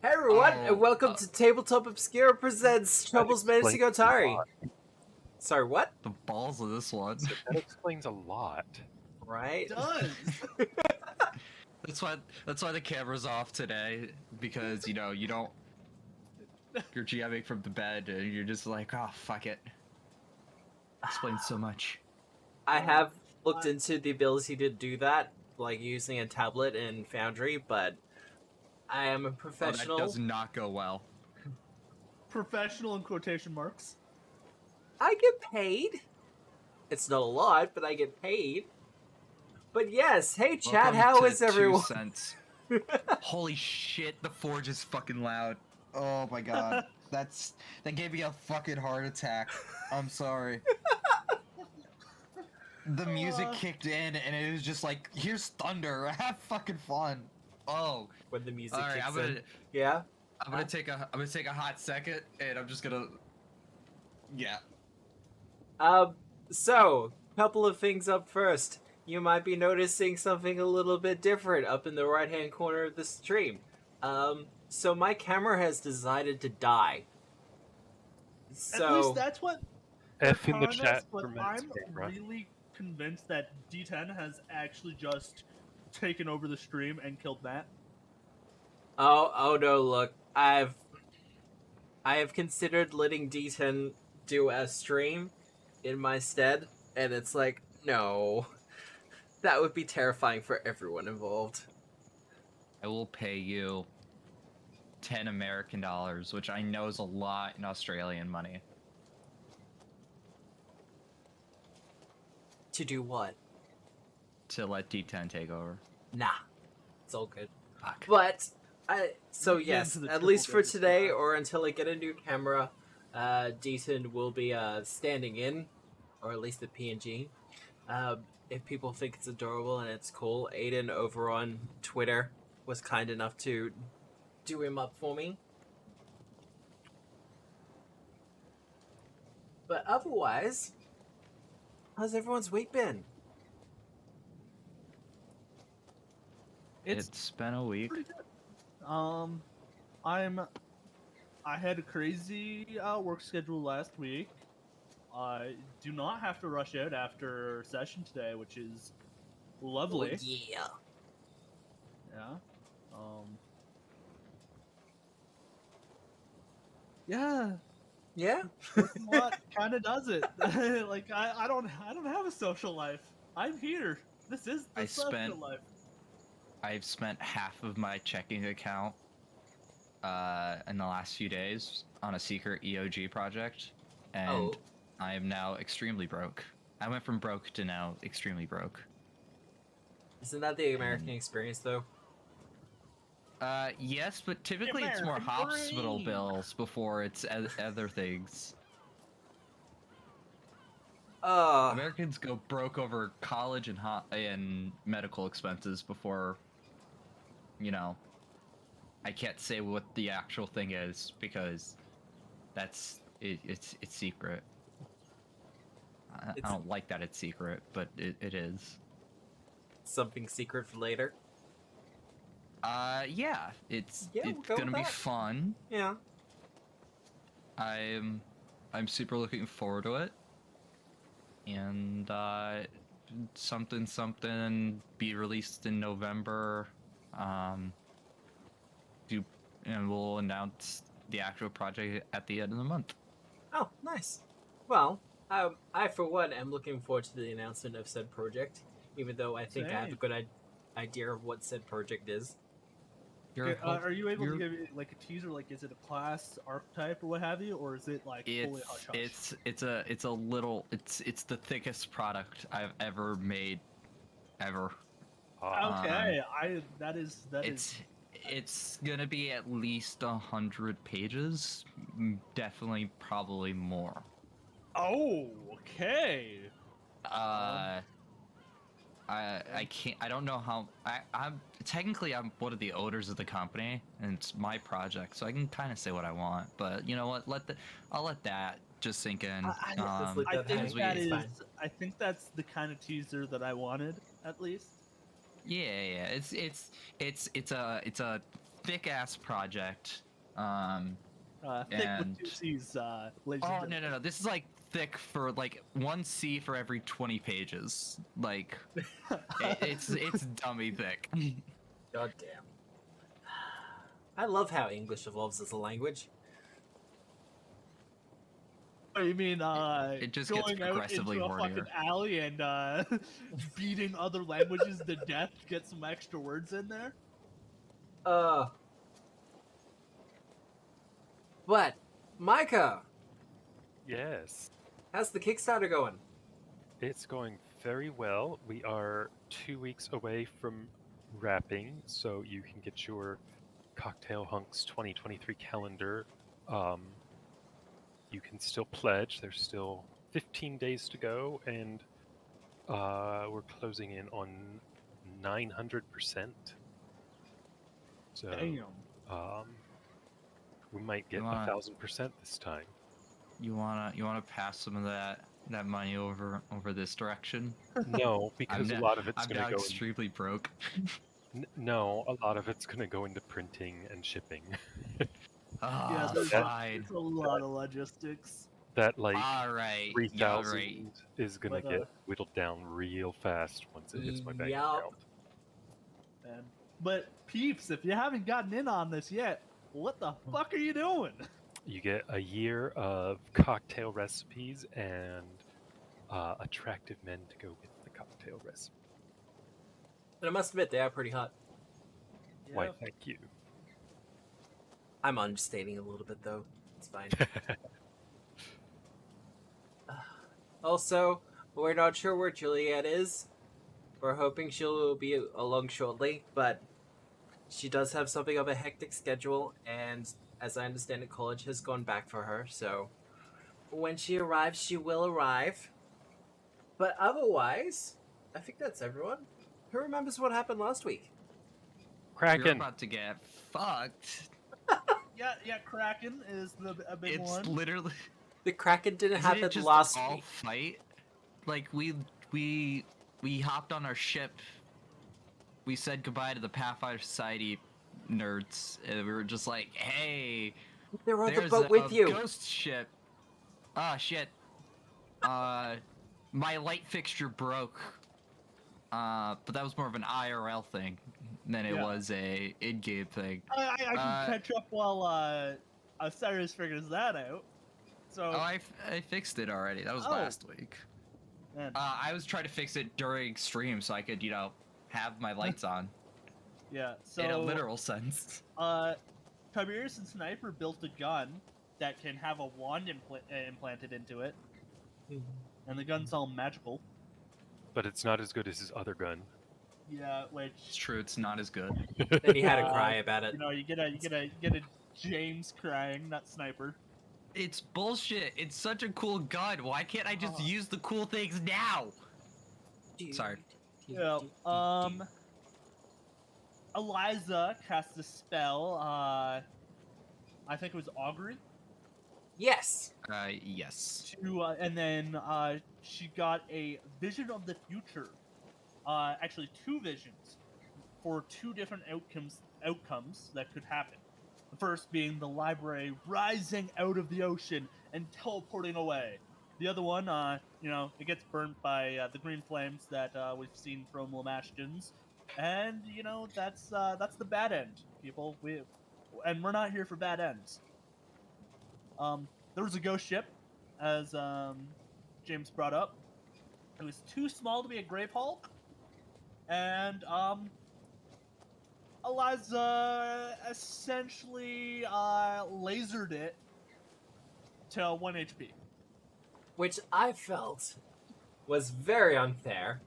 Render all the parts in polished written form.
Hey everyone, and welcome to Tabletop Obscura presents Trouble's Menacing Otari. Sorry, what? The balls of this one. So that explains a lot. Right? It does. That's why the camera's off today, because you don't you're GMing from the bed and you're just like, oh fuck it. Explains so much. I have looked into the ability to do that, like using a tablet in Foundry, but I am a professional. Oh, that does not go well. Professional in quotation marks. I get paid. It's not a lot, but I get paid. But yes, hey chat, Welcome how to is everyone? 2 cents. Holy shit, the forge is fucking loud. Oh my god. That gave me a fucking heart attack. I'm sorry. The music kicked in and it was just like, here's thunder, have fucking fun. Oh. When the music Alright, kicks I'm gonna in. Yeah? I'm gonna take a hot second and I'm just gonna So, couple of things up first. You might be noticing something a little bit different up in the right-hand corner of the stream. So my camera has decided to die. So, At least that's what. F in the Harness, chat but for Matt's I'm camera. really convinced that D10 has actually just taken over the stream and killed Matt. oh no, look, I have considered letting D10 do a stream in my stead, and it's like, no, that would be terrifying for everyone involved. I will pay you 10 American dollars, which I know is a lot in Australian money. To do what? To let D10 take over. Nah, it's all good. Fuck. But so Get yes, into the at least for triple today, digits. or until I get a new camera, Deaton will be standing in, or at least the PNG. If people think it's adorable and it's cool, Aiden over on Twitter was kind enough to do him up for me. But otherwise, how's everyone's week been? It's been a week. Pretty good. I had a crazy work schedule last week. I do not have to rush out after session today, which is lovely. Oh, yeah. Yeah. Yeah. Yeah? Working a lot kind of does it. Like I don't have a social life. I'm here. This is the social life. I've spent half of my checking account in the last few days on a secret EOG project, and I am now extremely broke. I went from broke to now extremely broke. Isn't that the American experience, though? Yes, but typically it's more American hospital dream. bills before it's other things. Americans go broke over college and medical expenses before, you know, I can't say what the actual thing is because it's secret. I don't like that it's secret, but it is. Something secret for later? Yeah, it's we'll go gonna with be that. fun. Yeah. I'm super looking forward to it. And something be released in November. And we'll announce the actual project at the end of the month. Oh, nice. Well, I for one am looking forward to the announcement of said project, even though I think I have a good idea of what said project is. Are you able to give me like a teaser? Like, is it a class archetype or what have you, or is it like fully hush hush? It's the thickest product I've ever made, ever. Okay, It's gonna be at least 100 pages, definitely, probably more. Oh, okay. I can't. I don't know how. I'm one of the owners of the company, and it's my project, so I can kind of say what I want. But you know what? I'll let that just sink in. I think that's the kind of teaser that I wanted, at least. Yeah. It's a thick ass project. Thick with And- 2 C's, ladies Oh and no! This is like thick for like 1 C for every 20 pages. Like it's dummy thick. God damn. I love how English evolves as a language. Oh, you mean It just gets going out progressively into a hornier. fucking alley and beating other languages to death to get some extra words in there? But Micah, Yes. how's the Kickstarter going? It's going very well. We are 2 weeks away from wrapping, so you can get your Cocktail Hunks 2023 calendar. You can still pledge. There's still 15 days to go, and we're closing in on 900%. So Damn. we might get You wanna- 1,000% this time. You wanna pass some of that money over this direction? No, because a lot of it's I'm going now to go. extremely broke. No, a lot of it's going to go into printing and shipping. Ah, there's fine. a lot of logistics. That like All right. 3,000 right. is gonna But, get whittled down real fast once it hits my bank Yup. account. Man. But peeps, if you haven't gotten in on this yet, what the fuck are you doing? You get a year of cocktail recipes and attractive men to go with the cocktail recipe. But I must admit, they are pretty hot. Why, thank you. I'm understating a little bit, though. It's fine. Also, we're not sure where Juliet is. We're hoping she'll be along shortly, but she does have something of a hectic schedule, and as I understand it, college has gone back for her, so when she arrives, she will arrive. But otherwise, I think that's everyone. Who remembers what happened last week? You're Kraken! about to get fucked. Yeah, Kraken is a big It's one. literally. The Kraken didn't Isn't it happen just last all week. fight? Like we hopped on our ship. We said goodbye to the Pathfinder Society nerds, and we were just like, "Hey, They're on the there's boat a with you. ghost ship." Ah, shit. My light fixture broke. But that was more of an IRL thing than it Yeah. was a in-game thing. I can catch up while Cyrus figures that out. So, Oh, I fixed it already. That was Oh. last week. man, I was trying to fix it during stream so I could, have my lights on. yeah. So In a literal sense. Tiberius and Sniper built a gun that can have a wand implanted into it, and the gun's all magical. But it's not as good as his other gun. Yeah, It's which true, it's not as good. Then you had to cry about it. you get a James crying, not Sniper. It's bullshit. It's such a cool gun. Why can't I just use the cool things now? Sorry. Yeah. Eliza cast a spell. I think it was Augury. Yes. Yes. And then she got a vision of the future. Actually, 2 visions for 2 different outcomes that could happen. The first being the library rising out of the ocean and teleporting away. The other one, it gets burnt by the green flames that we've seen from Lamashton's, and that's the bad end, people. We're not here for bad ends. There was a ghost ship, as James brought up. It was too small to be a Grave Hulk, and Eliza essentially lasered it to 1 HP. Which I felt was very unfair.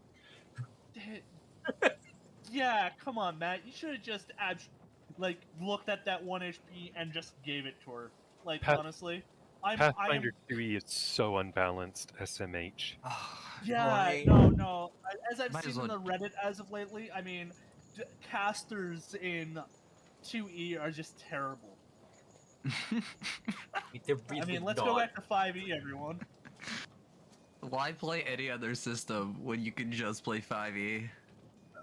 Yeah, come on, Matt. You should have just looked at that 1 HP and just gave it to her. Honestly, Pathfinder 2E is so unbalanced, SMH. Yeah, Why? no. As I've Might as seen in well- the Reddit as of lately, I mean, casters in 2E are just terrible. They're really I mean, let's not. go back to 5E, everyone. Why play any other system when you can just play 5e?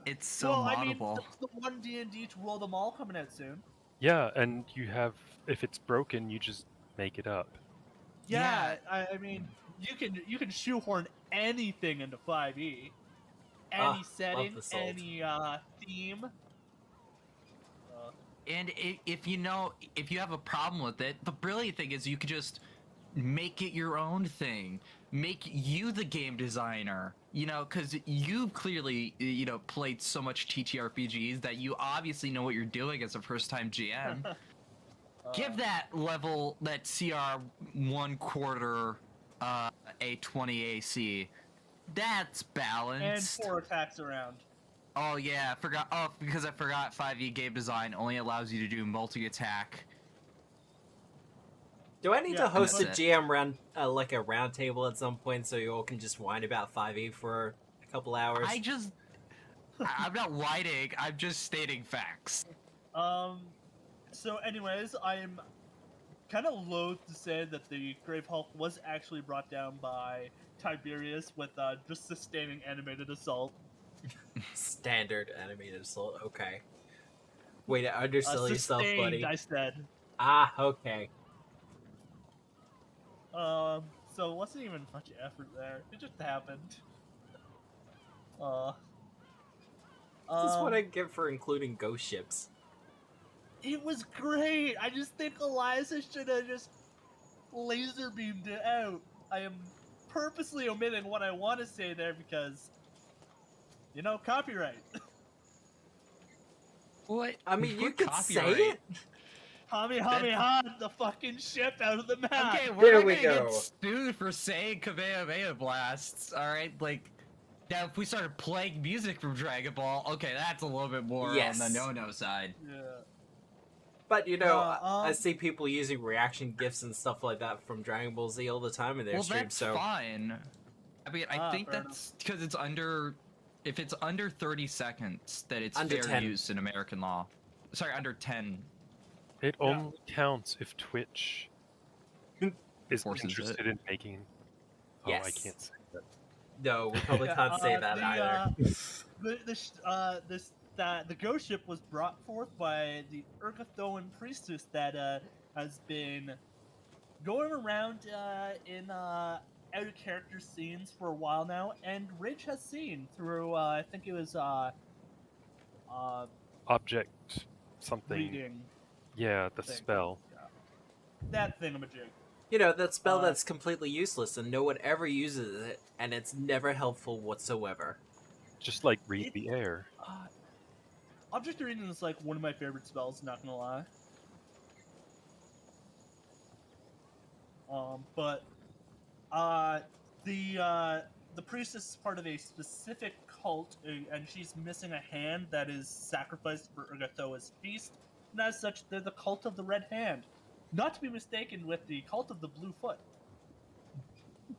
It's so well, I mean, moddable. it's the one D&D to roll them all coming out soon. Yeah, and you have, if it's broken, you just make it up. Yeah, I mean, you can shoehorn anything into 5e, any Ah, love setting, the salt. any theme. And if you know, if you have a problem with it, the brilliant thing is you could just make it your own thing. Make you the game designer, you know, because you clearly, you know, played so much TTRPGs that you obviously know what you're doing as a first-time GM. Give that level, that CR 1/4 a 20 AC. That's and balanced. 4 attacks around. Oh yeah, I forgot. Oh, because I forgot 5e game design only allows you to do multi-attack. Do I need to Yeah, host a that's GM round, like a round table at some point, so you all can just whine about 5e for a couple hours? I'm not whining. I'm just stating facts. So anyways, I'm kind of loath to say that the Grave Hulk was actually brought down by Tiberius with just sustaining animated assault. Standard animated assault. Okay. Way to undersell yourself, Sustained, buddy. I said. Ah, okay. So it wasn't even much effort there. It just happened. Uh, This is what I um, get for including ghost ships. it was great. I just think Eliza should have just laser beamed it out. I am purposely omitting what I want to say there because, you know, copyright. What? I mean, you What could say copyright? it. Kamehameha the fucking ship out of the map. Okay, we're There not we gonna go. get sued for saying Kamehameha blasts. All right, like now if we started playing music from Dragon Ball, okay, that's a little bit more Yes. on the no-no side. Yeah. But you know, No, I see people using reaction gifs and stuff like that from Dragon Ball Z all the time in their Well, streams. that's So fine. I mean, I think fair that's because it's under. If it's under 30 seconds, that it's Under fair 10. use in American law. Sorry, under 10. It Yeah. only counts if Twitch is Forces it. interested in making. Oh, I Yes. can't say that. no, we probably can't say that either. The ghost ship was brought forth by the Urgathoan priestess that has been going around in out of character scenes for a while now, and Rich has seen through I think it was Object something. reading Yeah, the thing. spell. That thingamajig. You know, that spell that's completely useless and no one ever uses it, and it's never helpful whatsoever. Just like read the air. Object reading is like one of my favorite spells, not gonna lie. But the priestess is part of a specific cult, and she's missing a hand that is sacrificed for Urgathoa's feast, and as such, they're the cult of the Red Hand, not to be mistaken with the cult of the Blue Foot.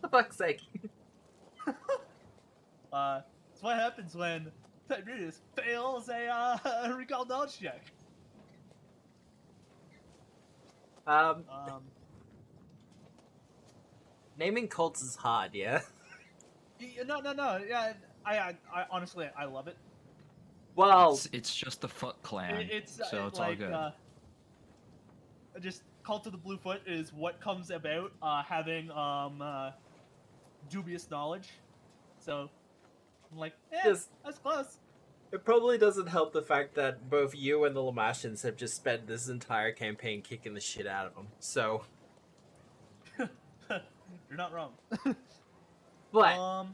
For fuck's sake. That's what happens when Tiberius fails a recall knowledge check. Naming cults is hard, yeah? No. Yeah, I honestly, I love it. Well, It's just the Foot Clan, It's so it's like, all good. just Cult of the Blue Foot is what comes about having dubious knowledge. So I'm like, Yes. that's close. it probably doesn't help the fact that both you and the Lamashans have just spent this entire campaign kicking the shit out of them. So, You're not wrong. but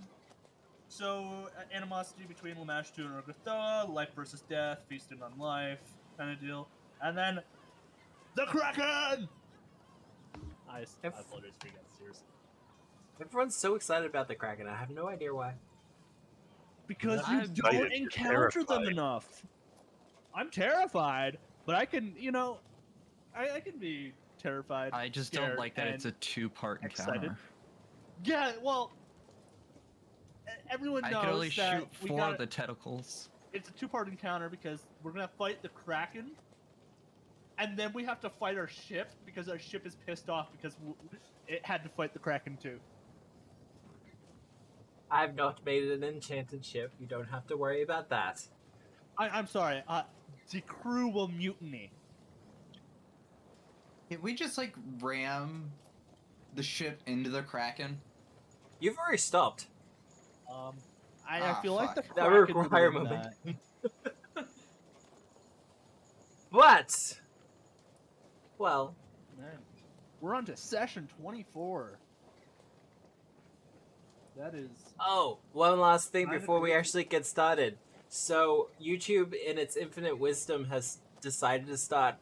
So animosity between Lamashtu and Urgathoa, life versus death, feasting on life, kind of deal, and then the Kraken. I apologize for you guys, seriously. everyone's so excited about the Kraken. I have no idea why. Because I'm you excited, don't you're encounter them terrified. enough. I'm terrified, but I can, I can be terrified. I just don't scared, like that it's a and two-part excited. encounter. Yeah, well, everyone I knows can only that shoot we 4 gotta- of the tentacles. It's a two-part encounter because we're gonna fight the Kraken, and then we have to fight our ship because our ship is pissed off because it had to fight the Kraken too. I've not made it an enchanted ship. You don't have to worry about that. I'm sorry. The crew will mutiny. Can we just like ram the ship into the Kraken? You've already stopped. I feel like the Fuck. That Kraken would would require win momentum. that. But, well, Man, we're on to session 24. That is. oh, one last thing Kinda before we crazy. actually get started. So, YouTube, in its infinite wisdom, has decided to start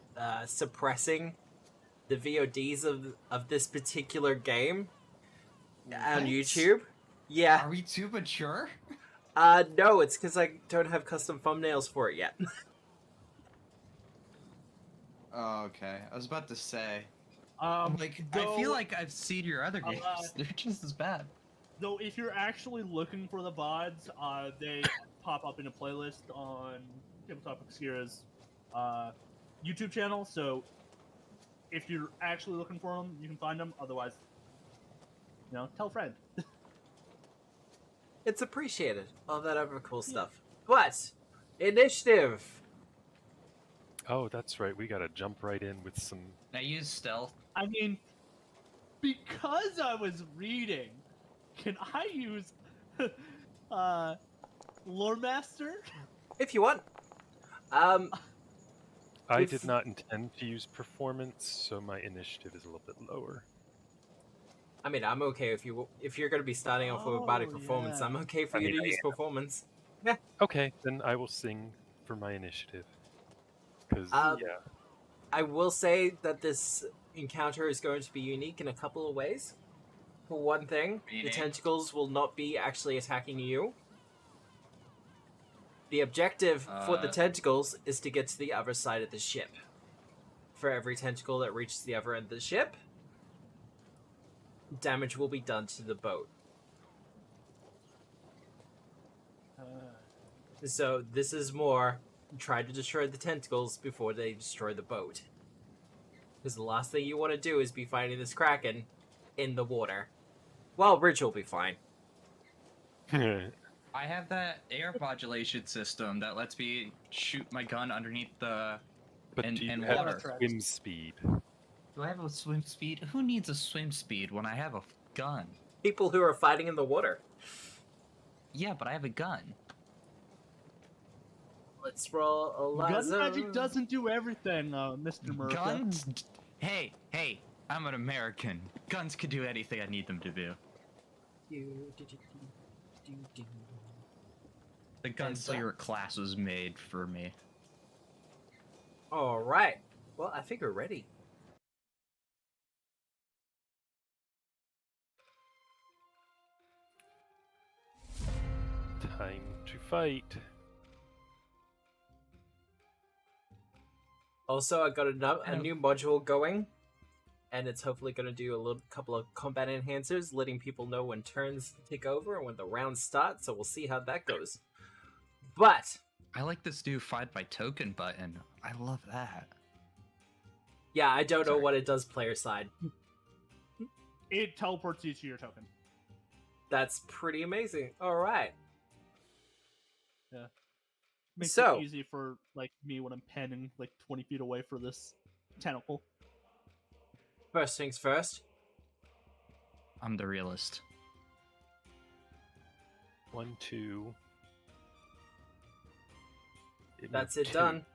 suppressing the VODs of this particular game on What? YouTube. Yeah. Are we too mature? No, it's because I don't have custom thumbnails for it yet. Oh, okay. I was about to say. Like, I though- feel like I've seen your other games. They're just as bad. Though, if you're actually looking for the VODs, they pop up in a playlist on Tabletop Obscura's YouTube channel. So, if you're actually looking for them, you can find them. Otherwise, tell a friend. It's appreciated. All that other cool stuff. But, initiative! Oh, that's right. We gotta jump right in with some. I use stealth. I mean, because I was reading, can I use Lore Master? If you want. I If- did not intend to use performance, so my initiative is a little bit lower. I mean, I'm okay if you're going to be starting off with body Oh, performance. yeah. I'm okay for I you mean, to I use am. performance. Okay, then I will sing for my initiative. Because, yeah. I will say that this encounter is going to be unique in a couple of ways. For one thing, the Meaning? tentacles will not be actually attacking you. The objective for the tentacles is to get to the other side of the ship. For every tentacle that reaches the other end of the ship, damage will be done to the boat. So this is more try to destroy the tentacles before they destroy the boat. Because the last thing you want to do is be fighting this Kraken in the water. Well, Rich will be fine. I have that air modulation system that lets me shoot my gun underneath the. But And- do you and have water. swim speed? Do I have a swim speed? Who needs a swim speed when I have a gun? People who are fighting in the water. Yeah, but I have a gun. Let's roll a Gun lasso. magic doesn't do everything, Mr. Murphy. Guns? Hey, I'm an American. Guns can do anything I need them to do. The gunslinger class was made for me. All right. Well, I think we're ready. Time to fight. Also, I got a new module going, and it's hopefully going to do a couple of combat enhancers, letting people know when turns take over and when the rounds start. So we'll see how that goes. But I like this new fight by token button. I love that. yeah, I don't know Sorry. what it does player side. It teleports you to your token. That's pretty amazing. All right. Makes So- it easy for me when I'm panning 20 feet away for this tentacle. First things first. I'm the realist. 1, 2. That's it Two. done.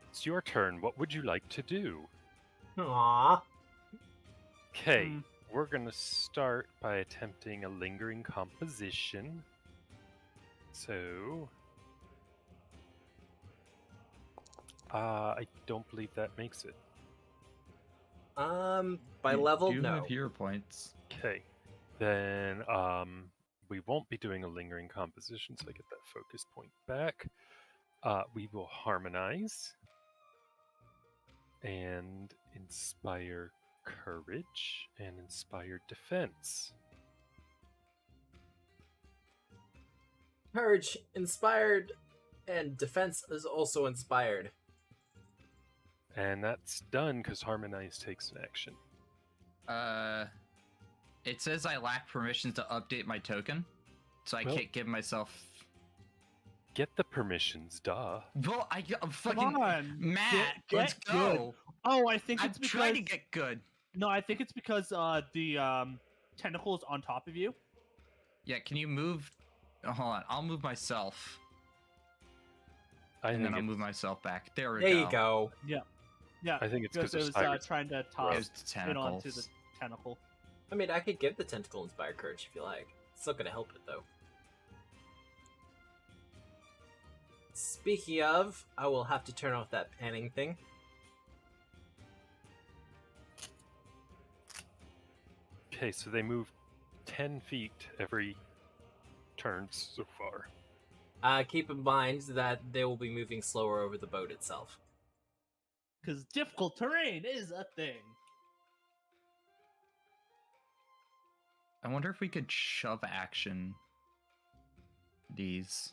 It's your turn. What would you like to do? Aww. Okay, we're gonna start by attempting a lingering composition. So, I don't believe that makes it. By You level, do no. have hero points. Okay, then we won't be doing a lingering composition, so I get that focus point back. We will harmonize and inspire courage and inspire defense. Courage, inspired, and defense is also inspired. And that's done because harmonize takes an action. It says I lack permission to update my token, so I Well- can't give myself. Get the permissions, duh. Well, I'm Come fucking on, Matt. get Let's good. go. Oh, I think I'm it's because trying to get good. no, I think it's because the tentacle is on top of you. Yeah, can you move? Oh, hold on, I'll move myself, I and think then I'll it's, move myself back. There we There go. you go. Yeah, I think it's because because it of was Cyrus. trying to It toss was the it onto the tentacles. tentacle. I mean, I could give the tentacle inspire courage if you like. It's not gonna help it though. Speaking of, I will have to turn off that panning thing. Okay, so they move 10 feet every turn so far. Keep in mind that they will be moving slower over the boat itself. Because difficult terrain is a thing. I wonder if we could shove action these,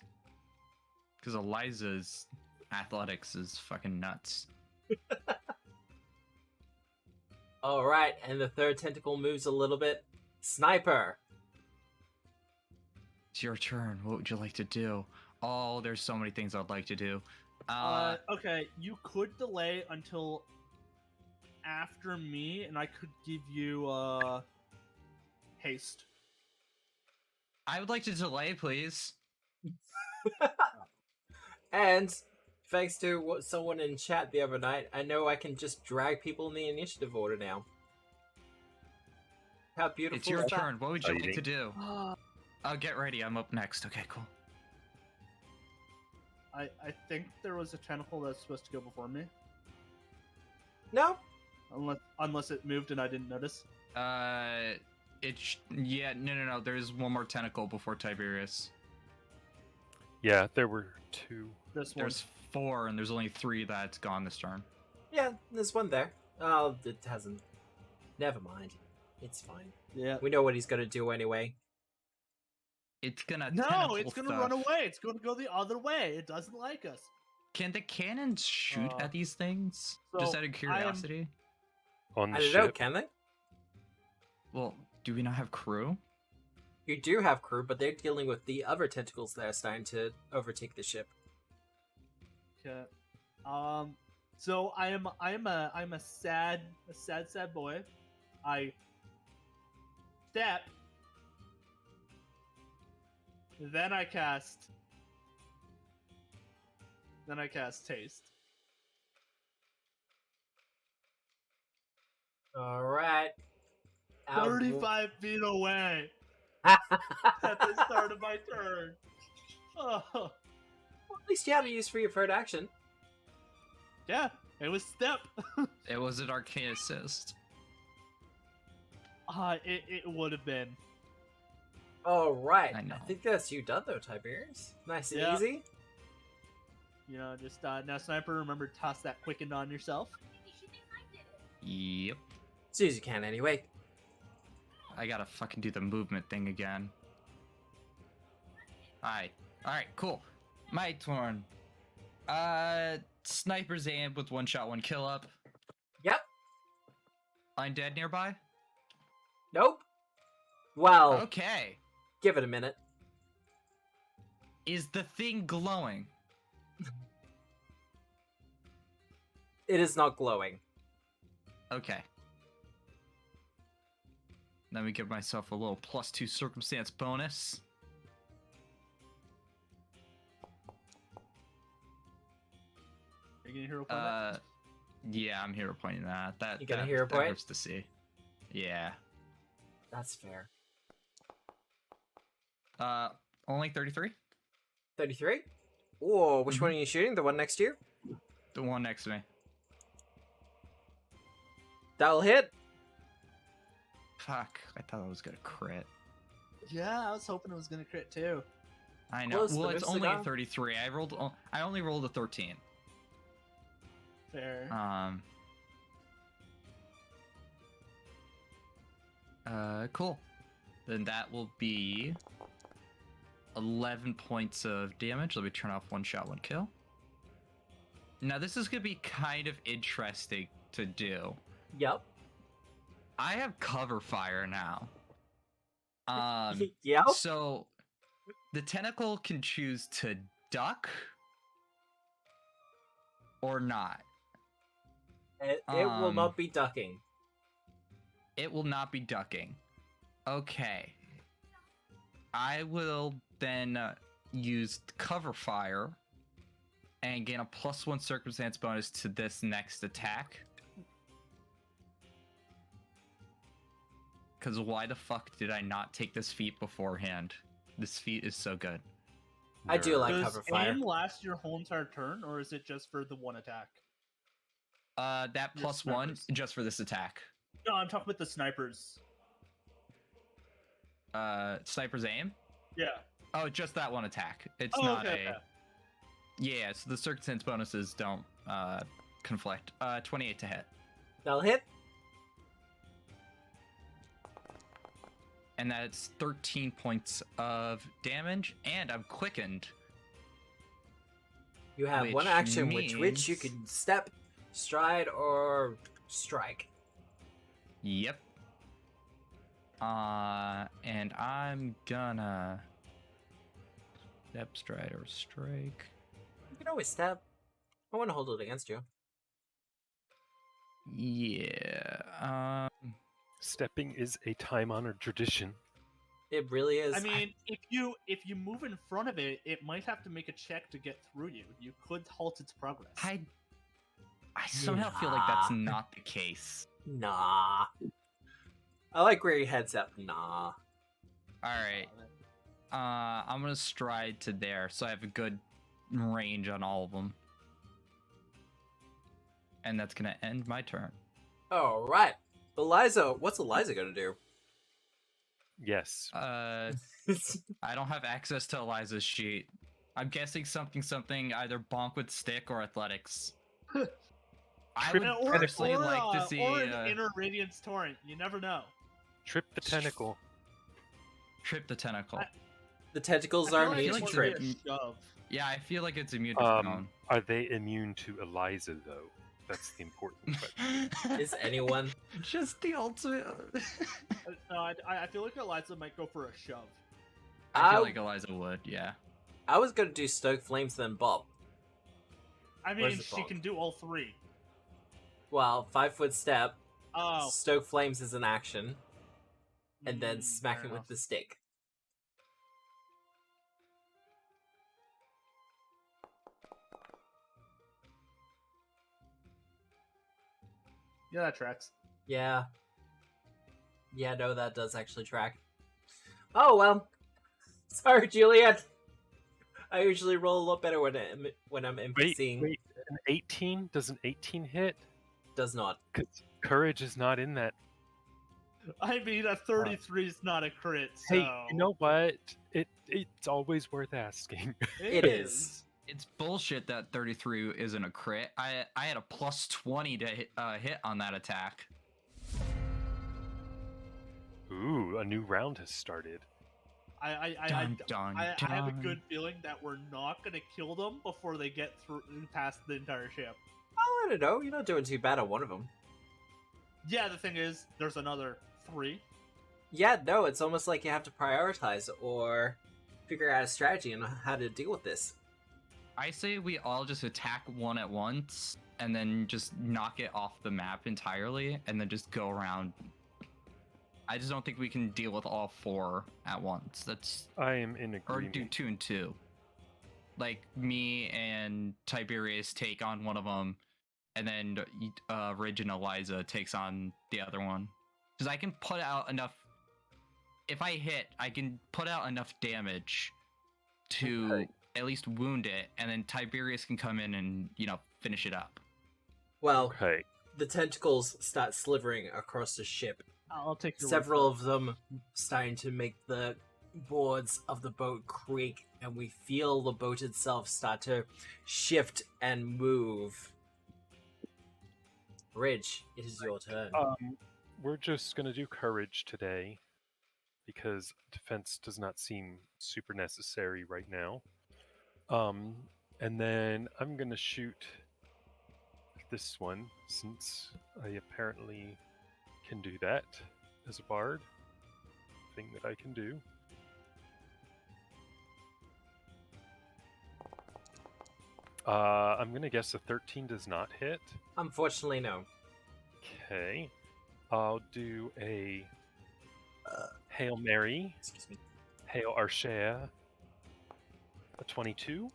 because Eliza's athletics is fucking nuts. Alright, and the third tentacle moves a little bit. Sniper! It's your turn. What would you like to do? Oh, there's so many things I'd like to do. Okay, you could delay until after me, and I could give you haste. I would like to delay, please. And thanks to what someone in chat the other night, I know I can just drag people in the initiative order now. How beautiful It's your is that? turn. What would you like to Exciting. do? Oh, get ready. I'm up next. Okay, cool. I think there was a tentacle that's supposed to go before me, No? unless it moved and I didn't notice. Yeah, no. There's one more tentacle before Tiberius. Yeah, there were 2. This one. There's 4, and there's only 3 that's gone this turn. Yeah, there's one there. Oh, it hasn't. Never mind. It's fine. Yeah. We know what he's gonna do anyway. It's gonna No, tentacle it's gonna stuff. run away. It's gonna go the other way. It doesn't like us. Can the cannons shoot Uh, at these things? so Just out of I am- curiosity. On the I don't know, ship. can they? Well, do we not have crew? You do have crew, but they're dealing with the other tentacles that are starting to overtake the ship. Okay. So I'm a sad boy. I step. Then I cast taste. Alright. 35 feet away At at the start of my turn. Oh, least you have a use for your third action. yeah, it was step. It was an arcane assist. It would have been. Alright. I know. I think that's you done though, Tiberius. Nice and Yeah. easy. You know, just now, sniper. Remember, to toss that quicken on yourself. Yep. As soon as you can, anyway. I gotta fucking do the movement thing again. Alright, cool. My turn. Sniper's aim with 1 shot, 1 kill up. Yep. Undead nearby? Nope. Well, Okay. give it a minute. Is the thing glowing? It is not glowing. Okay. Let me give myself a little +2 circumstance bonus. Are you gonna hero point that? Yeah, I'm hero pointing that. You gonna that, hero that point? hurts to see. Yeah. That's fair. Only 33? 33? Whoa, which one are you shooting? The one next to you? The one next to me. That'll hit. Fuck, I thought I was gonna crit. Yeah, I was hoping it was gonna crit too. I know. Close to Well, it's miss only a cigar. 33. I only rolled a 13. Fair. Cool. Then that will be 11 points of damage. Let me turn off 1 shot, 1 kill. Now this is gonna be kind of interesting to do. Yep. I have cover fire now. Yep. So the tentacle can choose to duck or not? It will not be ducking. It will not be ducking. Okay. I will then use cover fire and gain a +1 circumstance bonus to this next attack. Because why the fuck did I not take this feat beforehand? This feat is so good. I do like Does cover fire. aim last your whole entire turn, or is it just for the one attack? That Your +1 snipers. just for this attack. No, I'm talking about the snipers. Sniper's aim? Yeah. Oh, just that one attack. It's Oh, not okay, a... okay. Yeah, so the circumstance bonuses don't conflict. 28 to hit. That'll hit. And that's 13 points of damage, and I'm quickened. You have one Which action which you means- can step, stride, or strike. Yep. And I'm gonna step, stride, or strike. You can always step. I want to hold it against you. Yeah. Stepping is a time-honored tradition. It really is. I mean, if you move in front of it, it might have to make a check to get through you. You could halt its progress. I somehow feel like that's Nah. not the case. Nah. I like where your head's up. Nah. Alright. I'm gonna stride to there, so I have a good range on all of them. And that's gonna end my turn. All right. Eliza, what's Eliza gonna do? Yes. I don't have access to Eliza's sheet. I'm guessing something, either bonk with stick or athletics. I would personally like to see or an inner radiance torrent. You never know. Trip the tentacle. trip the tentacle. The tentacles I are feel like immune it's to gonna trip. be a shove. Yeah, I feel like it's immune to stone. Are they immune to Eliza though? That's the important question. Is anyone? Just the ultimate. No, I feel like Eliza might go for a shove. I feel I- like Eliza would, yeah. I was gonna do Stoke Flames then Bob. I Where's mean, the she ball? can do all three. Well, 5-foot step. Oh, Stoke Flames is an action, and then mm, smack fair him with enough. the stick. Yeah, that tracks. Yeah. Yeah, no, that does actually track. Oh well. Sorry, Juliet. I usually roll a lot better when I'm NPCing. Wait, an 18? Does an 18 hit? Does not. Because courage is not in that. I mean, a 33 is not a crit. So... Hey, you know what? It's always worth asking. It is. It's bullshit that 33 isn't a crit. I had a plus 20 to hit on that attack. Ooh, a new round has started. Dun, dun, I have a dun. good feeling that we're not gonna kill them before they get through past the entire ship. Oh, I don't know. You're not doing too bad on one of them. Yeah, the thing is, there's another 3. Yeah, no, it's almost like you have to prioritize or figure out a strategy on how to deal with this. I say we all just attack one at once and then just knock it off the map entirely and then just go around. I just don't think we can deal with all 4 at once. That's I am in or agreement. do 2 and 2. Like me and Tiberius take on one of them, and then Ridge and Eliza takes on the other one. Because I can put out enough. If I hit, I can put out enough damage to Okay. at least wound it, and then Tiberius can come in and finish it up. Well, Okay. the tentacles start slithering across the ship. I'll take your Several word of them starting to make the boards of the boat creak, and we feel the boat itself start to shift and move. Ridge, it is your turn. We're just gonna do courage today because defense does not seem super necessary right now. And then I'm gonna shoot this one since I apparently can do that as a bard. Thing that I can do. I'm gonna guess a 13 does not hit. Unfortunately, no. Okay. I'll do a Hail Mary. Excuse me. Hail Arshea. A 22.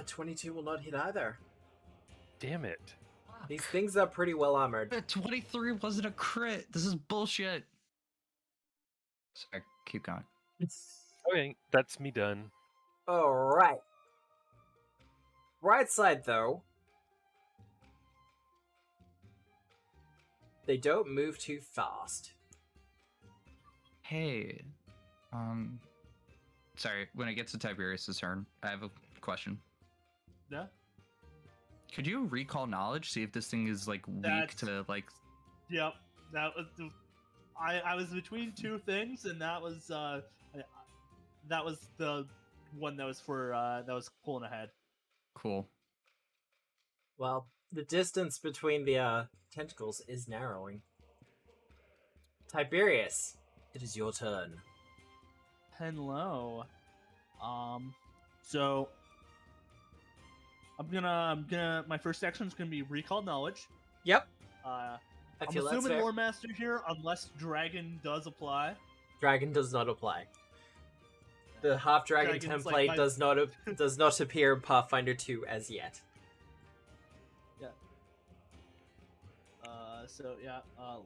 22 will not hit either. Damn it. These things are pretty well armored. 23 wasn't a crit. This is bullshit. Sorry, keep going. Okay, that's me done. Alright. Right side, though. They don't move too fast. Hey, sorry, when it gets to Tiberius' turn, I have a question. Yeah. Could you recall knowledge, see if this thing is, like, weak That's- to, like... Yep. That was I was between two things, and that was the one that was for that was pulling ahead. Cool. Well, the distance between the tentacles is narrowing. Tiberius, it is your turn. Hello. So I'm gonna my first action is gonna be recall knowledge. Yep, I'm I feel that's assuming fair. Lore Master here, unless Dragon does apply. Dragon does not apply. The half dragon Dragon's template like my- does not appear in Pathfinder 2 as yet. Yeah.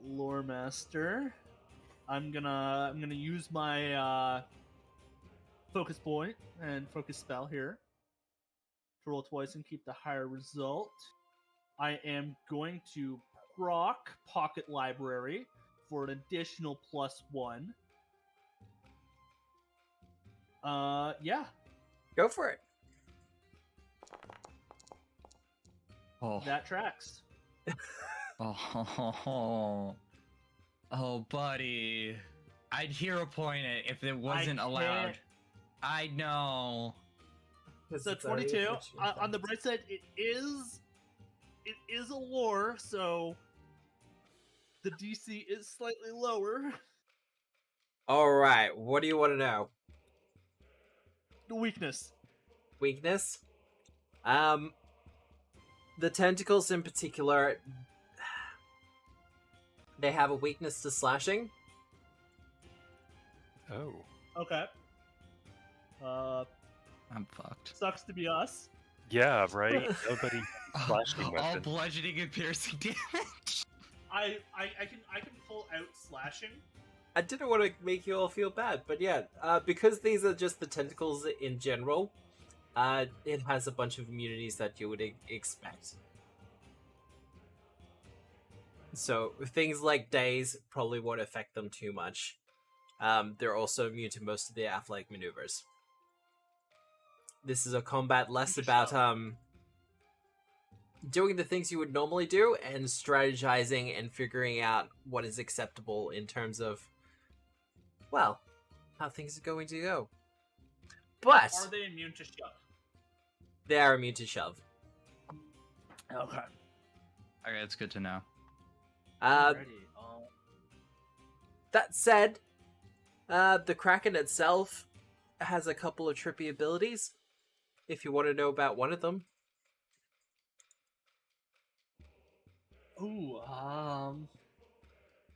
Lore Master. I'm gonna use my focus point and focus spell here to roll twice and keep the higher result. I am going to proc Pocket Library for an additional +1. Yeah. Go for it. Oh. That tracks. Oh, buddy. I'd hero point it if it wasn't allowed. can't- I know. So 22. On the bright side, it is a lore, so the DC is slightly lower. Alright, what do you want to know? The weakness. Weakness? The tentacles in particular, they have a weakness to slashing. Oh. Okay. I'm fucked. Sucks to be us. Yeah, right? Nobody slashing All weapon. bludgeoning and piercing damage. I can pull out slashing. I didn't want to make you all feel bad, but yeah, because these are just the tentacles in general, it has a bunch of immunities that you would expect. So things like daze probably won't affect them too much. They're also immune to most of the athletic maneuvers. This is a combat less about doing the things you would normally do and strategizing and figuring out what is acceptable in terms of, well, how things are going to go. But Are they immune to shove? they are immune to shove. Okay. Okay, that's good to know. Alrighty. That said, the Kraken itself has a couple of trippy abilities. If you want to know about one of them. Ooh.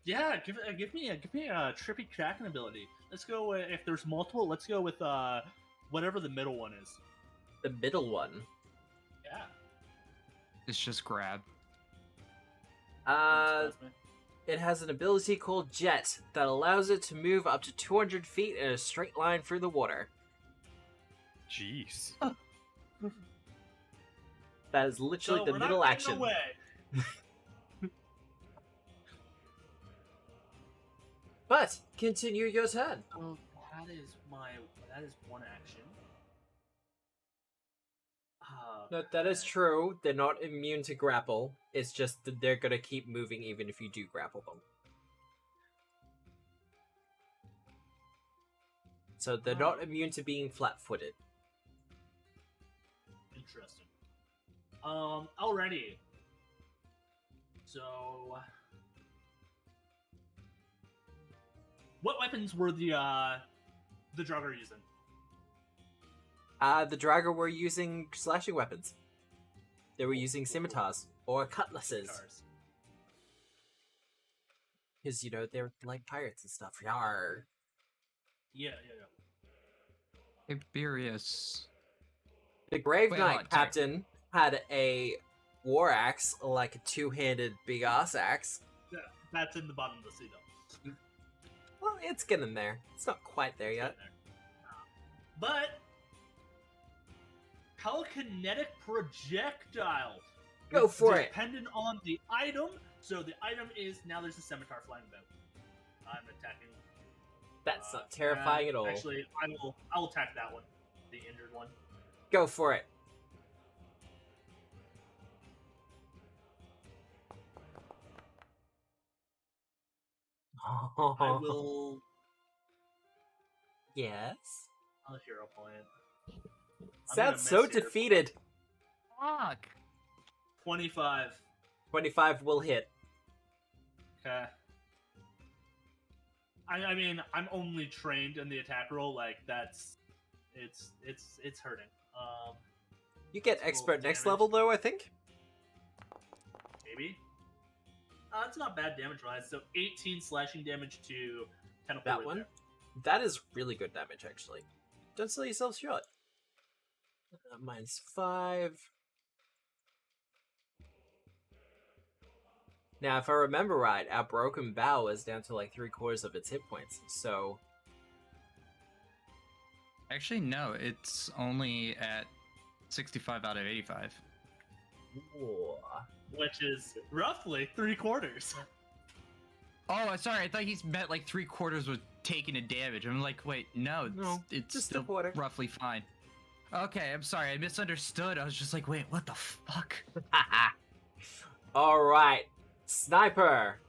Yeah. Give me a trippy Kraken ability. Let's go. If there's multiple, let's go with whatever the middle one is. The middle one. Yeah. It's just grab. It has an ability called Jet that allows it to move up to 200 feet in a straight line through the water. Jeez. That is literally So the we're middle not action. getting away. But continue your turn. Oh, that is one action. No, that is true. They're not immune to grapple. It's just that they're gonna keep moving even if you do grapple them. So they're not immune to being flat-footed. Interesting. Alrighty. So, what weapons were the Drugger using? The Drago were using slashing weapons. They were using scimitars or cutlasses. Because, they're like pirates and stuff. Yarr. Yeah. Tiberius. The Grave Wait, Knight hold on, sorry. captain had a war axe, like a two-handed big-ass axe. Yeah, that's in the bottom of the sea, though. Well, it's getting there. It's not quite there yet. But telekinetic projectile. Go It's for it. Dependent on the item. So the item is now there's a scimitar flying about. I'm attacking. That's not terrifying at all. Actually, I'll attack that one, the injured one. Go for it. I will. Yes. I'll hero point. I'm Sounds gonna so miss here. defeated. Fuck. 25. 25 will hit. Okay. I mean, I'm only trained in the attack roll. Like it's hurting. You get Roll expert next damage. level though, I think. Maybe. It's not bad damage-wise. So 18 slashing damage to tentacle. That right one. there. That is really good damage, actually. Don't sell yourself short. -5. Now, if I remember right, our broken bow is down to like 3/4 of its hit points. So, Actually, no. It's only at 65 out of 85. ooh. Which is roughly 3/4. Oh, sorry. I thought he meant like 3/4 was taking a damage. I'm like, wait, no. It's just a still quarter. roughly fine. Okay, I'm sorry. I misunderstood. I was just like, wait, what the fuck? All right, sniper.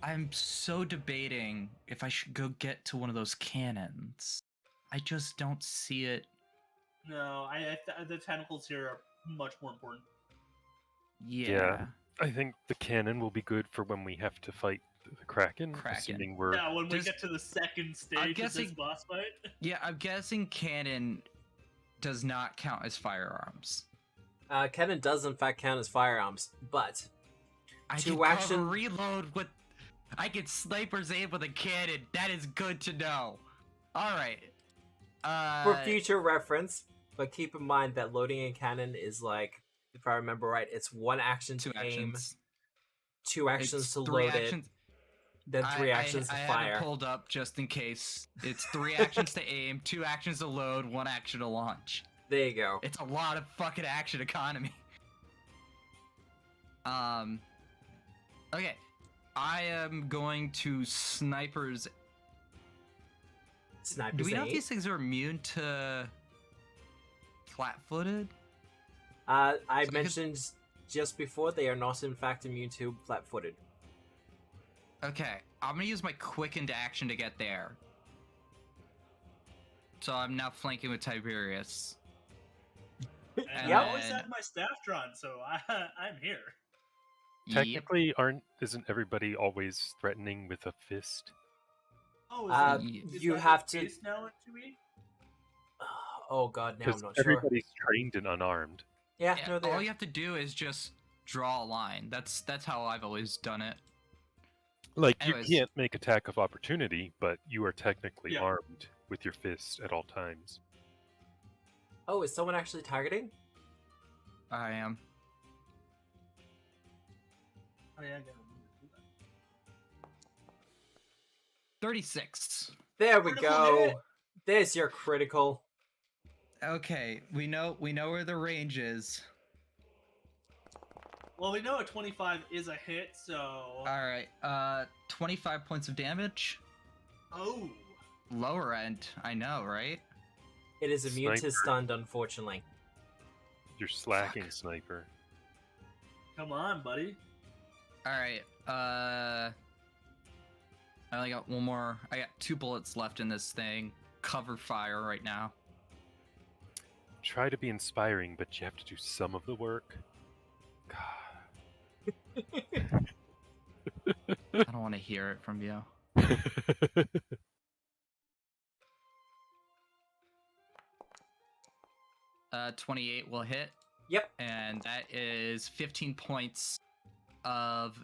I'm so debating if I should go get to one of those cannons. I just don't see it. No, the tentacles here are much more important. Yeah. I think the cannon will be good for when we have to fight the Kraken. Kraken. Assuming we're Yeah, when we There's- get to the second stage I'm of this guessing- boss fight. Yeah, I'm guessing cannon does not count as firearms. Cannon does in fact count as firearms, but I Two can action- cover reload with. I can sniper's aim with a cannon. That is good to know. All right. for future reference, but keep in mind that loading a cannon is like, if I remember right, it's one action to 2 aim, actions. 2 actions It's to 3 load actions. it, then 3 actions I to have fire. it pulled up just in case. It's 3 actions to aim, 2 actions to load, 1 action to launch. There you go. It's a lot of fucking action economy. Okay. I am going to snipers. Sniper's Do we know if aim. these things are immune to flat-footed? I So I mentioned just before they are not in fact immune to flat-footed. Okay, I'm gonna use my quickened action to get there. So I'm now flanking with Tiberius. And Yep. I always have my staff drawn, so I'm here. Yep. technically isn't everybody always threatening with a fist? Oh, is You that have the to. case now in 2E? Oh god, now I'm Because not sure. everybody's trained and unarmed. Yeah, Yeah, no, they all are. you have to do is just draw a line. That's how I've always done it. Like, Anyways. you can't make attack of opportunity, but you are technically Yeah. armed with your fist at all times. Oh, is someone actually targeting? I am. Oh yeah, I gotta do that. 36. There we Critical go. hit. There's your critical. Okay, we know where the range is. Well, we know a 25 is a hit, so. All right. 25 points of damage. Oh. Lower end. I know, right? It is immune to Sniper. stunned, unfortunately. You're slacking, Fuck. sniper. Come on, buddy. All right. I only got one more. I got 2 bullets left in this thing. Cover fire right now. Try to be inspiring, but you have to do some of the work. God. I don't want to hear it from you. 28 will hit. Yep. And that is 15 points of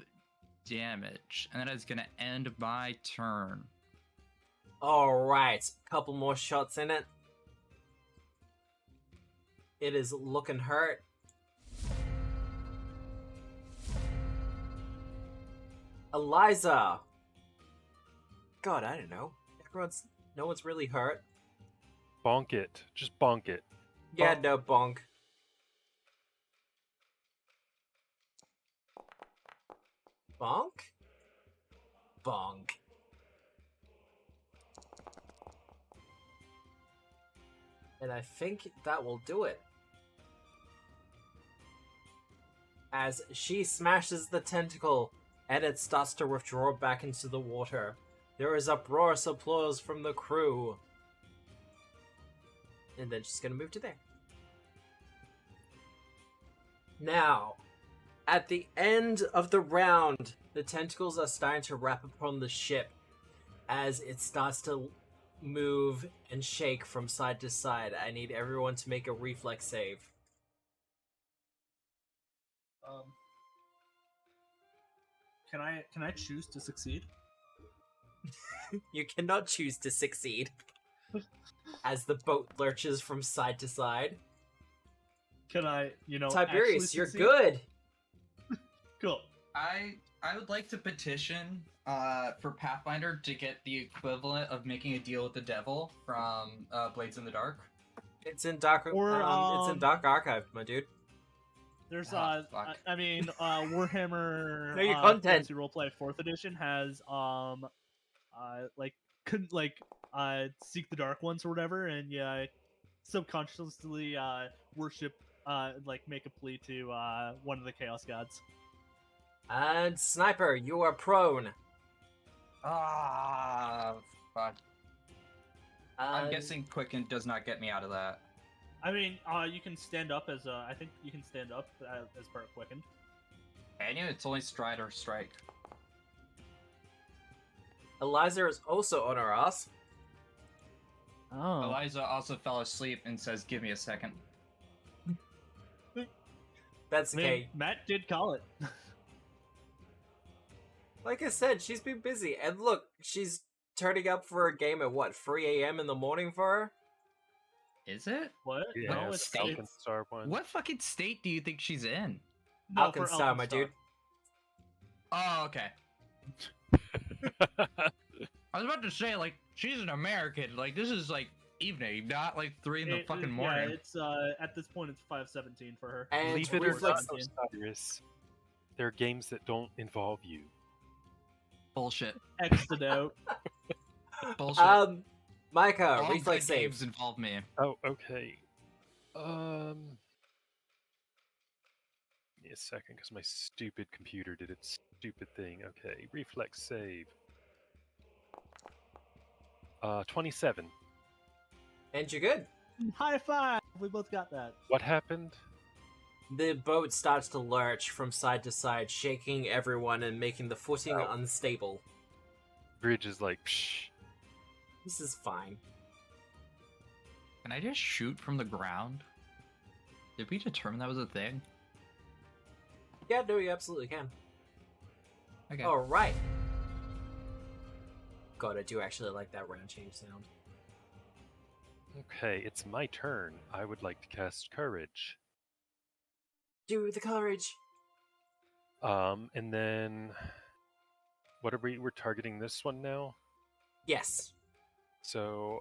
damage. And that is going to end my turn. Alright, couple more shots in it. It is looking hurt. Eliza! God, I don't know. No one's really hurt. Bonk it. Just bonk it. Yeah, no, bonk. Bonk? Bonk. And I think that will do it. As she smashes the tentacle and it starts to withdraw back into the water, there is uproarious applause from the crew. And then she's gonna move to there. Now, at the end of the round, the tentacles are starting to wrap upon the ship as it starts to move and shake from side to side. I need everyone to make a reflex save. Can I choose to succeed? You cannot choose to succeed. As the boat lurches from side to side. Can I, Tiberius, actually you're succeed? good. Cool. I would like to petition for Pathfinder to get the equivalent of making a deal with the devil from Blades in the Dark. It's in Dark. It's in Dark Archive, my dude. There's fuck. Warhammer Know your content. Fantasy Roleplay 4th edition has Seek the Dark Ones or whatever, and yeah, subconsciously worship make a plea to one of the Chaos Gods. And Sniper, you are prone. Ah, fuck. I'm And- guessing Quicken does not get me out of that. I mean, you can stand up as I think you can stand up as part of Quicken. And it's only stride or strike. Eliza is also on our ass. Oh. Eliza also fell asleep and says, "Give me a second." That's I mean, okay. Matt did call it. Like I said, she's been busy. And look, she's turning up for a game at what, 3 a.m. in the morning for her? Is it? What? Yeah, No, it's Falcon Star one. What fucking state do you think she's in? no, Falcon for Star, my Alpenstar. dude. Oh, okay. I was about to say, like, she's an American. Like, this is, like, evening, not, like, 3 in the fucking morning. Yeah, it's at this point it's 5:17 for her. And Leave it reflex. alone, Osiris. There are games that don't involve you. Bullshit. X'd out. Bullshit. Micah, All reflex good games save. involve me. Oh, okay. Give me a second, because my stupid computer did its stupid thing. Okay, reflex save. 27. And you're good. High five! We both got that. What happened? The boat starts to lurch from side to side, shaking everyone and making the footing unstable. Bridge is like, psh. This is fine. Can I just shoot from the ground? Did we determine that was a thing? Yeah, no, you absolutely can. Okay. Alright. God, I do actually like that round change sound. Okay, it's my turn. I would like to cast Courage. Do the courage. And then... What are we're targeting this one now? Yes. So,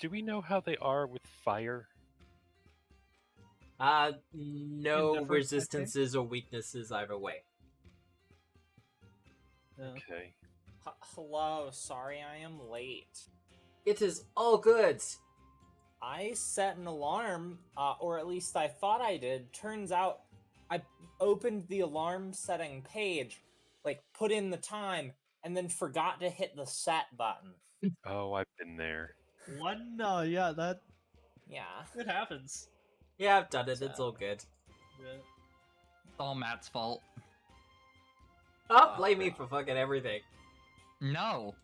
do we know how they are with fire? No Indifferent, I think. resistances or weaknesses either way. Yeah. Okay. Hello, sorry I am late. It is all good. I set an alarm, or at least I thought I did. Turns out I opened the alarm setting page, like put in the time, and then forgot to hit the set button. Oh, I've been there. One, yeah, that Yeah. it happens. Yeah, I've done it. It's So- all good. Yeah. It's all Matt's fault. Oh, blame me for fucking everything. No.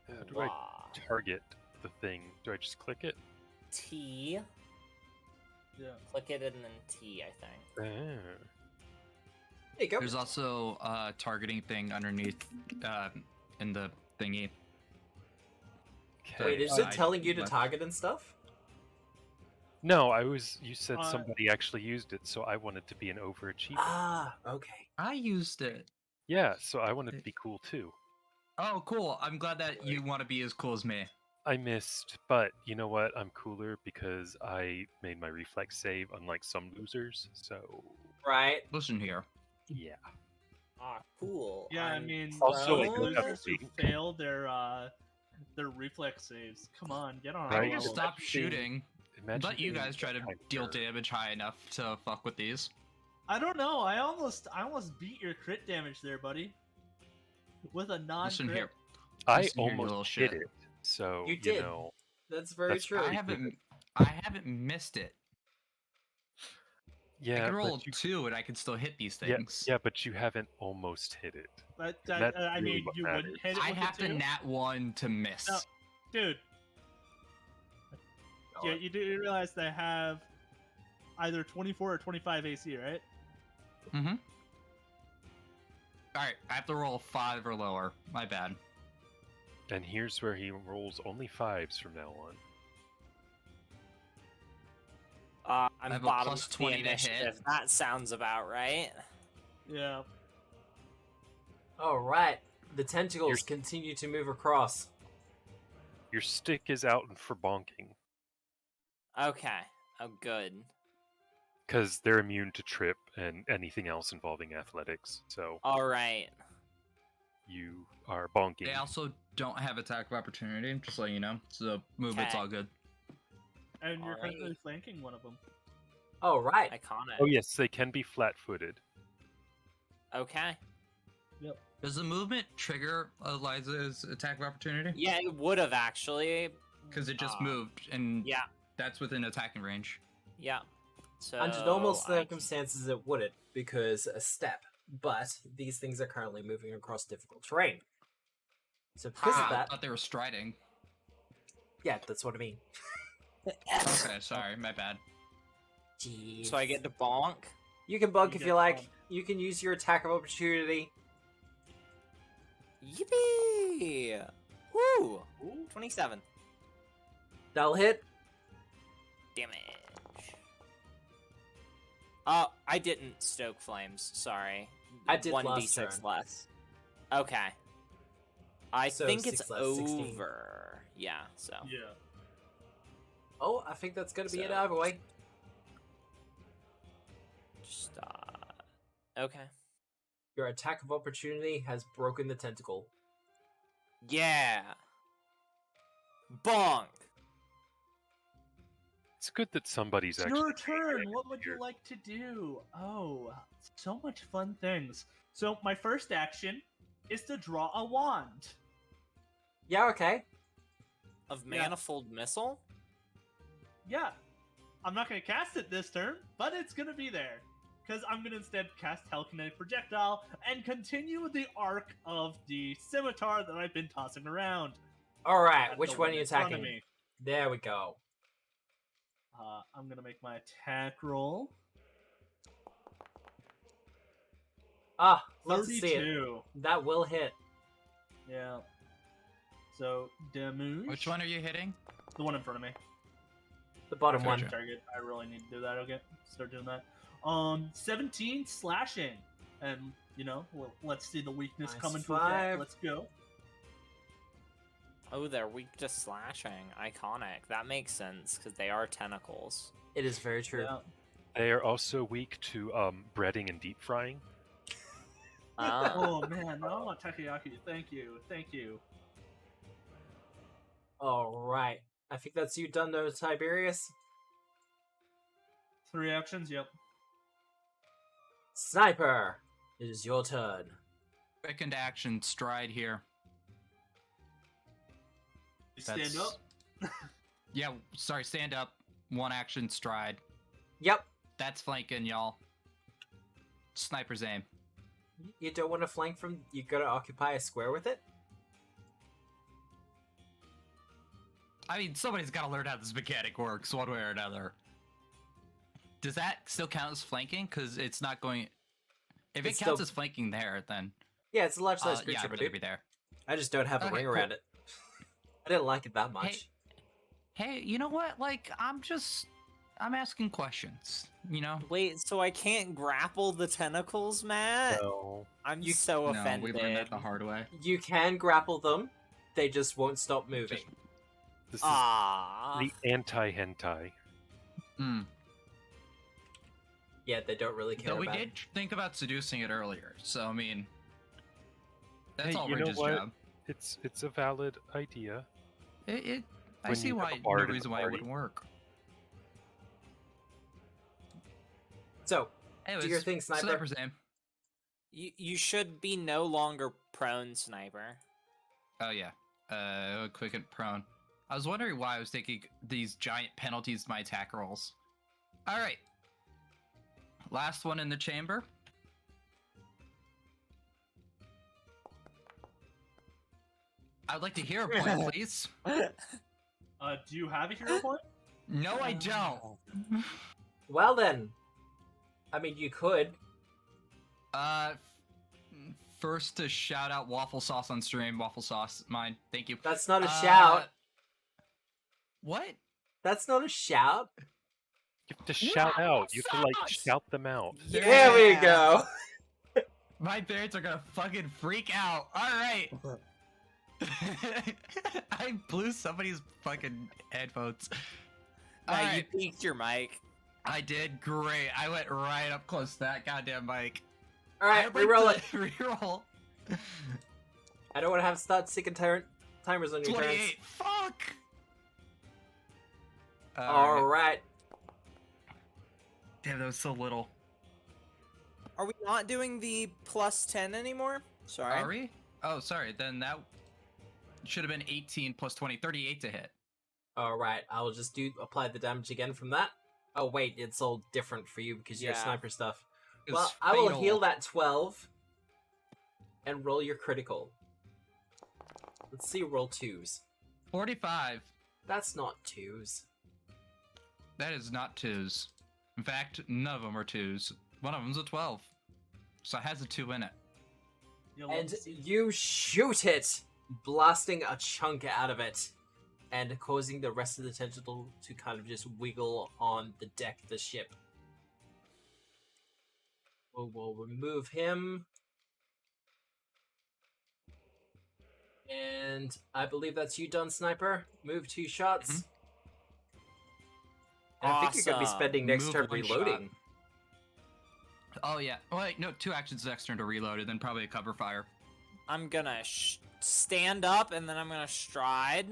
How do I Wah. target the thing? Do I just click it? T. Yeah. Click it and then T, I think. Ah. There you go. There's also a targeting thing underneath in the thingy. Okay. Wait, is I it telling you to left. target and stuff? No, you said Uh, somebody actually used it, so I wanted to be an overachiever. Ah, okay. I used it. Yeah, so I wanted to be cool too. Oh, cool. I'm glad that you want to be as cool as me. I missed, but you know what? I'm cooler because I made my reflex save, unlike some losers. So Right. Listen here. yeah. Ah, cool. Yeah, I I'm mean, Also, I prone. don't have losers who link. fail their reflex saves. Come on, get on Right. our I just level. stop Imagine shooting. Imagine Let you being guys try to kind deal of- damage high enough to fuck with these. I don't know. I almost beat your crit damage there, buddy. With a non-crit. Listen here. I Listen here, you little almost shit. hit it. So You did. know, That's very That's true. I haven't missed it. I yeah, can roll but you, 2 and I can still hit these yeah, things. yeah, but you haven't almost hit it. But That's I really mean, what you wouldn't matters. hit it I with have the to two? nat 1 to miss. No. Dude. Yeah, you do realize they have either 24 or 25 AC, right? Mm-hmm. Alright, I have to roll 5 or lower. My bad. And here's where he rolls only 5s from now on. I I'm have a bottom plus of the 20 to hit. initiative. That sounds about right. Yeah. All right. The tentacles You're- continue to move across. Your stick is out for bonking, Okay. Oh, good. because they're immune to trip and anything else involving athletics. So All right. you are bonking. They also don't have attack of opportunity, just so you know. So movement's Okay. all good. And you're Alrighty. currently flanking one of them. All right. Iconic. Oh yes, they can be flat-footed. Okay. Does the movement trigger Eliza's attack of opportunity? Yeah, it would have actually. Because it just moved, and Yeah. that's within attacking range. Yeah. So Under normal I- circumstances, it wouldn't, because a step. But these things are currently moving across difficult terrain. So because Ah, of I that, thought they were striding. yeah, that's what I mean. Okay, sorry, my bad. Jeez. So I get to bonk. You can bug You if get you like. bumped. You can use your attack of opportunity. Yippee! Woo! Ooh. 27 That'll hit. damage. I didn't stoke flames. Sorry. I did last 1d6 turn. less. Okay. I So think it's 6 less 16. over. Yeah. So. Yeah. Oh, I think that's gonna be it So- either way. Just okay. Your attack of opportunity has broken the tentacle. Yeah. Bonk. It's good that somebody's It's actually. your turn. What would here. you like to do? Oh, so much fun things. So my first action is to draw a wand. Yeah, okay. Of Yeah. manifold missile. Yeah. I'm not going to cast it this turn, but it's going to be there. Because I'm going to instead cast Telekinetic Projectile and continue the arc of the scimitar that I've been tossing around. All right. At Which the one are you in front of attacking? me. There we go. I'm going to make my attack roll. Ah, love to see it. 32. That will hit. Yeah. So, damage. Which one are you hitting? The one in front of me. The bottom Gotcha. one. Target. I really need to do that. Okay, start doing that. 17 slashing, and let's see the weakness Nice. coming to 5. effect. Let's go. Oh, they're weak to slashing. Iconic. That makes sense because they are tentacles. It is very true. Yeah. They are also weak to breading and deep frying. Ah. Oh man, no, I want takoyaki. Thank you, thank you. All right. I think that's you done, though, Tiberius. 3 actions. Yep. Sniper, it is your turn. Second action, stride here. You stand That's- up. Yeah, sorry, stand up. 1 action, stride. Yep. That's flanking, y'all. Sniper's aim. You don't want to flank from. You gotta occupy a square with it. I mean, somebody's got to learn how this mechanic works one way or another. Does that still count as flanking? Because it's not going... If It's it counts still- as flanking there, then... Yeah, it's a large size yeah, creature, I'm but gonna be there. I just don't have a Okay, ring cool. around it. I didn't like it that much. Hey, you know what? Like, I'm asking questions, you know? Wait, so I can't grapple the tentacles, Matt? No. I'm You- so No, offended. we learned that the hard way. You can grapple them, they just won't stop moving. This is Ah. the anti-hentai. Hmm. Yeah, they don't really care Though we about did think about seducing it earlier, so I mean... That's Hey, all you know Ridge's what? job. It's a valid idea. I When see you have why a bard no in the reason why it party. wouldn't work. So, Anyways, do your thing, Sniper. Sniper's aim. You should be no longer prone, Sniper. Oh yeah. Quick and prone. I was wondering why I was taking these giant penalties to my attack rolls. Alright. Last one in the chamber. I would like to hear a point, please. Do you have a hero point? No, I don't. Well then, I mean, you could. First to shout out waffle sauce on stream. Waffle sauce, mine. Thank you. That's not a shout. What? That's not a shout. You have to shout out. You have to like Sauce! shout them out. There we Yeah. go. My parents are gonna fucking freak out. All right. I blew somebody's fucking headphones. All Matt, right. you peaked your mic. I did great. I went right up close to that goddamn mic. All right, I'd like reroll it. to reroll. I don't want to have to start sticking timers on your turns. 28. Fuck. All right. Damn, that was so little. Are we not doing the plus 10 anymore? Sorry. Are we? Oh, sorry. Then that should have been 18 plus 20, 38 to hit. All right. I'll just apply the damage again from that. Oh wait, it's all different for you because you have Yeah. sniper stuff. It's Well, I will fatal. heal that 12 and roll your critical. Let's see, roll 2s. 45. That's not 2s. That is not twos. In fact, none of them are twos. One of them's a 12. So it has a 2 in it. You'll love And to see- you shoot it, blasting a chunk out of it, and causing the rest of the tentacle to kind of just wiggle on the deck of the ship. We'll remove him. And I believe that's you done, Sniper. Move 2 shots. And I think you're going to be Awesome. spending next Move turn 1 shot. reloading. Oh, yeah. Oh, wait, no, 2 actions next turn to reload, and then probably a cover fire. I'm gonna stand up and then I'm gonna stride.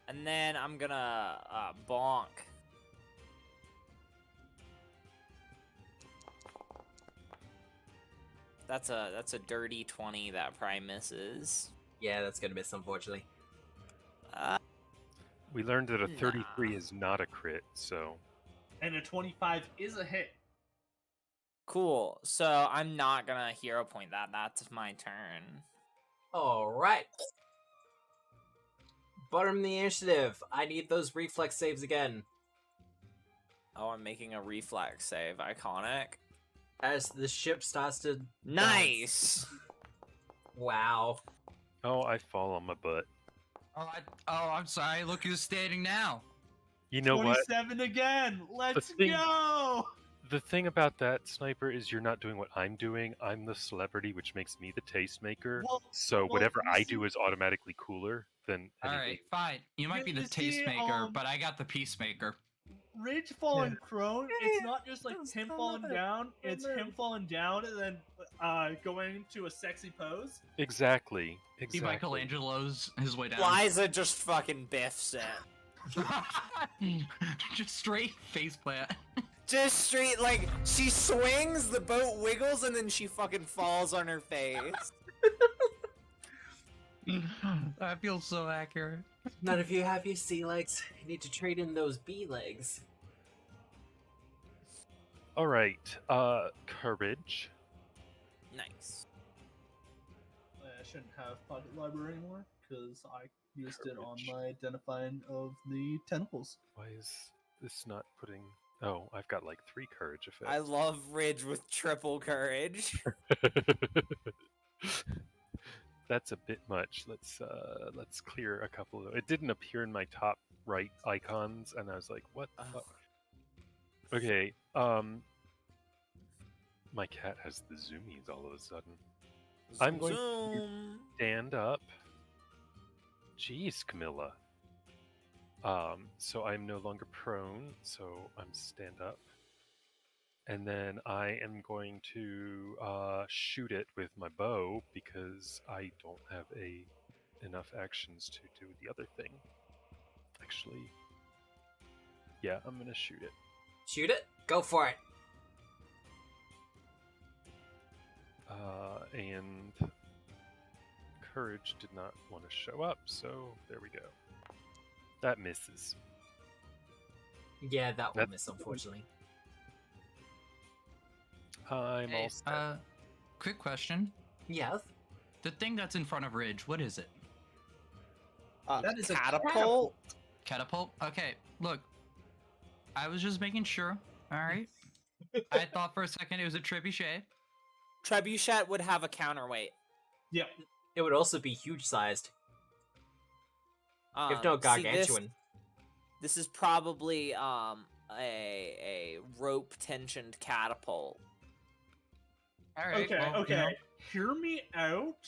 And then I'm gonna bonk. That's a dirty 20 that probably misses. Yeah, that's going to miss, unfortunately. We learned that a Nah. 33 is not a crit, so And a 25 is a hit. Cool. So I'm not gonna hero point that. That's my turn. Alright. Bottom of the initiative. I need those reflex saves again. Oh, I'm making a reflex save. Iconic. As the ship starts to... Nice. Wow. oh, I fall on my butt. Oh, I'm sorry. Look who's standing now. You know what? 27 again. Let's thing- go. The thing about that, Sniper, is you're not doing what I'm doing. I'm the celebrity, which makes me the tastemaker. Well, So well, whatever you I see- do is automatically cooler than All anything. right, fine. You might be the You see, tastemaker, but I got the peacemaker. Ridge falling prone, it's not just like him falling down, it's him falling down and then going to a sexy pose. Exactly. He Exactly. Michelangelo's his way down. Liza just fucking biffs it. Just straight face plant. Just straight, like, she swings, the boat wiggles, and then she fucking falls on her face. That feels so accurate. None of you have your C legs. You need to trade in those B legs. All right. Courage. Nice. shouldn't have Pocket Library anymore because I used it on Courage. my identifying of the tentacles. Why is this not putting? Oh, I've got like 3 courage effects. I love Ridge with triple courage. That's a bit much. Let's clear a couple of. It didn't appear in my top right icons, and I was like, "What the fuck?" Okay. My cat has the zoomies all of a sudden. I'm going to Zoom. stand up. Jeez, Camilla. So I'm no longer prone, so I'm stand up. And then I am going to shoot it with my bow because I don't have enough actions to do the other thing. Actually, yeah, I'm gonna shoot it. Shoot it. Go for it. And courage did not want to show up, so there we go. That misses. Yeah, that will That's- miss, unfortunately. I'm Hey, all set. quick question. Yes. The thing that's in front of Ridge, what is it? That is a catapult. Catapult? Okay, look. I was just making sure. Alright. I thought for a second it was a trebuchet. Trebuchet would have a counterweight. Yep. It would also be huge sized, if See, not gargantuan. This is probably a rope tensioned catapult. Alright. Okay, well, okay. you know, Hear me out.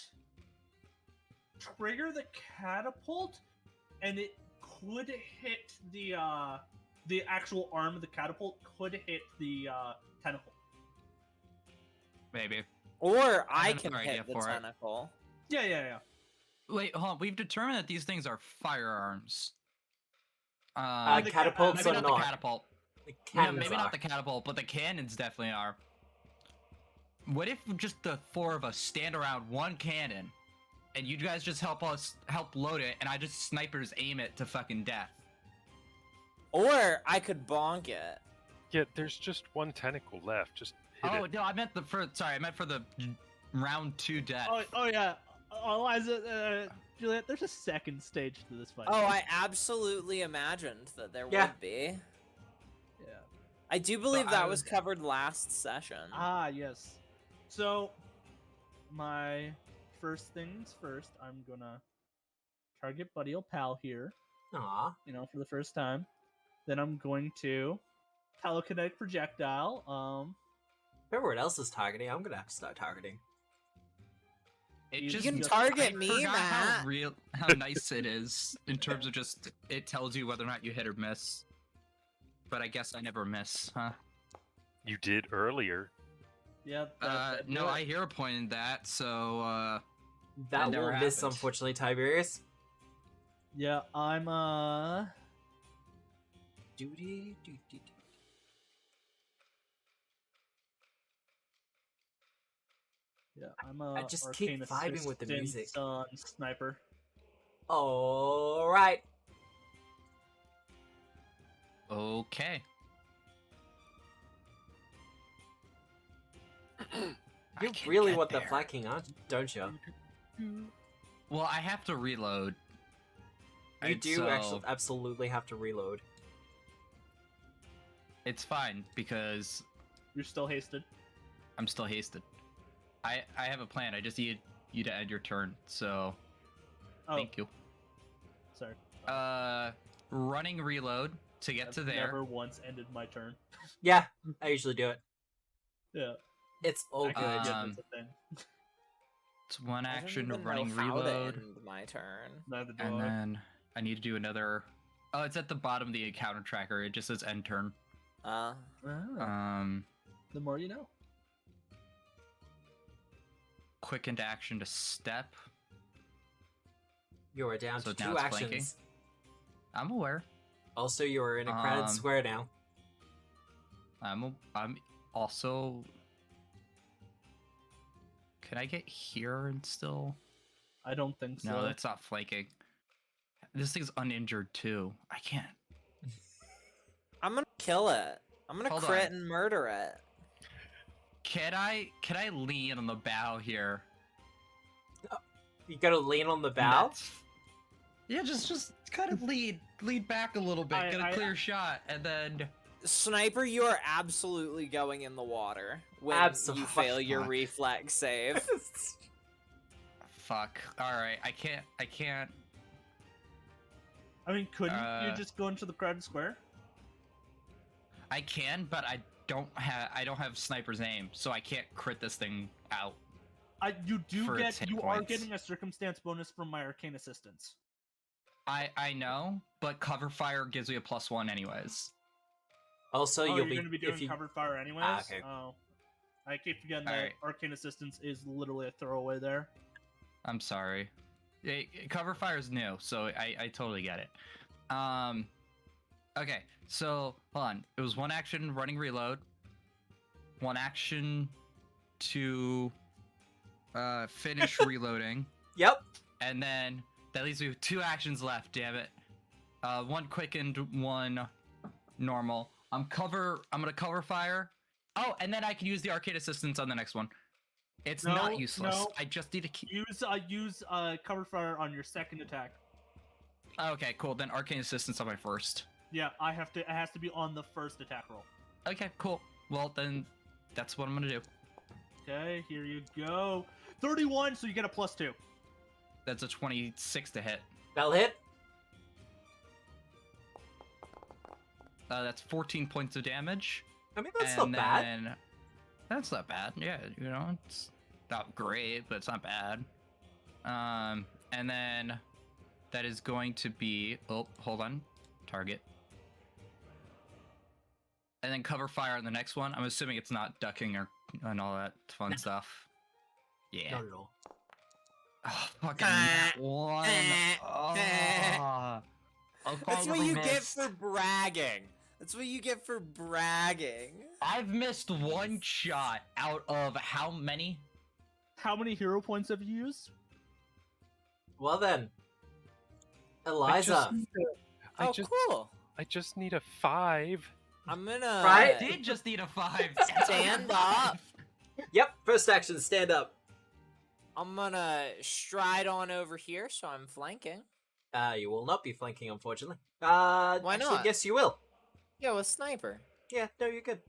Trigger the catapult, and it could hit the actual arm of the catapult could hit the tentacle. maybe. Or I I have can another idea hit the for it. tentacle. Yeah. Wait, hold on. We've determined that these things are firearms. the Catapults maybe are not not. the catapult. The No, cannons maybe are. not the catapult, but the cannons definitely are. What if just the 4 of us stand around one cannon, and you guys just help load it, and I just snipers aim it to fucking death? Or I could bonk it. Yeah, there's just one tentacle left. Just hit Oh it. no, I meant for the round 2 death. Oh yeah. Eliza, Juliet, there's a second stage to this fight. Oh, I absolutely imagined that there Yeah. would be. Yeah. I do believe I that was- was covered last session. Ah, yes. So, my first things first, I'm gonna target Buddy Old Pal here, Aw. for the first time. Then I'm going to telekinetic projectile. Remember what else is targeting? I'm gonna have to start targeting. It You just can just- target I me, forgot Matt. how nice it is in terms of just it tells you whether or not you hit or miss. But I guess I never miss, huh? You did earlier. Yep. No, I hear a point in that, so That never will miss, happened. unfortunately, Tiberius. Yeah, I'm Duty. I just keep arcane vibing with the assistant music. Sniper. All right. okay. I You can really get want the there. flanking, don't you? Well, I have to reload. You And do so actually absolutely have to reload. It's fine because You're still hasted. I'm still hasted. I have a plan. I just need you to end your turn. So Oh, thank you. sorry. Running reload to get to I've there. Never once ended my turn. Yeah, I usually do it. Yeah. It's all I can good. forget Um, that's a thing. It's one I don't action even running know how to reload, end my turn. Neither do and I. then I need to do another. Oh, it's at the bottom of the encounter tracker. It just says end turn. Ah, the more you know. Quickened action to step. You are down So to now 2 it's actions. flanking? I'm aware. Also, you are in a crowded Um, square now. I'm also. Can I get here and still? I don't think so. No, that's not flanking. This thing's uninjured too. I can't. I'm gonna kill it. I'm gonna Hold crit on. and murder it. Can I lean on the bow here? You gotta lean on the And bow. that's- Yeah, just kind of lead back a little bit, get a clear shot, and then. Sniper, you are absolutely going in the water when you fail your Fuck. reflex save. Fuck. All right, I can't. I mean, couldn't you Uh, just go into the crowded square? I can, but I don't have sniper's aim, so I can't crit this thing out. You For its hit you are points. getting a circumstance bonus from my arcane assistance. I know, but cover fire gives me a +1 anyways. Also, Oh, you'll you're be going to be doing if you covered fire anyways? okay. Oh. I keep forgetting All that right. arcane assistance is literally a throwaway there. I'm sorry. Cover fire is new, so I totally get it. Okay, so hold on. It was 1 action running reload, 1 action to finish reloading, Yep. and then that leaves me with 2 actions left. Damn it. 1 quickened, 1 normal. I'm gonna cover fire. Oh, and then I can use the arcade assistance on the next one. It's not useless. No. I just need to keep. Use cover fire on your second attack. Okay, cool. Then arcane assistance on my first. Yeah, it has to be on the first attack roll. Okay, cool. Well, then that's what I'm gonna do. Okay, here you go. 31, so you get a +2. That's a 26 to hit. That'll hit. That's 14 points of damage. I mean, that's and not bad. then, That's not bad. Yeah, it's not great, but it's not bad. And then that is going to be. Oh, hold on. Target. And then cover fire on the next one. I'm assuming it's not ducking and all that fun stuff. Yeah. Not at all. Oh, fucking that one. Oh. That's what you get for bragging. That's what you get for bragging. I've missed 1 shot out of how many? How many hero points have you used? Well then, Eliza. I Oh, just- cool. I just need a 5. I'm gonna Right? I did just need a 5. stand up. Yep. First action, stand up. I'm gonna stride on over here, so I'm flanking. You will not be flanking, unfortunately. Why actually, not? Yes, you will. Yeah, with sniper. Yeah, no, you're good.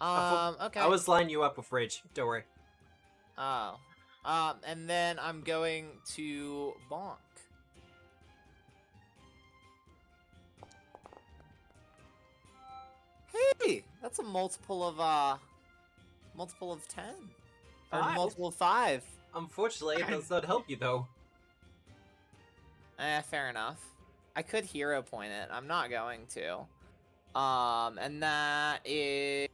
Okay. I was lining you up with Ridge. Don't worry. Oh. And then I'm going to bonk. Hey, that's a multiple of 10. Or Five. multiple of 5. Unfortunately, it does not help you though. Fair enough. I could hero point it. I'm not going to. And that is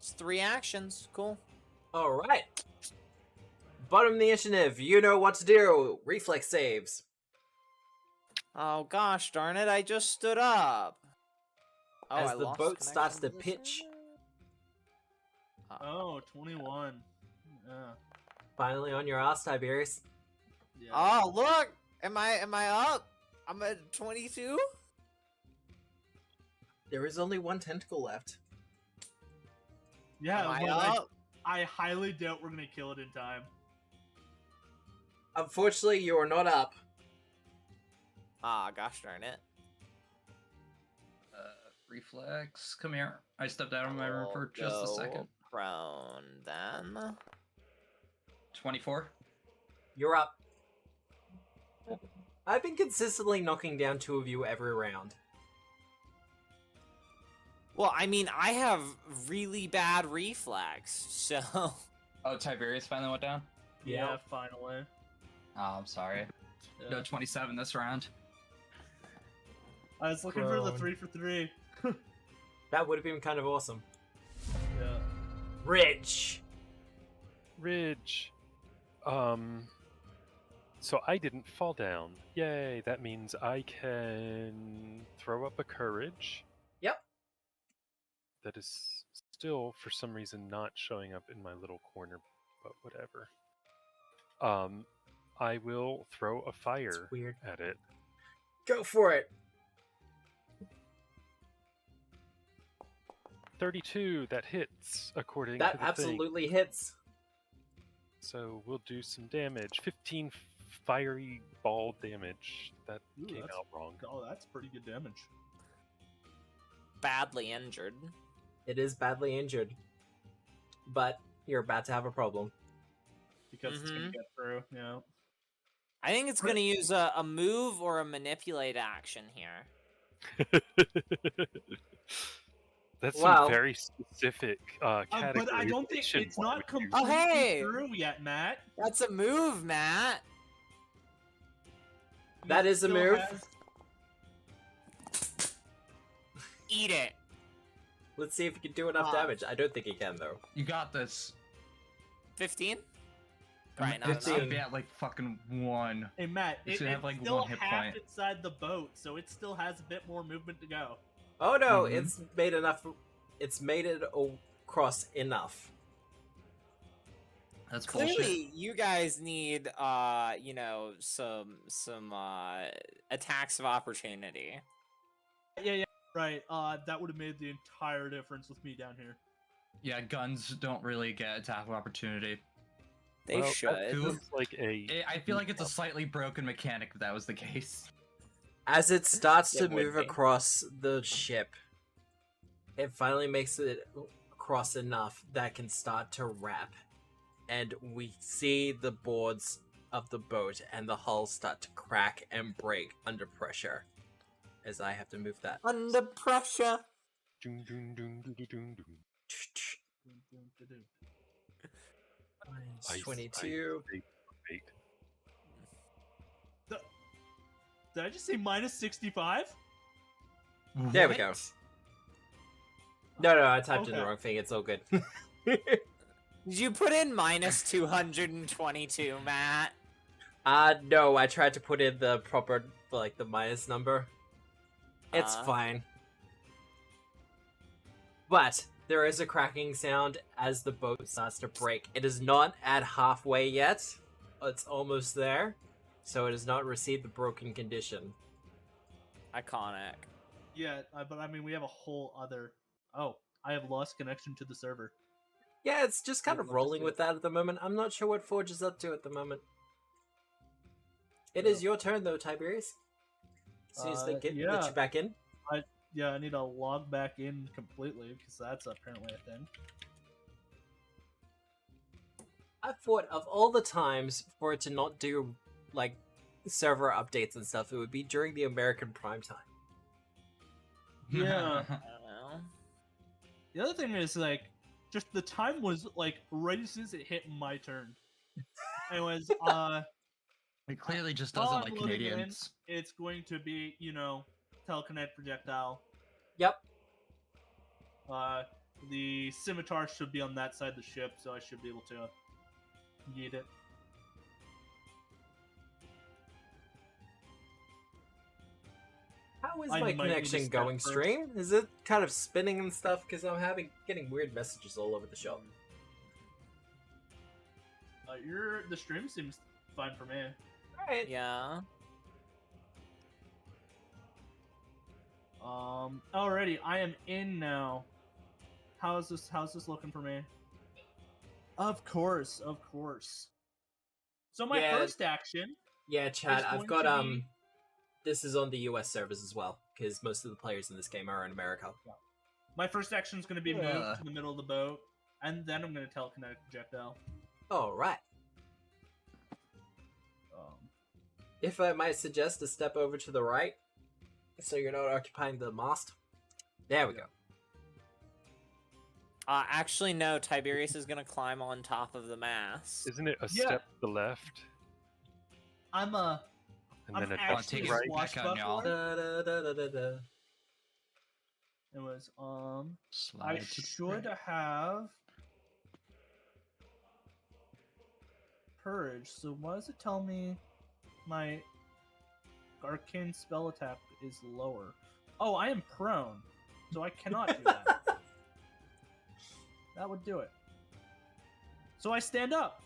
3 actions. Cool. All right. Bottom of the initiative. You know what to do. Reflex saves. Oh gosh darn it, I just stood up. Oh, As I the lost boat starts to connection pitch. Oh, 21. Yeah. Finally on your ass, Tiberius. Yeah. Oh, look! Am I up? I'm at 22? There is only 1 tentacle left. Yeah, Am I well, up? I highly doubt we're gonna kill it in time. Unfortunately, you are not up. Ah, gosh darn it. Reflex, come here. I stepped out of my room for just a Go second. Prone then. 24. You're up. I've been consistently knocking down 2 of you every round. Well, I mean, I have really bad reflex, so. Oh, Tiberius finally went down? Yeah, Yep. finally. Oh, I'm sorry. No 27 this round. I was looking for the Prone. 3 for 3. That would have been kind of awesome. Yeah. Rich. Ridge. So I didn't fall down. Yay, that means I can throw up a courage. Yep. That is still, for some reason, not showing up in my little corner, but whatever. I will throw a fire weird. at it. Go for it. 32, that hits, according That to the absolutely hits. So we'll do some damage. 15 fiery ball damage. That Ooh, came that's- out wrong. Oh, that's pretty good damage. Badly injured. It is badly injured, but you're about to have a problem. Because it's gonna get through, yeah. I think it's going to use a move or a manipulate action here. That's Wow. some very specific category. But I don't think it's not completely Oh, hey! through yet, Matt. That's a move, Matt. That is a Still move. Eat it. Let's see if he can do enough damage. I don't think he can, though. You got this. 15? Right, not It's enough. gonna be at like fucking 1. Hey Matt, It's it's gonna have, like, still one hit half point. inside the boat, so it still has a bit more movement to go. Oh no, Mhm. it's made enough. It's made it across enough. That's bullshit. Clearly, you guys need, you know, some attacks of opportunity. Yeah, right. That would have made the entire difference with me down here. Yeah, guns don't really get attack of opportunity. They Well, should. That feels like a. I feel like it's a slightly broken mechanic if that was the case. As it starts It to would move be. across the ship, it finally makes it across enough that can start to wrap, and we see the boards of the boat and the hull start to crack and break under pressure. As I have to move that. Under pressure. Dun, dun, dun, dun, dun, dun, dun. Minus Ice, 22. ice, wait. Did I just say minus 65? There we go. No, I typed in the Okay. wrong thing. It's all good. Did you put in minus 222, Matt? No, I tried to put in the proper, like, the minus number. It's Uh. fine. But there is a cracking sound as the boat starts to break. It is not at halfway yet. It's almost there. So it has not received the broken condition. Iconic. Yeah, but I mean, we have a whole other... Oh, I have lost connection to the server. Yeah, it's just kind Yeah, of let's rolling do with it. that at the moment. I'm not sure what Forge is up to at the moment. It is your turn, though, Tiberius. As soon as they let yeah. you back in. Yeah, I need to log back in completely, because that's apparently a thing. I thought of all the times for it to not do, like, server updates and stuff, it would be during the American prime time. Yeah. I don't know. The other thing is, like, just the time was, like, right as soon as it hit my turn. Anyways, It clearly just While doesn't I'm like loading in, Canadians. it's going to be, you know, telekinetic projectile. Yep. The scimitar should be on that side of the ship, so I should be able to yeet it. How is I my might need to connection step going, first. stream? Is it kind of spinning and stuff? Because I'm getting weird messages all over the shop. The stream seems fine for me. Alright. Yeah. Alrighty, I am in now. How's this looking for me? Of course. So my Yeah. first action, Yeah, chat, It's I've going got, to be- this is on the US servers as well, because most of the players in this game are in America. my first action is going to be Yeah. moved to the middle of the boat, and then I'm going to telekinetic projectile. Alright. Um, If I might suggest a step over to the right, so you're not occupying the mast. There we go. Actually, no. Tiberius is gonna climb on top of the mast. Isn't it a Yeah. step to the left I'm and I'm then a I'll touch to take the a right? swashbuckler. y'all. Da, da, da, da, da, da. Anyways, I Slide to the should right. have courage. So why does it tell me my arcane spell attack is lower? Oh, I am prone, so I cannot do that. That would do it. So I stand up.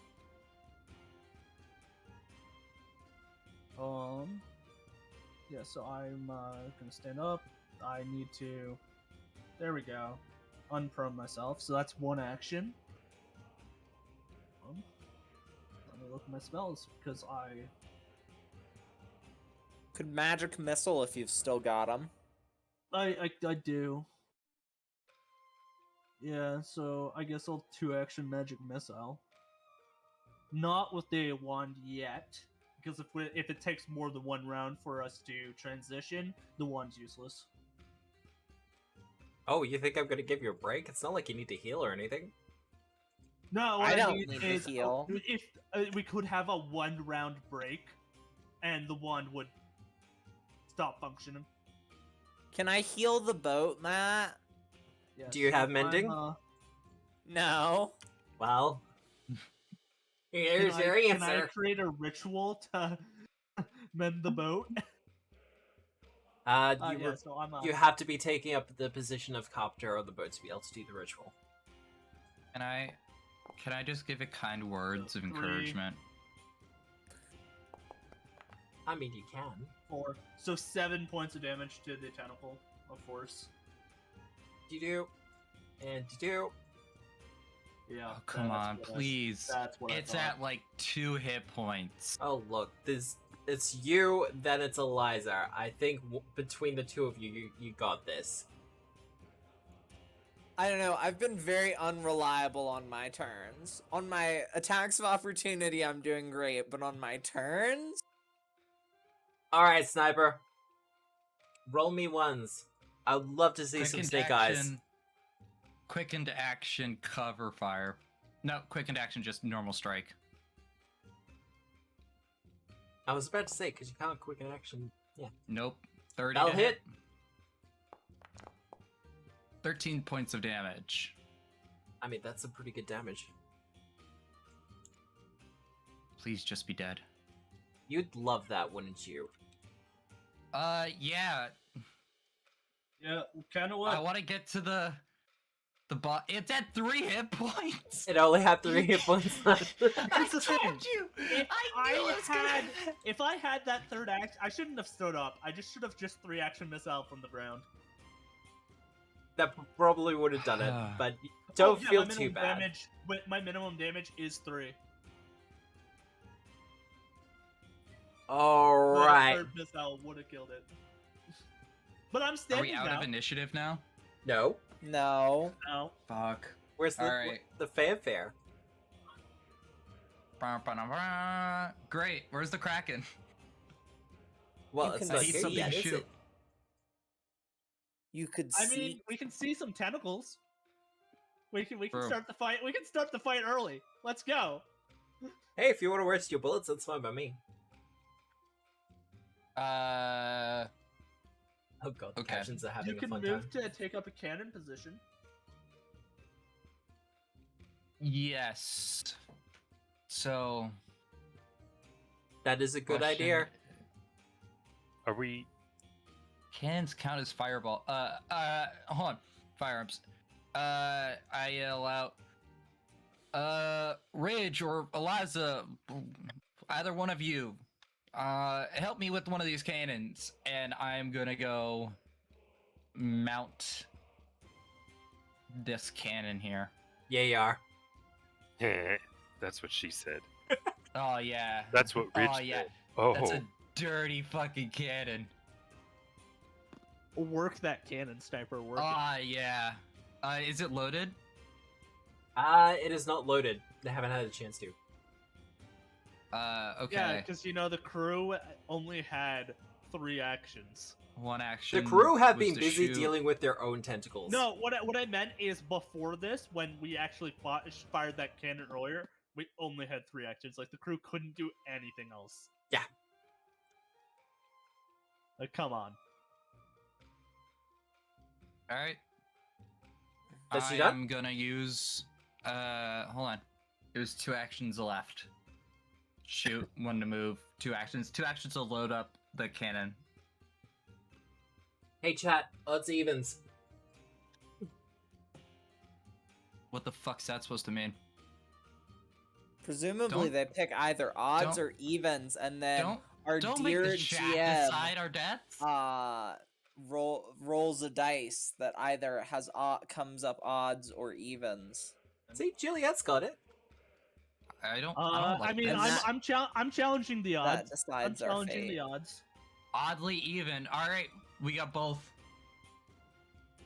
Yeah. So I'm gonna stand up. I need to. There we go. Unprone myself. So that's one action. look at my spells because Could magic missile if you've still got them. I do. Yeah, so I guess I'll 2-action magic missile. Not with the wand yet, because if it takes more than 1 round for us to transition, the wand's useless. Oh, you think I'm gonna give you a break? It's not like you need to heal or anything. No, what I don't mean need is, to heal. If we could have a 1-round break, and the wand would stop functioning. Can I heal the boat, Matt? Yeah, Do you so have mending? No. Well, here's your Can I answer. create a ritual to mend the boat? So I'm You have to be taking up the position of copter on the boat to be able to do the ritual. Can I just give it kind words of 3. encouragement? I mean, you can. 4. So 7 points of damage to the tentacle of force. You do. And you do. Yeah. Oh, come that's on, what I- please. That's what It's I thought. at like 2 hit points. Oh, look. It's you, then it's Eliza. I think between the two of you, you got this. I don't know. I've been very unreliable on my turns. On my attacks of opportunity, I'm doing great, but on my turns, Alright, Sniper. Roll me ones. I'd love to see Quick some into snake eyes. action. Quick into action, cover fire. No, quick into action, just normal strike. I was about to say, because you can't quick in action. Yeah. Nope. 30 That'll to hit. 13 points of damage. I mean, that's some pretty good damage. Please just be dead. You'd love that, wouldn't you? Yeah. Yeah, kind of I what? want to get to the bot. It's at 3 hit points. It only had 3 hit points left. I the thing. told you. If I knew it was gonna. If I had that 3rd action, I shouldn't have stood up. I just should have 3-action missile from the ground. That probably would have done it, but Oh, don't yeah, feel my too minimum bad. Damage, my minimum damage is 3. Alright. The 3rd missile would have killed it. But I'm Are standing we out now. of initiative now? No. no. No. Fuck. Where's the Alright. the fanfare? Great. Where's the Kraken? Well, You it's can not see here something yet, is shoot. it? You could I see. mean, we can see some tentacles. We can Bro. start the fight. We can start the fight early. Let's go. Hey, if you want to waste your bullets, that's fine by me. Oh god, the Okay. captions are having You a can fun move time. to take up a cannon position. Yes. So. That is a good question- idea. Are we? Cannons count as fireball. Hold on. Firearms. I yell out. Ridge or Eliza, either one of you, help me with one of these cannons, and I'm gonna go mount this cannon here. Yeah, you are. That's what she said. Oh yeah. That's what Ridge Oh yeah. said. Oh, That's a dirty fucking cannon. Work that cannon, Sniper. Work it. Ah yeah. Is it loaded? It is not loaded. They haven't had a chance to. Okay. Yeah, because the crew only had 3 actions. One action. The crew have was been to busy shoot. dealing with their own tentacles. No, what I meant is before this, when we actually fired that cannon earlier, we only had 3 actions. Like the crew couldn't do anything else. Yeah. Like, come on. All right. That's you I done? am gonna use. Hold on. It was 2 actions left. Shoot, 1 to move. 2 actions. 2 actions to load up the cannon. Hey, chat. Odds evens. What the fuck's that supposed to mean? Presumably, Don't- they pick either odds don't- or evens, and then Don't our don't make dear the chat GM decide our deaths. rolls a dice that either comes up odds or evens. See, Juliet's got it. I don't I like mean, this. I'm challenging the odds. That decides I'm our challenging fate. the odds. Oddly even. All right, we got both.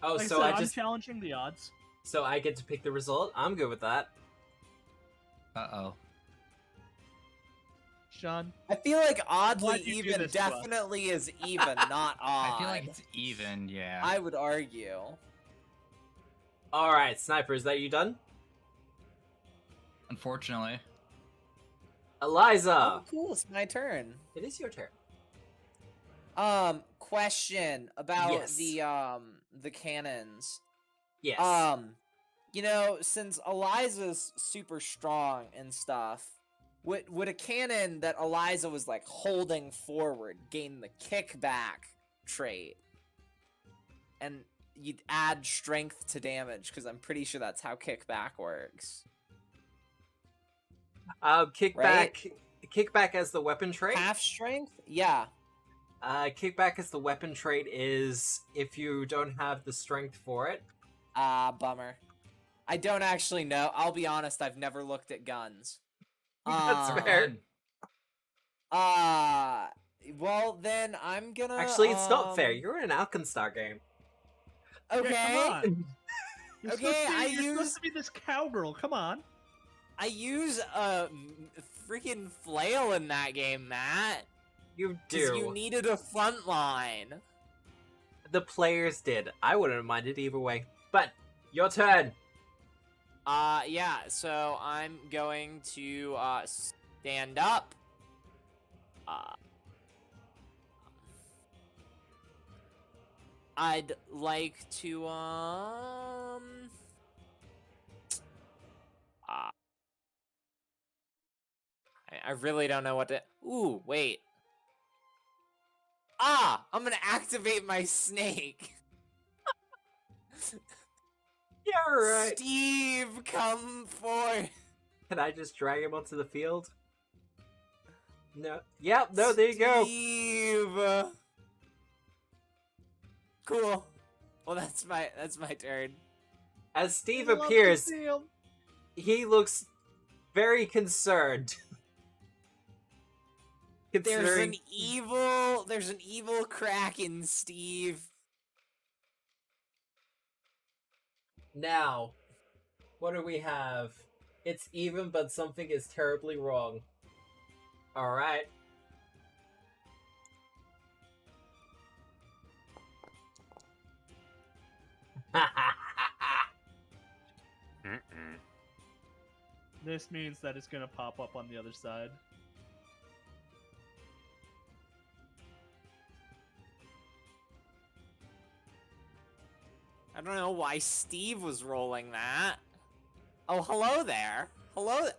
Oh, Like so I I said, I'm just challenging the odds. so I get to pick the result. I'm good with that. Uh-oh. Sean, I feel like oddly Why'd you do even this to us? definitely is even, not odd. I feel like it's even, yeah. I would argue. All right, Sniper, is that you done? Unfortunately. Eliza, Oh, cool. It's my turn. it is your turn. Question about Yes. the cannons. Yes. You know, since Eliza's super strong and stuff, would a cannon that Eliza was like holding forward gain the kickback trait? And you'd add strength to damage, because I'm pretty sure that's how kickback works. Kickback. Kickback as the weapon trait. Half strength? Yeah. Kickback as the weapon trait is if you don't have the strength for it. Bummer. I don't actually know. I'll be honest, I've never looked at guns. That's fair. Well, then I'm gonna... Actually, it's not fair. You're in an Alkenstar game. Okay. Yeah, come on. You're Okay, supposed to be this cowgirl. Come on. I use a freaking flail in that game, Matt. You Because do. you needed a front line. The players did. I wouldn't have minded either way. But, your turn. Yeah, so I'm going to, stand up. I'd like to, I really don't know what to... Ooh, wait. I'm gonna activate my snake. Yeah, right. Steve, come forth. Can I just drag him onto the field? No. Yep, no, there you go. Steve. Cool. Well, that's my turn. As Steve I love to appears, see him. he looks very concerned. There's an Considering evil Kraken, Steve. now, what do we have? It's even, but something is terribly wrong. Alright. Mm-mm. This means that it's gonna pop up on the other side. I don't know why Steve was rolling that. Oh, hello there. Hello.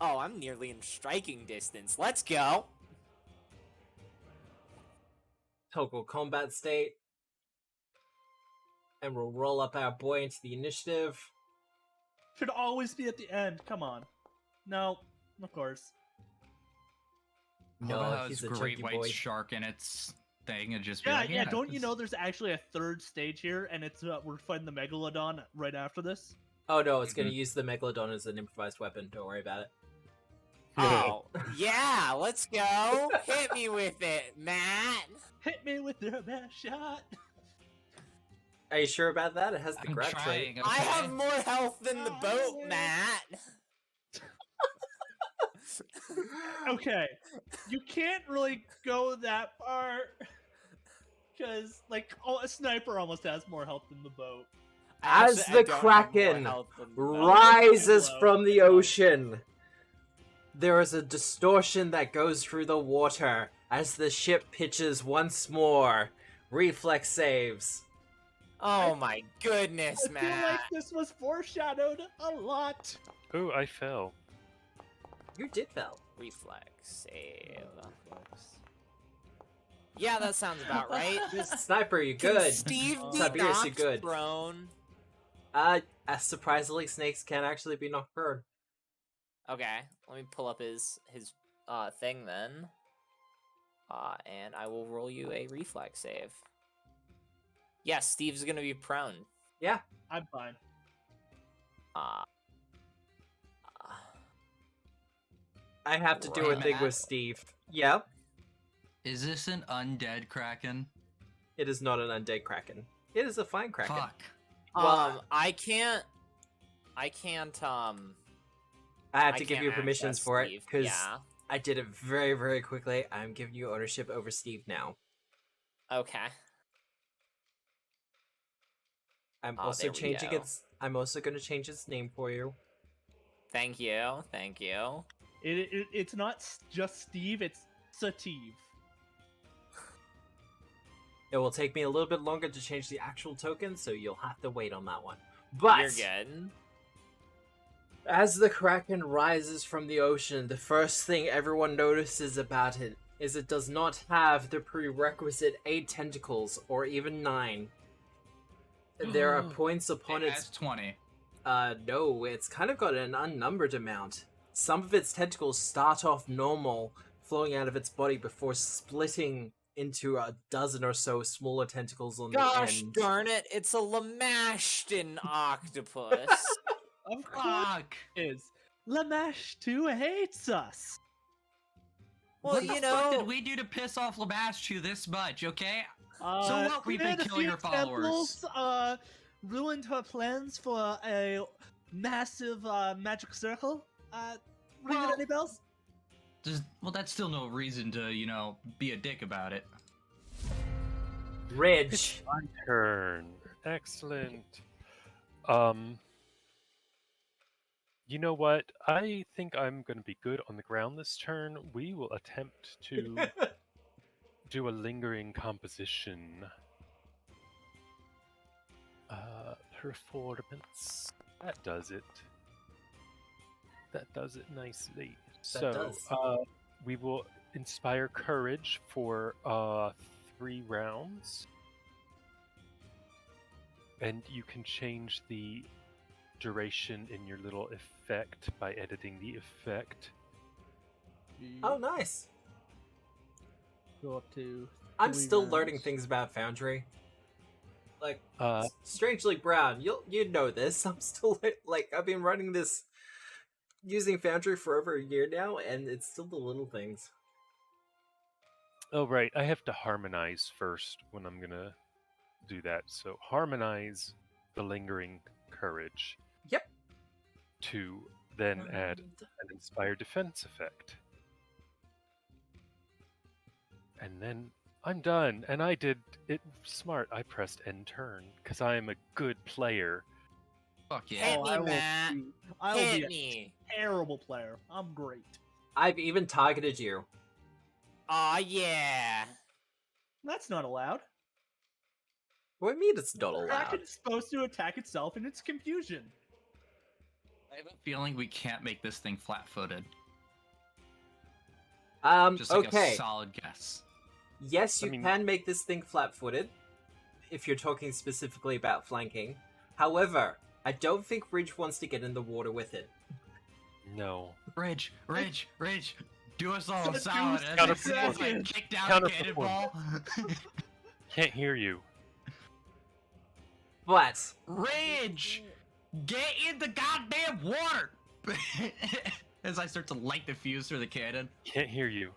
I'm nearly in striking distance. Let's go. Toggle combat state. And we'll roll up our boy into the initiative. Should always be at the end. Come on. No, of course. No, Love how he's it's a great chunky white boy. shark in its thing and just be Yeah, like, yeah. Don't you it's- know there's actually a third stage here, and it's we're fighting the Megalodon right after this? Oh no, it's gonna use the Megalodon as an improvised weapon. Don't worry about it. Oh, yeah. Let's go. Hit me with it, Matt. Hit me with your best shot. Are you sure about that? It has the I'm grab trait. trying. I okay? have more health than the boat, Matt. Okay, you can't really go that far because, like, a sniper almost has more health than the boat. As Actually, I the don't have more Kraken health than the boat. rises Hello. from the ocean, there is a distortion that goes through the water as the ship pitches once more. Reflex saves. Oh my goodness, I feel like Matt. this was foreshadowed a lot. Ooh, I fell. You did fail. Reflex save. Yeah, that sounds about right. Sniper, you Can good. Steve be Tiberius, you knocked good. prone? Surprisingly, snakes can actually be knocked prone. Okay, let me pull up his thing then. And I will roll you a reflex save. Yes, Steve's gonna be prone. I'm fine. I have to do a Right. thing with Steve. Yeah, Is this an undead Kraken? it is not an undead Kraken. It is a fine Kraken. Fuck. Well, I can't. I have to give can't you permissions access for it Steve. because Yeah. I did it very, very quickly. I'm giving you ownership over Steve now. Okay. I'm Oh, also there we changing go. its. I'm also going to change its name for you. Thank you. Thank you. It's not just Steve, it's Sativ. It will take me a little bit longer to change the actual token, so you'll have to wait on that one. But You're good. as the Kraken rises from the ocean, the first thing everyone notices about it is it does not have the prerequisite 8 tentacles, or even 9. There are points upon It its... has 20. No, it's kind of got an unnumbered amount. Some of its tentacles start off normal, flowing out of its body before splitting into a dozen or so smaller tentacles on Gosh the end. darn it! It's a Lamashton octopus. Of course Fuck. it is. Lamash 2 hates us. Well, What you the know, fuck did we do to piss off Labashu this much, okay? what, we've been cleared a killing few her followers. temples, ruined her plans for a massive magic circle. Ring Well- any bells? Well, that's still no reason to, be a dick about it. Ridge. My turn. Excellent. You know what? I think I'm going to be good on the ground this turn. We will attempt to do a lingering composition. Performance. That does it. That does it nicely. does. We will inspire courage for 3 rounds. And you can change the duration in your little effect by editing the effect. Oh, nice. Go up to. I'm 3 still learning rounds. things about Foundry. Like, Uh, strangely, Brown, you know this. I'm still like I've been running this using Foundry for over a year now, and it's still the little things. oh, right. I have to harmonize first when I'm going to do that. So harmonize the lingering courage. Yep. To then add an inspired defense effect. And then I'm done. And I did it smart. I pressed end turn because I am a good player. Fuck yeah. Hit me, I will Matt. be- I will Hit be a me. terrible player. I'm great. I've even targeted you. Aw, yeah. That's not allowed. What do you mean it's not allowed? Kraken's supposed to attack itself in its confusion. I have a feeling we can't make this thing flat-footed. Just like Okay. a solid guess. Yes, I you mean- can make this thing flat-footed, if you're talking specifically about flanking. However, I don't think Ridge wants to get in the water with it. No. Ridge, do us all a Seduce solid. Counter As I performance. kick down Counter the cannonball. Can't hear you. But Ridge, get in the goddamn water! As I start to light the fuse through the cannon. Can't hear you.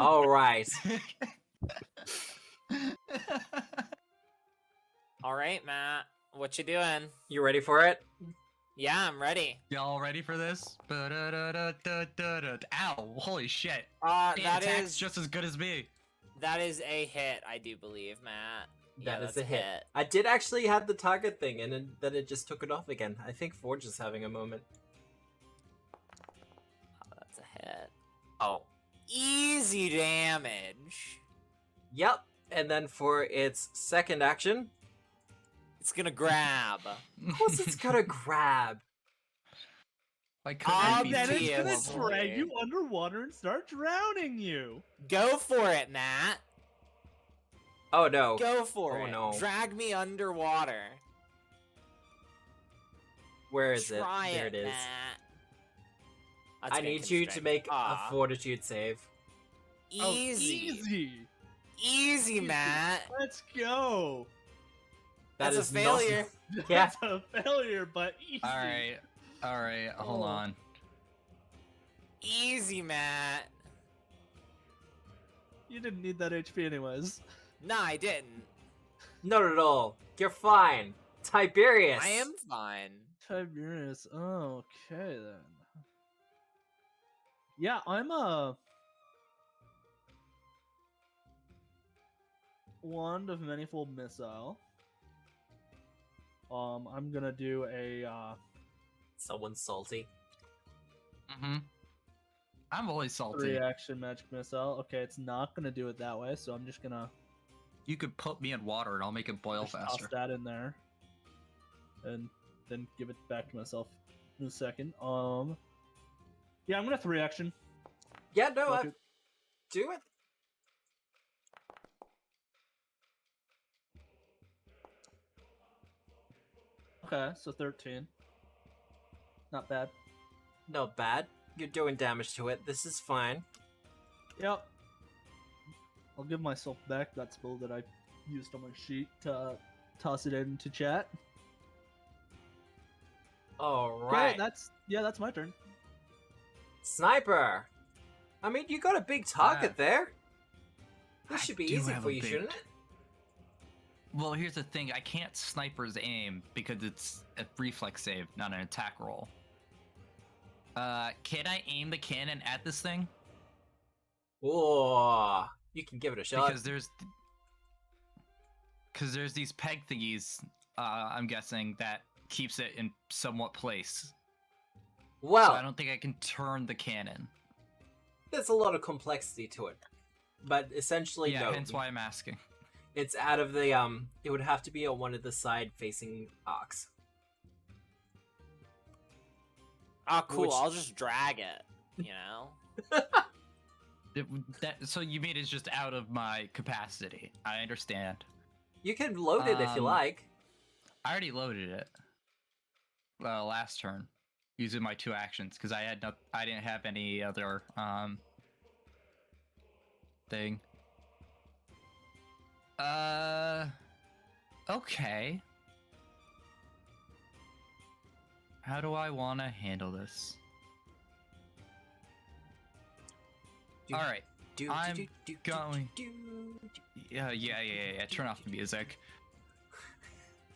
all right, All right, Matt. What you doing? you ready for it? Yeah, I'm ready. Y'all ready for this? Ba-da-da-da-da-da-da. Ow! Holy shit! It That attacks is just as good as me. that is a hit, I do believe, Matt. That Yeah, is that's a hit. I did actually have the target thing, and then it just took it off again. I think Forge is having a moment. Oh, that's a hit. Oh, easy damage. Yep. And then for its second action, It's gonna grab. of course it's gonna grab. Why couldn't Ah, it be Then it's Obviously. gonna Yes. drag you underwater and start drowning you. Go for it, Matt. Oh no. Go for Oh, it. no. Drag me underwater. Where is Try it? There it is. Matt. That's I gonna need you to constrict. make Ah, a fortitude save. easy. Easy. Easy, Matt. Let's go. That That's is a failure. Yeah. That's a failure, but easy. Alright, hold Oh. on. Easy, Matt. You didn't need that HP anyways. Nah, I didn't. Not at all. You're fine. Tiberius. I am fine. Tiberius. Okay then. Yeah, I'm a wand of manifold missile. I'm gonna do a Someone's salty. Mm-hmm. I'm always salty. 3-action magic missile. Okay, it's not gonna do it that way, so I'm just gonna You could put me in water and I'll make it boil just faster. toss that in there, and then give it back to myself in a second. Yeah, I'm gonna 3-action. Yeah, no, Fuck I it. do it. Okay, so 13. Not bad. Not bad. You're doing damage to it. This is fine. Yep. I'll give myself back that spell that I used on my sheet to toss it into chat. All Okay, right. that's my turn. Sniper. I mean, you got a big target there. This I should be do easy have for a you, big shouldn't it? Well, here's the thing. I can't sniper's aim because it's a reflex save, not an attack roll. Can I aim the cannon at this thing? Oh, you can give it a shot. Because there's these peg thingies, I'm guessing, that keeps it in somewhat place. Well, So I don't think I can turn the cannon. there's a lot of complexity to it, but essentially, Yeah, no. hence why I'm asking. It's out of the It would have to be on one of the side-facing arcs. Oh, cool. Which- I'll just drag it. You know. So you mean it's just out of my capacity? I understand. You can load it if you Um, like. I already loaded it. Last turn, using my 2 actions because I didn't have any other thing. Okay. How do I want to handle this? Do- All right. do, I'm do, do, going- do. Yeah. Turn off the music.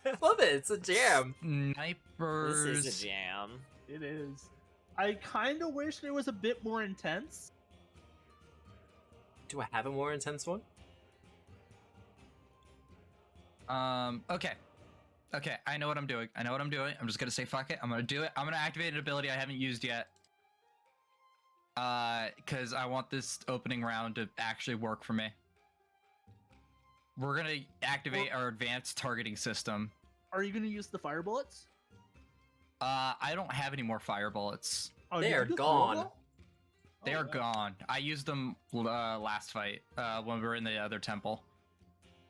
I love it. It's a jam. Snipers. This is a jam. It is. I kind of wish it was a bit more intense. Do I have a more intense one? Okay. I know what I'm doing. I'm just gonna say fuck it. I'm gonna do it. I'm gonna activate an ability I haven't used yet. Because I want this opening round to actually work for me. We're gonna activate our advanced targeting system. Are you gonna use the fire bullets? I don't have any more fire bullets. Oh, They you are do gone. fireball? They Oh, are wow. gone. I used them last fight when we were in the other temple.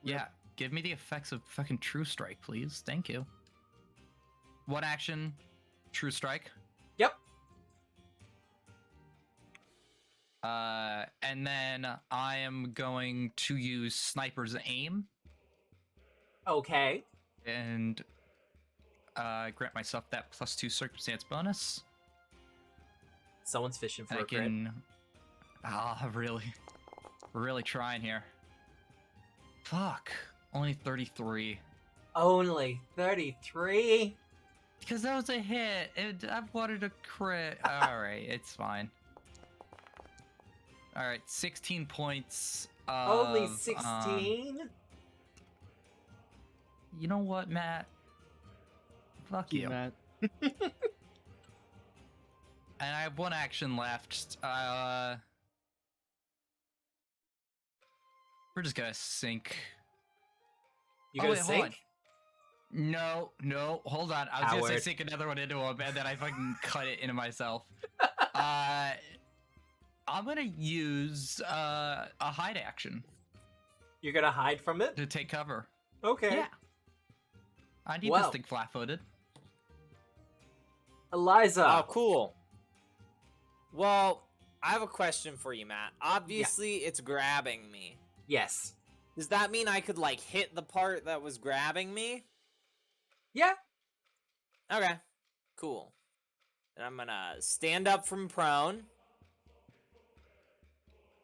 Yeah, give me the effects of fucking True Strike, please. Thank you. 1 action, True Strike. Yep. And then I am going to use Sniper's Aim Okay. and grant myself that +2 circumstance bonus. Someone's fishing for And I a crit. can. Really trying here. Fuck. Only 33. Only 33. Because that was a hit. I wanted a crit. Alright, it's fine. Alright, 16 points. Only of, 16. You know what, Matt? Fuck you. Matt. And I have 1 action left. We're just gonna sink. You Oh, gonna wait, hold on. sink? No, hold on. I was gonna say Howard. sink another one into him, and then I fucking cut it into myself. I'm gonna use a hide action You're gonna hide from it? to take cover. Okay. Yeah. I need Well. this thing flat-footed. Eliza. Oh, cool. Well, I have a question for you, Matt. Obviously, it's grabbing me. Yes. Does that mean I could, like, hit the part that was grabbing me? Yeah. Okay. Cool. And I'm gonna stand up from prone.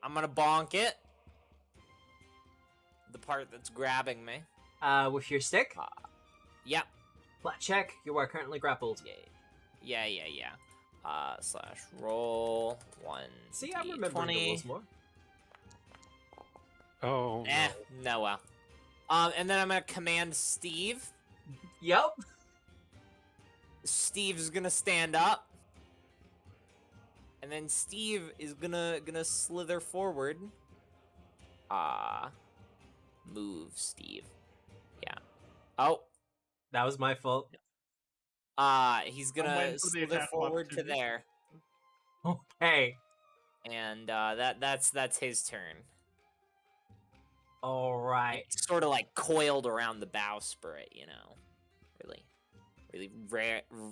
I'm gonna bonk it. The part that's grabbing me. With your stick. Yep. Flat check. You are currently grappled. Yeah. Slash roll 1. See, I'm remembering the rules more. Oh, No, well. And then I'm gonna command Steve. Yep. Steve's gonna stand up. And then Steve is gonna slither forward. Move, Steve. Yeah. Oh. That was my fault. He's I'm gonna waiting for the slither attack of forward to opportunity. there. Okay. And that's his turn. All right. It's sort of like coiled around the bowsprit, you know. Really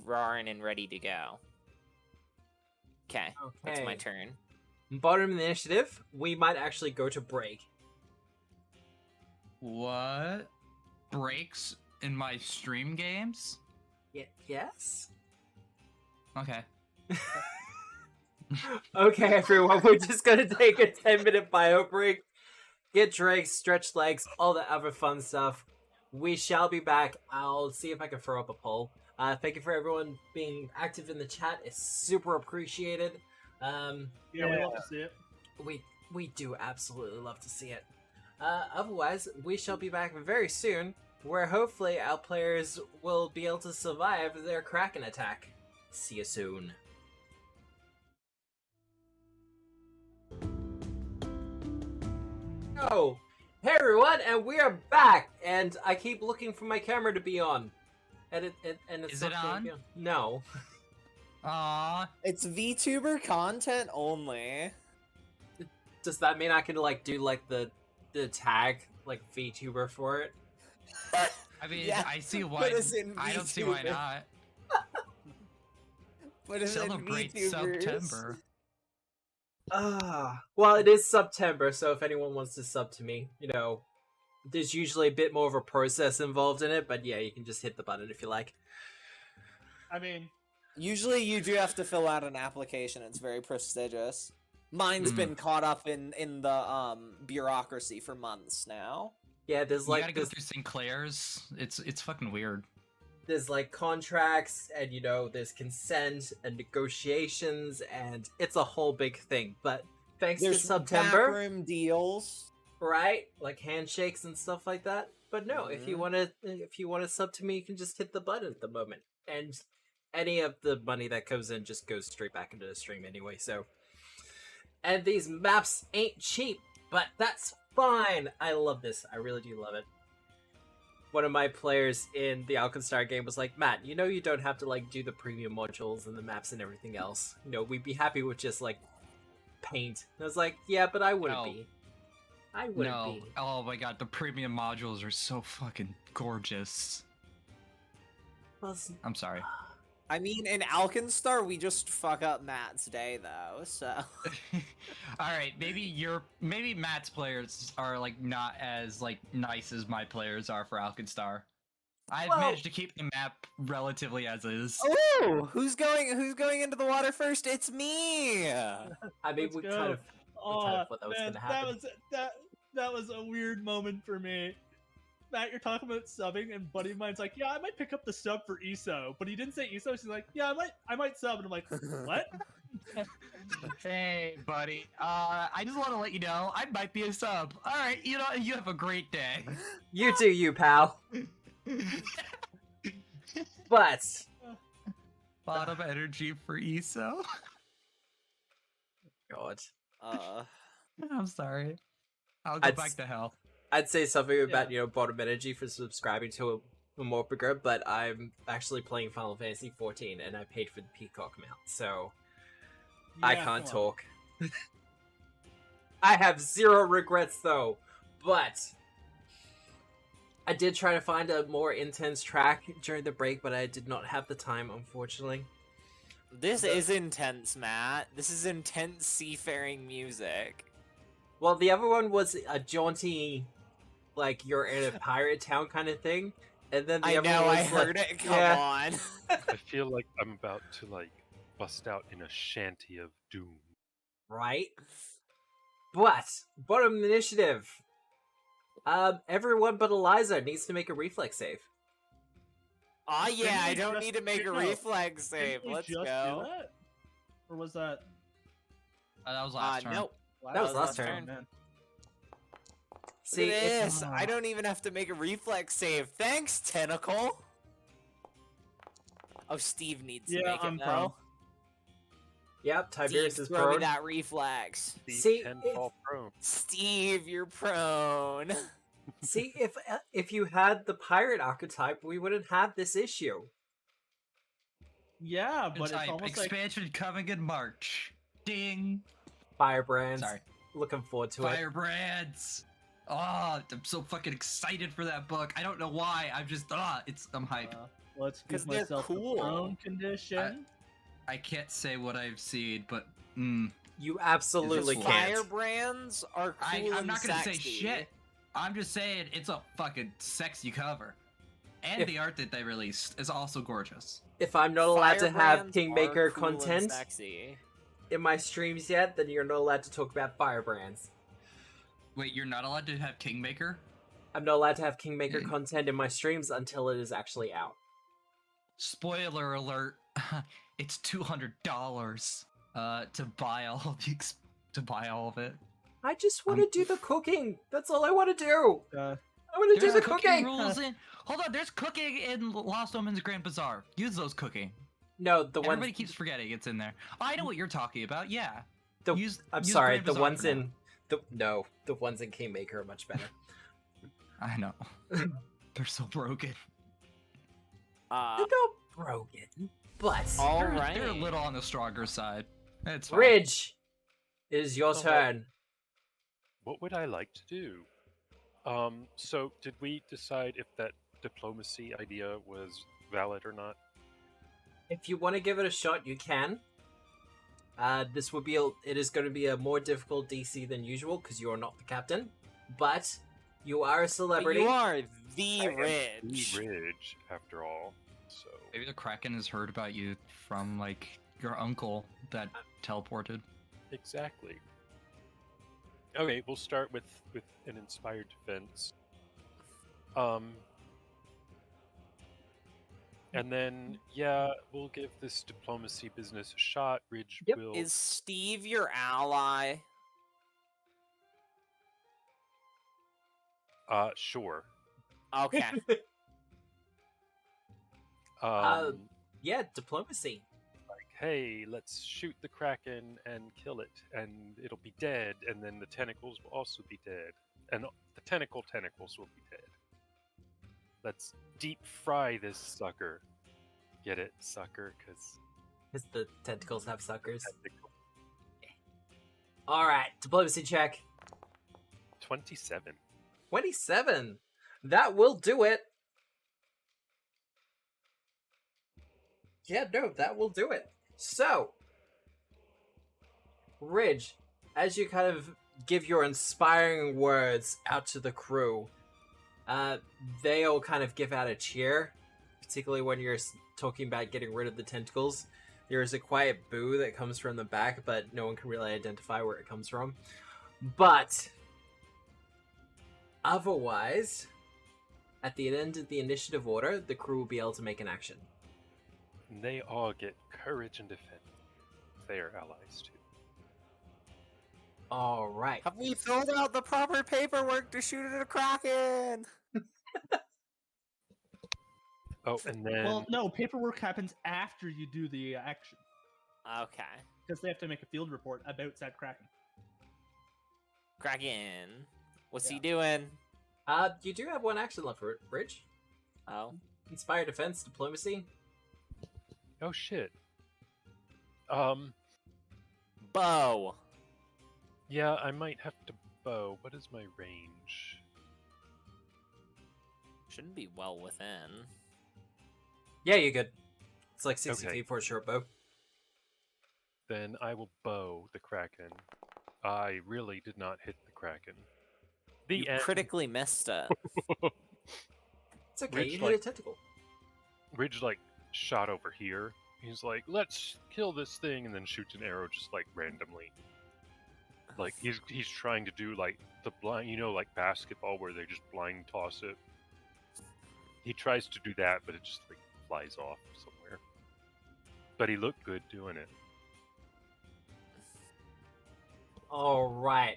roaring and ready to go. Okay, that's my turn. Bottom of the initiative, we might actually go to break. What? Breaks in my stream games? Yes? Okay. Okay, everyone, we're just gonna take a 10-minute bio break. Get drinks, stretch legs, all the other fun stuff. We shall be back. I'll see if I can throw up a poll. Thank you for everyone being active in the chat. It's super appreciated. Yeah, we love to see it. We do absolutely love to see it. Otherwise, we shall be back very soon, where hopefully our players will be able to survive their Kraken attack. See you soon. Oh, hey everyone, and we are back. And I keep looking for my camera to be on, and it's Is not it gonna on? be No. Aww. It's VTuber content only. Does that mean I can like do like the tag like VTuber for it? I mean, Yeah, I see why. put us in I don't see why VTuber. not. But it's Celebrate September. Well, it is September, so if anyone wants to sub to me, you know, there's usually a bit more of a process involved in it, but yeah, you can just hit the button if you like. I mean, Usually you do have to fill out an application. It's very prestigious. Mine's been caught up in the bureaucracy for months now. Yeah, there's You like gotta go through Sinclair's. It's fucking weird. there's like contracts, and you know, there's consent and negotiations, and it's a whole big thing. But thanks There's to September, backroom deals. right? Like handshakes and stuff like that. But no, if you wanna sub to me, you can just hit the button at the moment, and any of the money that goes in just goes straight back into the stream anyway. So, and these maps ain't cheap, but that's fine. I love this. I really do love it. One of my players in the Alkenstar game was like, Matt, you know you don't have to like do the premium modules and the maps and everything else. You know, we'd be happy with just like paint. And I was like, yeah, but I wouldn't be. I wouldn't be. Oh my god, the premium modules are so fucking gorgeous. Well, I'm sorry. I mean, in Alkenstar, we just fuck up Matt's day, though, so... Alright, maybe Matt's players are, like, not as, like, nice as my players are for Alkenstar. I've managed to keep the map relatively as is. Oh! Who's going into the water first? It's me! I mean, Let's we go. kind of thought that was man, gonna happen. that was a weird moment for me. Matt, you're talking about subbing, and buddy of mine's like, "Yeah, I might pick up the sub for ESO," but he didn't say ESO. She's like, "Yeah, I might sub," and I'm like, "What?" Hey, buddy. I just want to let you know, I might be a sub. Alright, you know, you have a great day. You do you, pal. But Bottom energy for ESO. God, I'm sorry. I'll go back to hell. I'd say something about bottom energy for subscribing to a more bigger, but I'm actually playing Final Fantasy 14 and I paid for the Peacock mount, so I Yeah, can't come on. talk. I have zero regrets though, but I did try to find a more intense track during the break, but I did not have the time, unfortunately. This is intense, Matt. This is intense seafaring music. Well, the other one was a jaunty, like you're in a pirate town kind of thing, and then the I other know, one I was heard like, it. Come yeah. on. I feel like I'm about to like bust out in a shanty of doom. Right? But bottom initiative. Everyone but Eliza needs to make a reflex save. Oh yeah, Didn't I we don't just- need to make a no, reflex Didn't save. we Let's just go. do that? Or was that That was last turn. Nope. That was last last turn. turn. See, Look at if, this. I don't even have to make a reflex save. Thanks, Tentacle. Oh, Steve needs to Yeah, make I'm it prone. now. yep, Tiberius Steve, is throw me prone. that reflex. Steve See, can if- fall prone. Steve, you're prone. See, if you had the pirate archetype, we wouldn't have this issue. Yeah, but it's Type almost like expansion coming in March. Ding. Firebrands. Sorry. Looking forward to it. Firebrands. Oh, I'm so fucking excited for that book. I don't know why. I'm just I'm hyped. let's 'Cause give they're myself cool. a prone condition. I can't say what I've seen, but You absolutely Is this can't. Firebrands are cool I'm and not gonna say sexy. shit. I'm just saying it's a fucking sexy cover. And If- the art that they released is also gorgeous. If I'm not allowed to have Firebrands Kingmaker are cool and content sexy. in my streams yet, then you're not allowed to talk about Firebrands. Wait, you're not allowed to have Kingmaker? I'm not allowed to have Kingmaker Mm. content in my streams until it is actually out. Spoiler alert. It's $200 to buy all of it. I just want to do the cooking. That's all I want to do. I want to do There's the cooking cooking. rules in. Hold on, there's cooking in Lost Omens Grand Bazaar. Use those cooking. No, the Everybody ones. keeps forgetting it's in there. Oh, I know what you're talking about. Yeah. The, I'm sorry. Grand The Bazaar ones for now. in the ones in Kingmaker are much better. I know. They're so broken. They're not broken, but All They're right. a little on the stronger side. It's fine. Ridge, it is your Oh, well. turn. What would I like to do? So did we decide if that diplomacy idea was valid or not? If you want to give it a shot, you can. This would be it is going to be a more difficult DC than usual because you are not the captain, but you are a But celebrity. you are the The Ridge. Ridge, after all. So Maybe the Kraken has heard about you from, like, your uncle that teleported. exactly. Okay, we'll start with an inspired defense. And then we'll give this diplomacy business a shot. Ridge Yep. will. Is Steve your ally? Sure. Okay. Yeah, diplomacy. Hey, let's shoot the Kraken and kill it, and it'll be dead, and then the tentacles will also be dead. And the tentacles will be dead. Let's deep fry this sucker. Get it, sucker? Because The tentacles have suckers. All right, diplomacy check. 27. 27. That will do it. Yeah, no, that will do it. So, Ridge, as you kind of give your inspiring words out to the crew, they all kind of give out a cheer, particularly when you're talking about getting rid of the tentacles. There is a quiet boo that comes from the back, but no one can really identify where it comes from. But otherwise, at the end of the initiative order, the crew will be able to make an action. And they all get courage and defense. They are allies too. All right. Have we filled out the proper paperwork to shoot at a Kraken? Oh, and then Well, no, paperwork happens after you do the action Okay. because they have to make a field report about said Kraken. Kraken. What's he Yeah. doing? You do have one action left, Ridge. Oh. Inspire defense, diplomacy. oh shit. Bow. Yeah, I might have to bow. What is my range? Shouldn't be well within. Yeah, you're good. It's like 60 Okay. feet for a short bow. Then I will bow the Kraken. I really did not hit the Kraken. The You end. critically missed it. It's okay, Ridge, you hit a like- tentacle. Ridge like shot over here. He's like, let's kill this thing, and then shoots an arrow just like randomly. Like he's trying to do like the blind, like basketball where they just blind toss it. He tries to do that, but it just like flies off somewhere. But he looked good doing it. All right.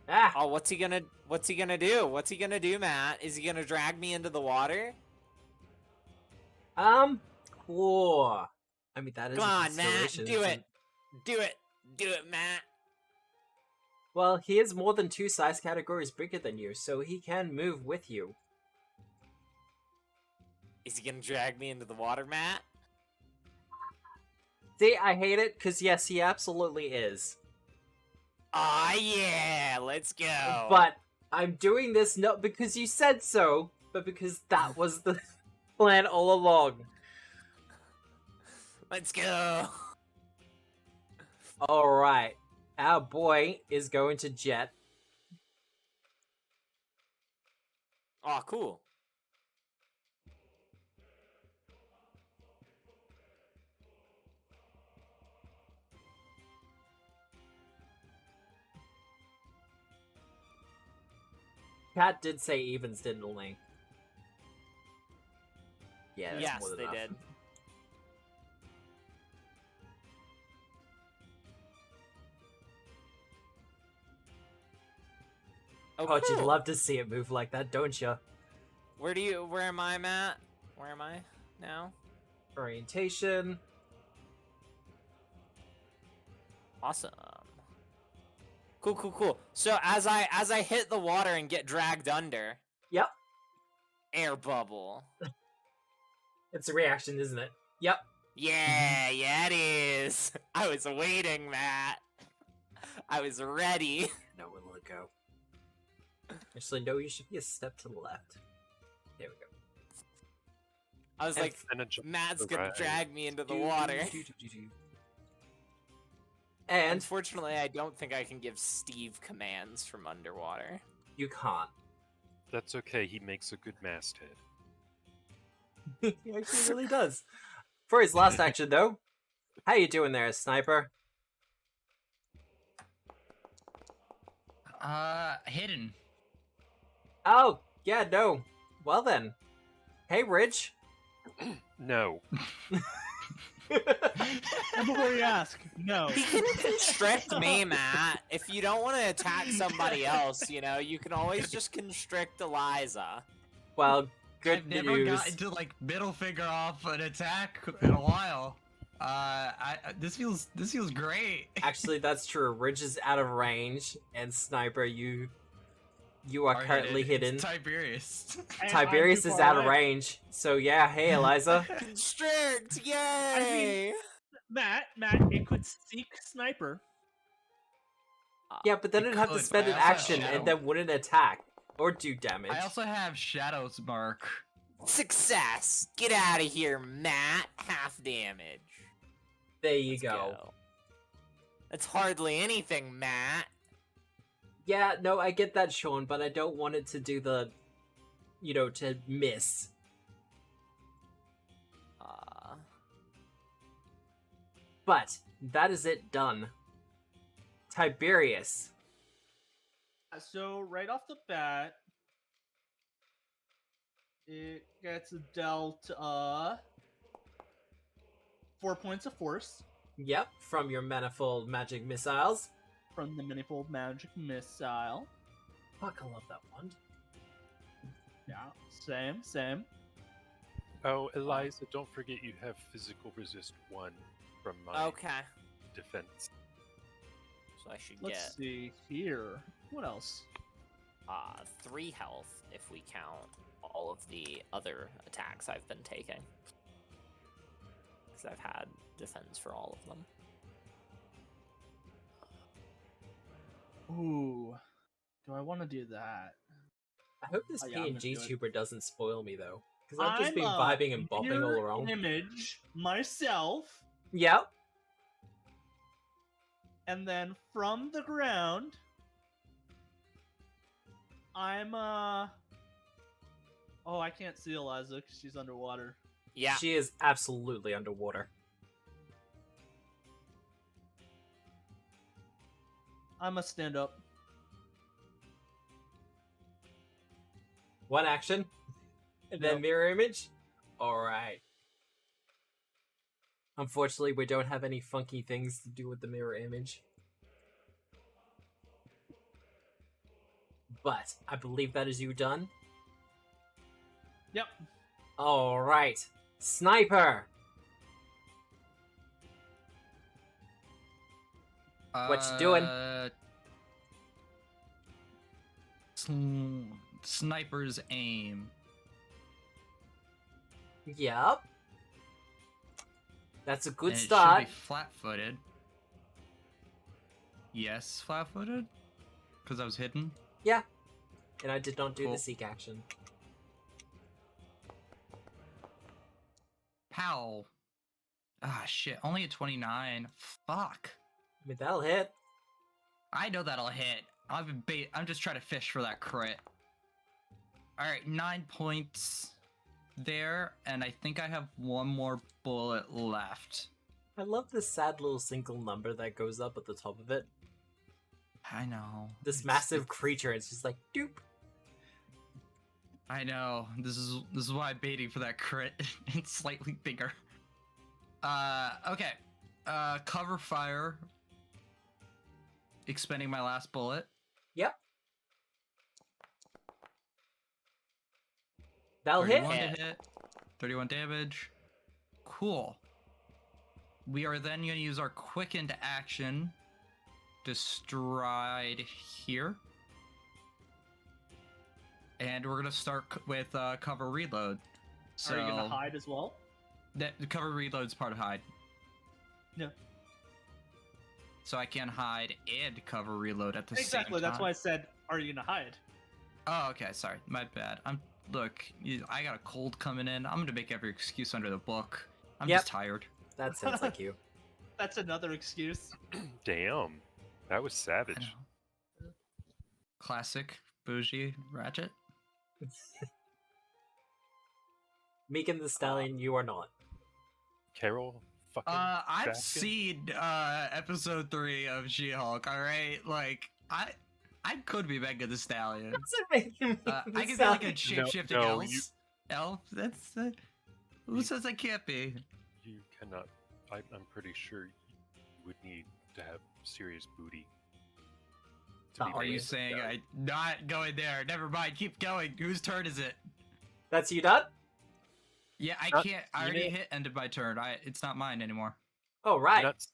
Ah, Oh, what's he gonna do? What's he gonna do, Matt? Is he gonna drag me into the water? cool. I mean, that is Come a on, Matt, consideration. do it. Do it, Matt. Well, he is more than 2 size categories bigger than you, so he can move with you. Is he gonna drag me into the water, Matt? See, I hate it, because yes, he absolutely is. Aw, yeah, let's go. But I'm doing this not because you said so, but because that was the plan all along. Let's go. Alright, our boy is going to jet. Oh, cool. Cat did say evens, didn't they? Yeah, that's Yes, more than they enough. did. Oh, you'd cool. love to see it move like that, don't you? Where am I, Matt? Where am I now? Orientation. Awesome. Cool. So as I hit the water and get dragged under, Yep. air bubble. It's a reaction, isn't it? Yep. Yeah, it is. I was waiting, Matt. I was ready. Now we'll let go. Actually, no, you should be a step to the left. There we go. I was And like, And a jump Matt's to the gonna right. drag me into the water. And Unfortunately, I don't think I can give Steve commands from underwater. you can't. That's okay. He makes a good masthead. He actually really does. For his last action, though, how you doing there, Sniper? Hidden. Oh, yeah, no. Well then. Hey, Ridge. No. And before you ask, no. He can constrict me, Matt. If you don't want to attack somebody else, you can always just constrict Eliza. Well, good I've never news. gotten to like middle finger off an attack in a while. This feels great. Actually, that's true. Ridge is out of range, and Sniper, you are currently hidden. It's Tiberius. And Tiberius I'm is too far out of away. range. So yeah, hey, Eliza. Constrict! Yay! Matt, it could seek sniper. Yeah, but then It it'd have to could, spend but an I also action have and then wouldn't attack or do damage. I also have Shadow's Mark. Success! Get out of here, Matt. Half damage. There you Let's go. That's hardly anything, Matt. Yeah, no, I get that, Sean, but I don't want it to do the, to miss. But that is it done. Tiberius. So right off the bat, it gets dealt 4 points of force Yep, from your manifold magic missiles. from the manifold magic missile. Fuck, I love that one. Yeah, same. Oh, Eliza, don't forget you have physical resist 1 from my Okay. defense. So I should Let's get see here. What else? 3 health if we count all of the other attacks I've been taking. Because I've had defense for all of them. Ooh, do I want to do that? I hope this Oh, yeah, I'm gonna PNG do it. tuber doesn't spoil me, though. Because I've just I'm been a vibing and bopping all mirror around. Image myself, Yep. and then from the ground, I'm Oh, I can't see Eliza because she's underwater. Yeah. She is absolutely underwater. I must stand up. One action, and then Yep. mirror image. All right. Unfortunately, we don't have any funky things to do with the mirror image. But I believe that is you done. Yep. All right, sniper. What you doing? Sniper's aim. Yep. That's a good And start. It should be flat-footed. Yes, flat-footed? Because I was hidden? Yeah. And I did not do Cool. the seek action. Pow. Ah, shit. Only a 29. Fuck. I mean, that'll hit. I know that'll hit. I'm just trying to fish for that crit. Alright, 9 points there, and I think I have one more bullet left. I love this sad little single number that goes up at the top of it. I know. This It's- massive creature, it's just like, doop. I know. This is why I'm baiting for that crit. It's slightly bigger. Okay. Cover fire. Expending my last bullet. Yep. That'll 31 hit. to hit. 31 damage. Cool. We are then going to use our quickened action to stride here. And we're going to start with cover reload. So Are you gonna hide as well? the cover reload is part of hide. Yeah. So I can hide and cover reload at the same time. Exactly. That's why I said, "Are you gonna hide?" Oh, okay. Sorry, my bad. I got a cold coming in. I'm gonna make every excuse under the book. I'm Yep. just tired. That sounds like you. That's another excuse. Damn, that was I savage. know. Classic bougie ratchet. Megan the Stallion, you are not. Carol, fucking. I've Baskin? seen episode 3 of She-Hulk. All right, like I could be Megan the Stallion. Doesn't make him I the could be like a Stallion. shapeshifting no, elf. Elf? That's who says I can't be? You cannot. I'm pretty sure you would need to have serious booty. to be Are you Megan saying Stallion. I'm not going there? Never mind. Keep going. Whose turn is it? That's you done? Yeah, I Not- can't. I you already know- ended my turn. It's not mine anymore. Oh, right. Nuts.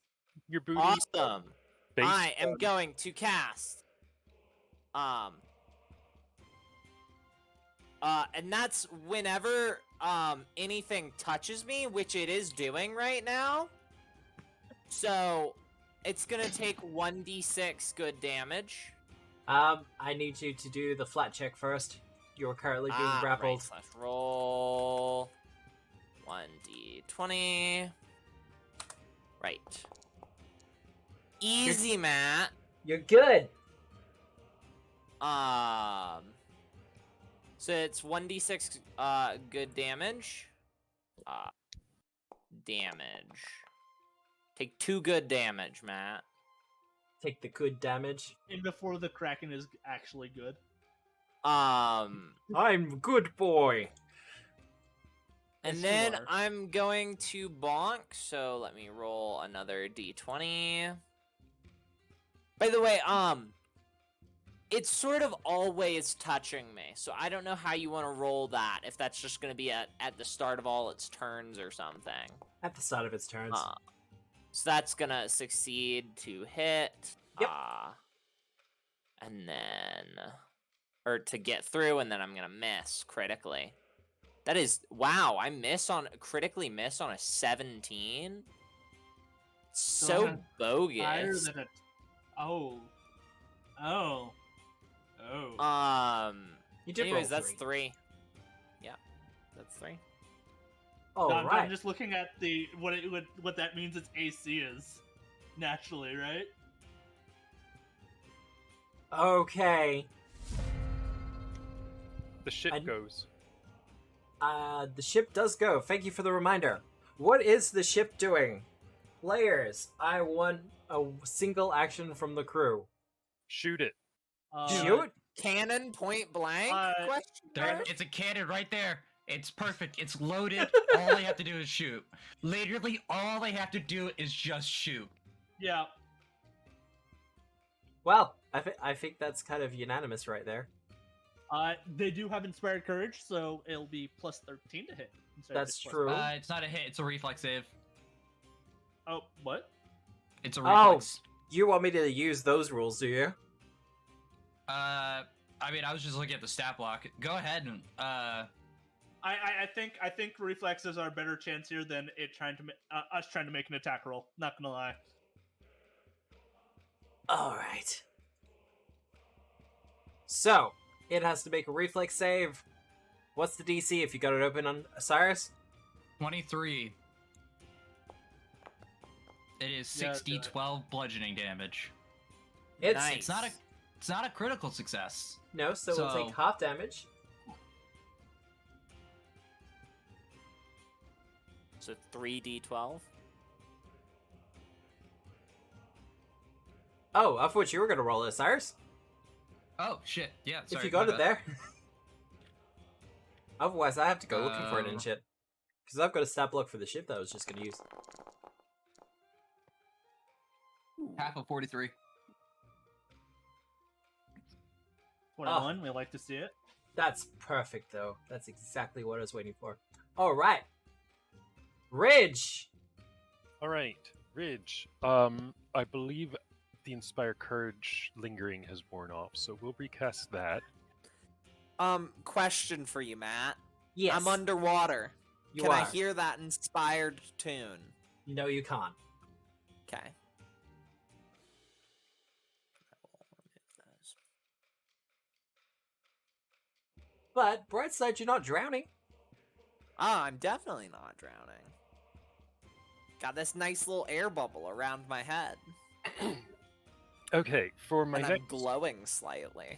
Your booty. Awesome. based I am on- going to cast. And that's whenever anything touches me, which it is doing right now. So it's gonna take 1d6 good damage. I need you to do the flat check first. You're currently being grappled. Right, / roll 1d20. Right. Easy, Matt. You're good. So it's 1d6 good damage. Damage. Take 2 good damage, Matt. Take the good damage. And before the Kraken is actually good. I'm good boy. And Yes, you then are. I'm going to bonk, so let me roll another d20. By the way, it's sort of always touching me, so I don't know how you want to roll that, if that's just going to be at the start of all its turns or something. At the start of its turns. So that's going to succeed to hit. Yep. And then... Or to get through, and then I'm going to miss critically. That is... Wow, I critically miss on a 17? So Higher bogus. than a... Oh. You did Anyways, roll that's 3. Yeah, that's 3. Oh, No, I'm right. just looking at the what that means its AC is. Naturally, right? Okay. The ship I- goes. The ship does go. Thank you for the reminder. What is the ship doing? Players, I want a single action from the crew. Shoot it. Shoot. Cannon point blank? Question There, mark? it's a cannon right there. It's perfect. It's loaded. All they have to do is shoot. Literally, all they have to do is just shoot. Yeah. Well, I think that's kind of unanimous right there. They do have inspired courage, so it'll be plus 13 to hit. instead of That's just plus- true. It's not a hit. It's a reflex save. Oh, what? It's a Oh. reflex. You want me to use those rules, do you? I mean, I was just looking at the stat block. Go ahead and I think reflexes are a better chance here than us trying to make an attack roll. Not gonna lie. All right. So it has to make a reflex save. What's the DC if you got it open on Osiris? 23. It is Yeah, 6d12 bludgeoning damage. It's Nice. It's not a critical success. no, so we'll So- take half damage. So 3d12. Oh, I thought you were gonna roll it, Osiris. Oh shit! Yeah. Sorry, If you got my it bad. there. Otherwise, I have to go looking for it and Um, shit. Because I've got a stat block for the ship that I was just gonna use. Half of 43. 21. We like to see it. That's perfect, though. That's exactly what I was waiting for. All right, Ridge. All right, Ridge. I believe the Inspire Courage lingering has worn off, so we'll recast that. Question for you, Matt. Yes, I'm underwater. you Can are. I hear that inspired tune? No, you can't. Okay. But bright side, you're not drowning. Ah, I'm definitely not drowning. Got this nice little air bubble around my head. Okay, for my And I'm next glowing slightly.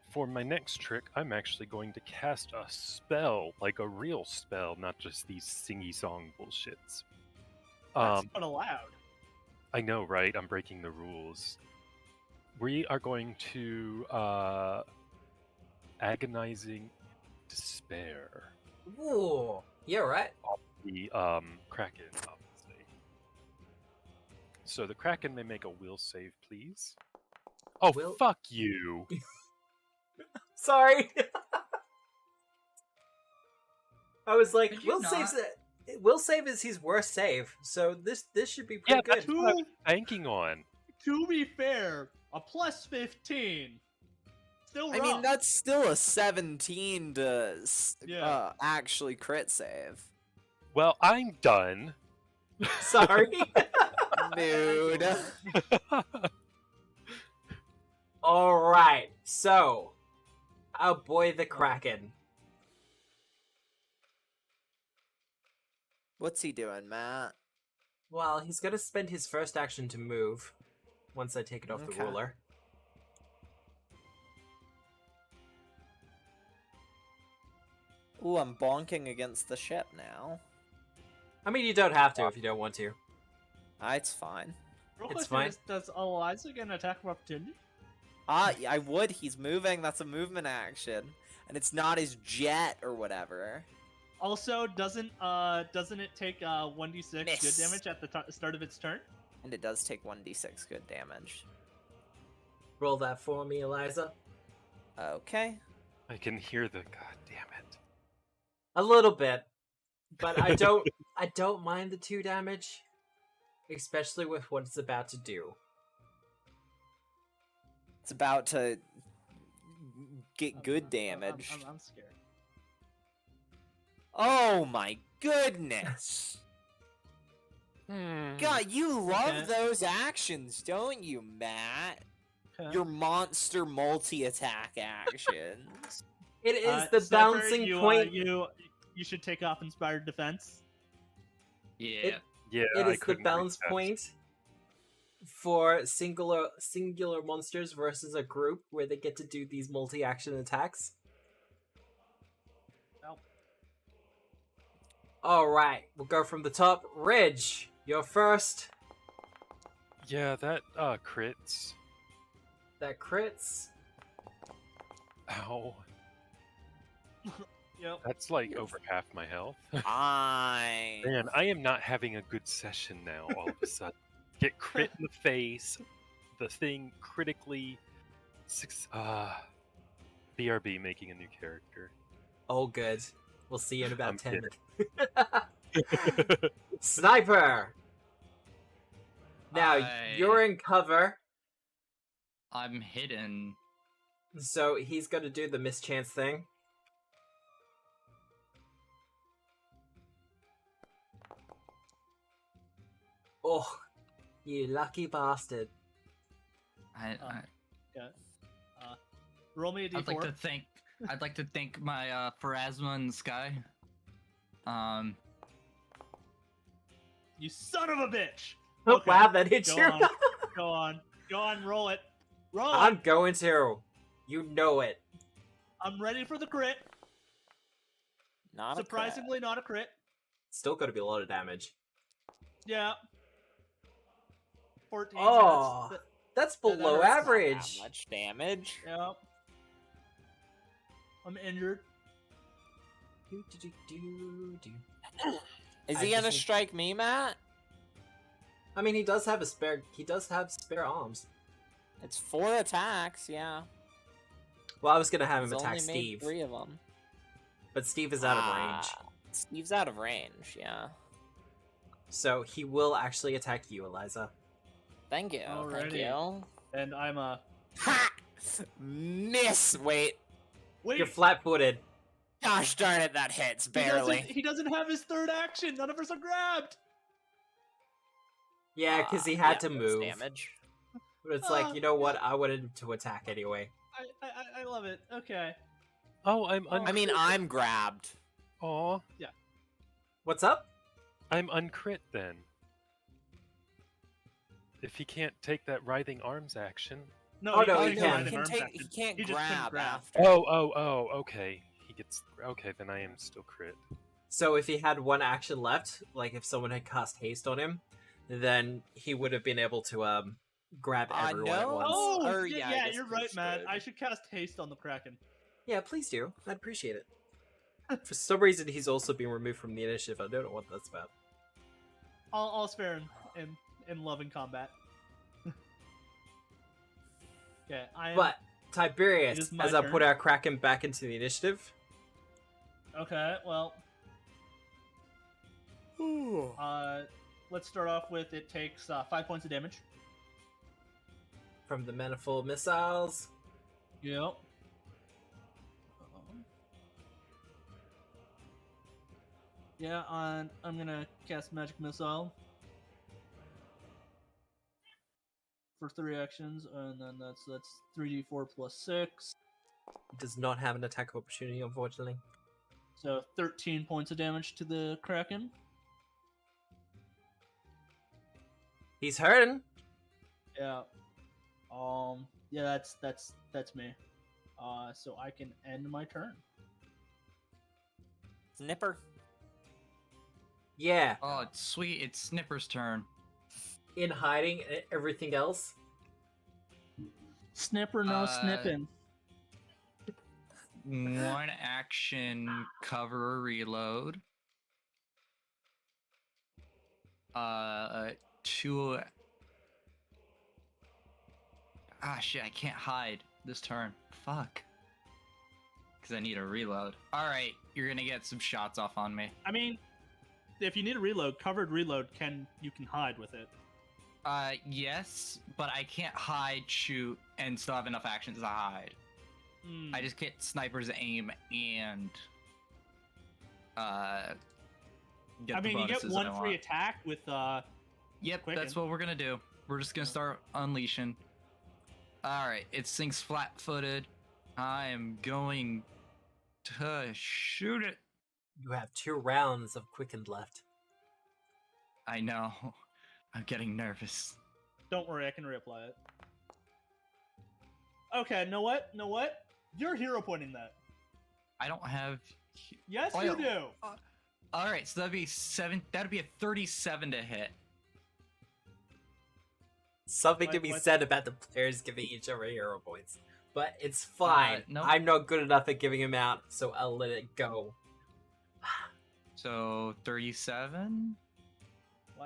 for my next trick, I'm actually going to cast a spell, like a real spell, not just these singy song bullshits. That's not allowed. I know, right? I'm breaking the rules. We are going to agonizing despair. Ooh, yeah, right. The Kraken, obviously. So the Kraken may make a will save, please. Oh, Will- fuck you! Sorry. I was like, Could you Will save is his worst save, so this should be Yeah, pretty that's good. what I was banking on. To be fair, a plus 15. Still I rough. mean, that's still a 17 to Yeah. actually crit save. Well, I'm done. Sorry. Dude. All right, so our boy the Kraken. What's he doing, Matt? Well, he's gonna spend his first action to move once I take it off Okay. the ruler. Ooh, I'm bonking against the ship now. I mean, you don't have to if you don't want to. It's fine. Real it's question fine. Does Eliza get an attack of opportunity? I would. He's moving. That's a movement action. And it's not his jet or whatever. Also, doesn't it take 1d6 Miss. good damage at the start of its turn? And it does take 1d6 good damage. Roll that for me, Eliza. Okay. I can hear the god damn it. A little bit, but I don't mind the 2 damage, especially with what it's about to do. It's about to get good damage. I'm scared. Oh my goodness! God, you love Okay. those actions, don't you, Matt? Okay. Your monster multi-attack actions. It is the Sniper, bouncing you, point. You should take off inspired defense. Yeah. Yeah, It I is the couldn't balance reach that. point for singular monsters versus a group where they get to do these multi-action attacks. Well. All right, we'll go from the top. Ridge, you're first. Yeah, that crits. That crits. Ow. Yep. That's like over half my health. Fine. Man, I am not having a good session now all of a sudden. Get crit in the face. The thing critically... BRB making a new character. Oh, good. We'll see you in about I'm 10 kidding. minutes. Sniper! Now, you're in cover, I'm hidden. so he's gonna do the mischance thing. Oh, you lucky bastard. Okay. Roll me a d4. I'd like to thank my Pharasma in the sky. You son of a bitch! Oh, Okay, wow, that hit Go you. on. Go on, roll it. Roll I'm it! going to. You know it. I'm ready for the crit. Not Surprisingly, not a crit. Still gonna be a lot of damage. Yeah. 14. Oh, Yeah, that's a crit. below That's not average. that much damage. Yep. I'm injured. Is I he gonna just need- strike me, Matt? I mean, he does have spare arms. It's 4 attacks, yeah. Well, I was gonna have him He's attack only made Steve, 3 of them. but Steve is out of range, Steve's out of range, yeah. so he will actually attack you, Eliza. Thank you, thank Alrighty. you. And I'm Ha! Miss! Wait. Wait! You're flat-footed. Gosh darn it, that hits, He barely. He doesn't have his third action. None of us are grabbed. Yeah, because he had Yeah, to that's move. damage. But it's like, you know what? I wanted him to attack anyway. I love it. Okay. Oh, I'm I mean, I'm grabbed. Aw, What's up? I'm uncrit then. If he can't take that writhing arms action. No, Oh, no, can't he do can. Random He Arms can't action. grab He just couldn't grab. after. Oh, okay. He gets okay. Then I am still crit. So if he had one action left, like if someone had cast haste on him, then he would have been able to grab everyone at no. once. Oh, Or, yeah, I yeah, guess you're he right, Matt. should. I should cast haste on the Kraken. Yeah, please do. I'd appreciate it. For some reason, he's also been removed from the initiative. I don't know what that's about. I'll spare him in loving combat. Okay, I am. But It Tiberius, is my as I turn. put our Kraken back into the initiative, Okay, well. Let's start off with it takes 5 points of damage. from the manifold missiles. Yep. Yeah, I'm gonna cast Magic Missile for 3 actions, and then that's 3d4 plus 6, Does not have an attack of opportunity, unfortunately. so 13 points of damage to the Kraken. He's hurting. Yeah. Yeah, that's me. So I can end my turn. Snipper. Yeah, Oh, it's sweet. It's Snipper's turn. in hiding, everything else. Snipper, no snipping. One action cover reload. Two. Ah, shit! I can't hide this turn. Fuck. Because I need a reload. All right, you're gonna get some shots off on me. I mean, if you need a reload, covered reload you can hide with it. Yes, but I can't hide, shoot, and still have enough actions to hide. Hmm. I just get sniper's aim and get I the mean, you get bonuses that one I free want. attack with Yep, Quicken. that's what we're gonna do. We're just gonna start unleashing. Alright, it sinks flat-footed. I am going to shoot it. You have 2 rounds of quickened left. I know. I'm getting nervous. Don't worry, I can reapply it. Okay, know what? You're hero pointing that. I don't have. Yes, Oh, you yeah. do. All right, so that'd be 7. That'd be a 37 to hit. something to be What? said about the players giving each other hero points. But it's fine. Nope. I'm not good enough at giving them out, so I'll let it go. So 37.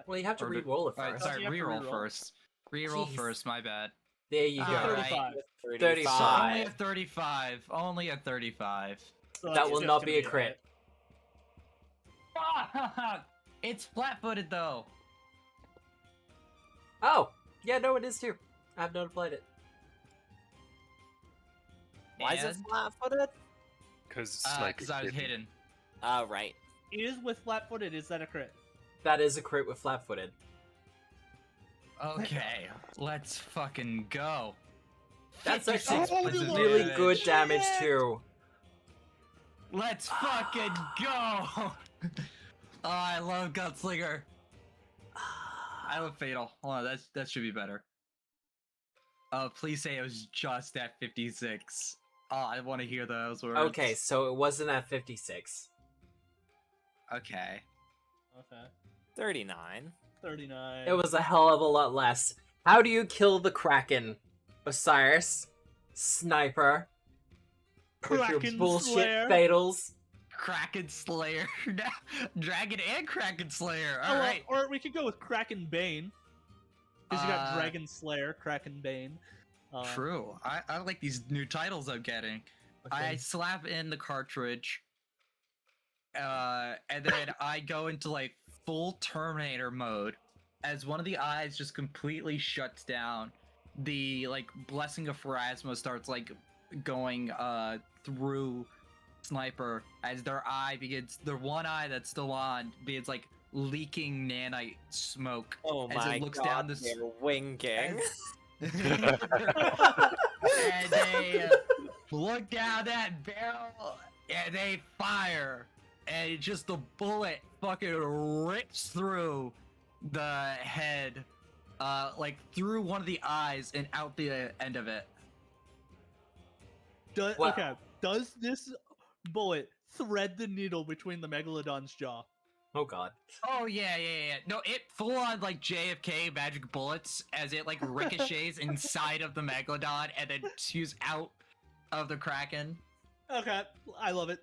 Well, you have to Or re-roll it Alright, first. sorry, You have to reroll re-roll. first. Reroll Jeez. first. My bad. There you go. Alright. 35. 35. So only at 35. Only at 35. So That that's will just not gonna be a crit. It's flat-footed though. Oh, yeah, no, it is too. I've not applied it. Why is it And- flat-footed? Because Because I was hidden. Oh, right. It is with flat-footed. Is that a crit? That is a crit with flat-footed. Okay, let's fucking go. That's 56 actually points of really damage. good damage too. Let's fucking go! Oh, I love Gunslinger. I love Fatal. Hold on, that should be better. Please say it was just at 56. Oh, I want to hear those words. Okay, so it wasn't at 56. Okay. Okay. 39. 39. It was a hell of a lot less. How do you kill the Kraken? Osiris? Sniper? With your Kraken bullshit Slayer. fatals? Kraken Slayer. Dragon and Kraken Slayer. Oh, well, Alright. or we could go with Kraken Bane. Because you got Uh, Dragon Slayer, Kraken Bane. True. I like these new titles I'm getting. Okay. I slap in the cartridge, and then I go into like full Terminator mode. As one of the eyes just completely shuts down, the like blessing of Pharasma starts like going through Sniper as their one eye that's still on begins like leaking nanite smoke. Oh As my it looks god, down the they're winking. and they look down that barrel and they fire, and just the bullet fucking rips through the head, like through one of the eyes and out the end of it. Wow. Okay, does this bullet thread the needle between the Megalodon's jaw? Oh god. Oh yeah. No, it full on like JFK magic bullets as it like ricochets inside of the Megalodon and then spews out of the Kraken. Okay, I love it.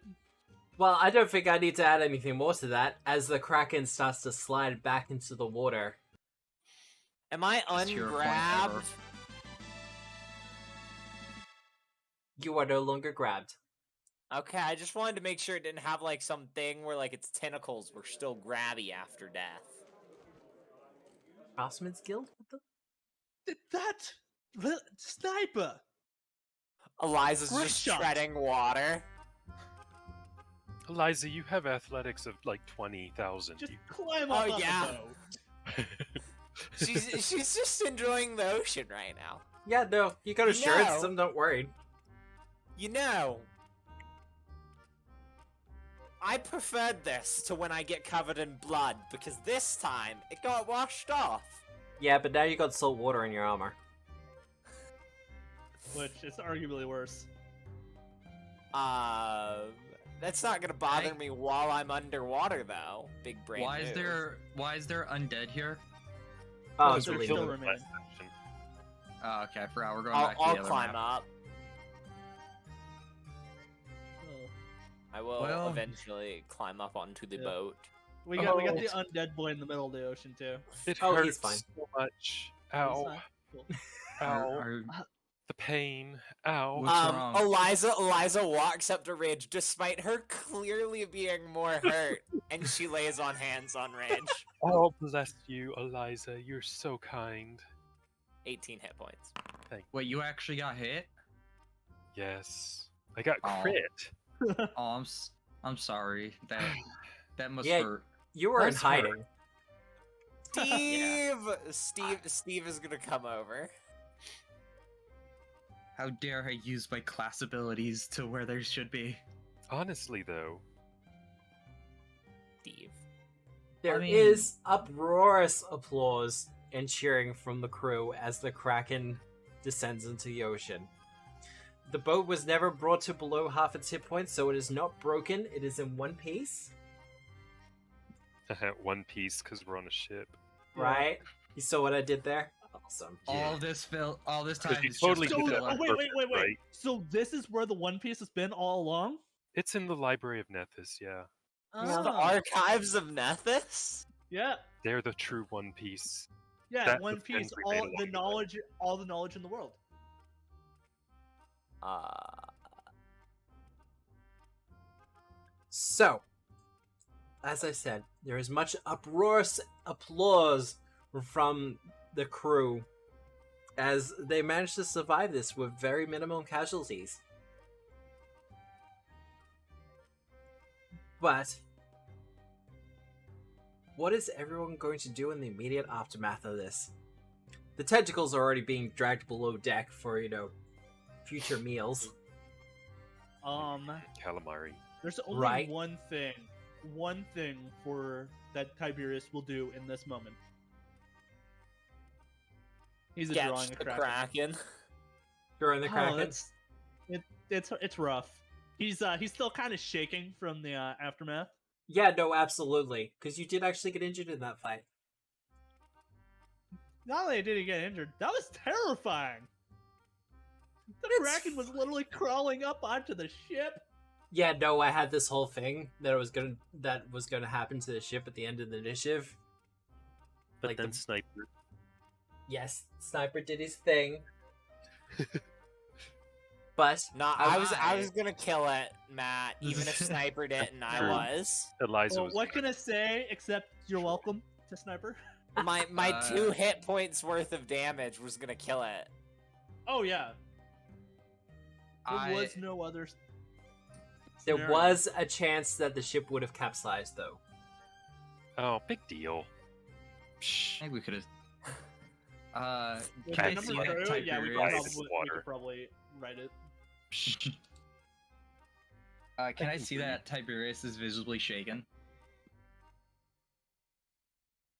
Well, I don't think I need to add anything more to that, as the Kraken starts to slide back into the water. Am I That's your point, ungrabbed? Trevor. You are no longer grabbed. Okay, I just wanted to make sure it didn't have like some thing where like its tentacles were still grabby after death. Craftsman's Guild? What the? That Sniper. Eliza's Great just shot. treading water. Eliza, you have athletics of like 20,000. Just climb up Oh, on yeah. the boat. She's just enjoying the ocean right now. Yeah, no, you got assurance, No. so I'm not worried. You know, I preferred this to when I get covered in blood, because this time it got washed off. Yeah, but now you got salt water in your armor. Which is arguably worse. That's not gonna bother me while I'm underwater, though. Big brain. Why is move. there undead here? Oh, Because it's we really still killed good. him remain. last session. Oh, okay, I forgot. We're going I'll, back to I'll the other climb map. up. Oh. I will Well- eventually climb up onto the Yeah. boat. We got Oh. the undead boy in the middle of the ocean too. It Oh, hurts he's fine. so much. He's Ow. fine. Cool. Ow. Are- The pain. Ow. What's wrong? Eliza walks up to Ridge despite her clearly being more hurt, and she lays on hands on Ridge. Oh, bless you, Eliza. You're so kind. 18 hit points. Wait, you actually got hit? Yes. I got Oh. crit. Oh, I'm sorry. That must Yeah. hurt. You were in That's hurt. hiding. Steve is gonna come over. How dare I use my class abilities to where they should be? Honestly, though, Steve. There I is mean- uproarious applause and cheering from the crew as the Kraken descends into the ocean. The boat was never brought to below half its hit points, so it is not broken. It is in one piece, One Piece because we're on a ship. right? You saw what I did there? Awesome. All this time you is totally just did a that filler. on wait. purpose, right? So this is where the One Piece has been all along? It's in the Library of Nethys, yeah. It's the Ah, archives of Nethys. yeah. They're the true One Piece. Yeah, That One was then Piece, remade all the knowledge in the world. So, as I said, there is much uproarious applause from the crew as they managed to survive this with very minimal casualties. But what is everyone going to do in the immediate aftermath of this? The tentacles are already being dragged below deck for, future meals. Calamari. There's only Right. one thing for that Tiberius will do in this moment. He's Sketch drawing a the Kraken. Kraken. During the Oh, Kraken. it's rough. He's still kind of shaking from the aftermath. Yeah, no, absolutely. Because you did actually get injured in that fight. Not only did he get injured, that was terrifying. The Kraken was literally crawling up onto the ship. Yeah, no, I had this whole thing that was gonna happen to the ship at the end of the initiative. But Like then the- Sniper. Yes, Sniper did his thing. But No, I was gonna kill it, Matt. Even if Sniper didn't, I True. was. Eliza Well, was what can I say except you're welcome to Sniper? My 2 hit points worth of damage was gonna kill it. Oh yeah, there I- was no other. there scenario. was a chance that the ship would have capsized, though. Oh, big deal. I think we could have. With Can the I see number that two, yeah, we Tiberius? could probably write it. Can I see that Tiberius is visibly shaken?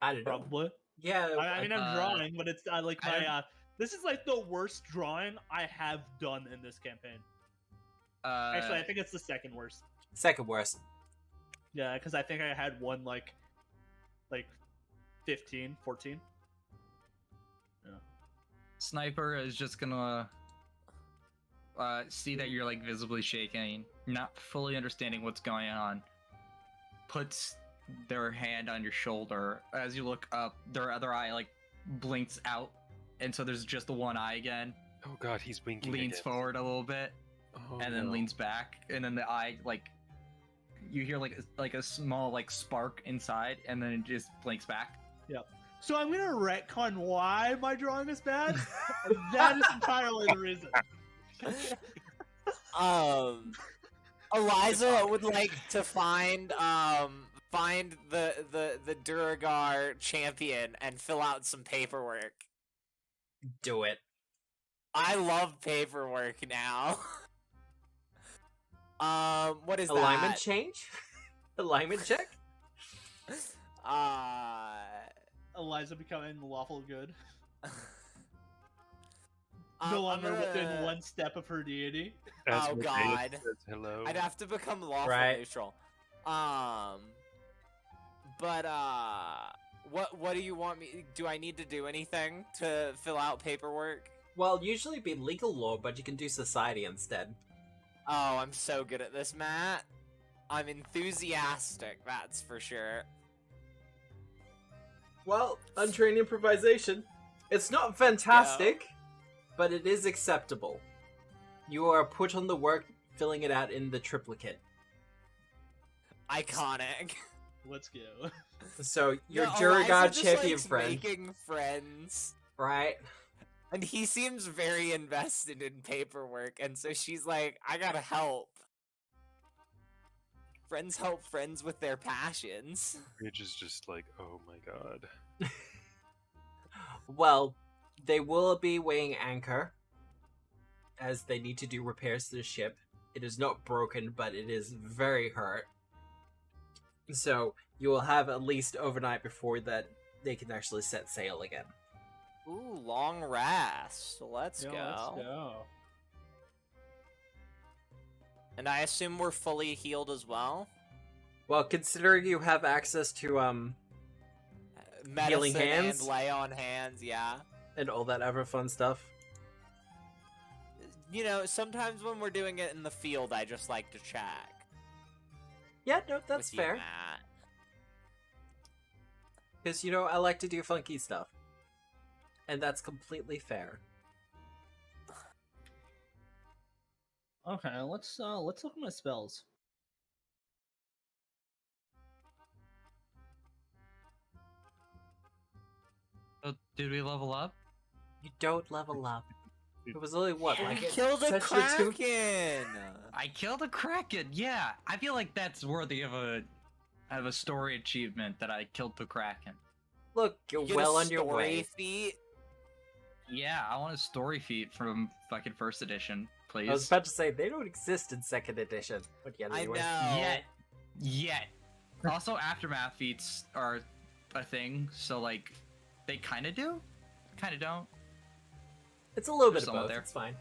I don't know. Probably. Yeah, I mean, I'm drawing, but it's like I my. This is like the worst drawing I have done in this campaign. Actually, I think it's the second worst. second worst. Yeah, because I think I had one like 15, 14. Sniper is just gonna see that you're like visibly shaking, not fully understanding what's going on. Puts their hand on your shoulder. As you look up, their other eye like blinks out, and so there's just the one eye again. Oh god, he's winking. Leans again. forward a little bit, Oh, and then no. leans back, and then the eye like you hear like a small like spark inside, and then it just blinks back. So I'm gonna retcon why my drawing is bad. And that is entirely the reason. Eliza would like to find the Duragar champion and fill out some paperwork. Do it. I love paperwork now. What is Alignment that? change? Alignment check? Eliza becoming lawful good. I'm No longer within gonna- one step of her deity. As Oh, Medea God. says hello. I'd have to become lawful Right. neutral. But what do you want me? Do I need to do anything to fill out paperwork? Well, usually it'd be legal law, but you can do society instead. Oh, I'm so good at this, Matt. I'm enthusiastic, that's for sure. Well, untrained improvisation. It's not fantastic, but it is acceptable. You are put on the work filling it out in the triplicate. Iconic. Let's go. So, your No, Duragod Eliza just champion likes friend, making friends. right? And he seems very invested in paperwork, and so she's like, I gotta help. Friends help friends with their passions. Ridge is just like, oh my god. Well, they will be weighing anchor, as they need to do repairs to the ship. It is not broken, but it is very hurt. So, you will have at least overnight before that they can actually set sail again. Ooh, long rest. Let's Yeah, go. let's go. And I assume we're fully healed as well. Well, considering you have access to, Medicine Healing hands? and lay on hands, yeah. And all that other fun stuff. You know, sometimes when we're doing it in the field, I just like to check. Yeah, no, that's with you, fair. Matt. Because, you know, I like to do funky stuff. And that's completely fair. Okay, let's look at my spells. Oh, did we level up? You don't level up. It was only what, We like killed a session two? Kraken! I killed a Kraken. Yeah, I feel like that's worthy of a story achievement that I killed the Kraken. Look, you're Get well a on your story way. feat. Yeah, I want a story feat from fucking first edition, please. I was about to say, they don't exist in 2nd edition. But yeah, I anyway. know. Yet. Also, aftermath feats are a thing, so like, they kind of do, kind of don't. It's a little There's bit of some out both, there. it's fine.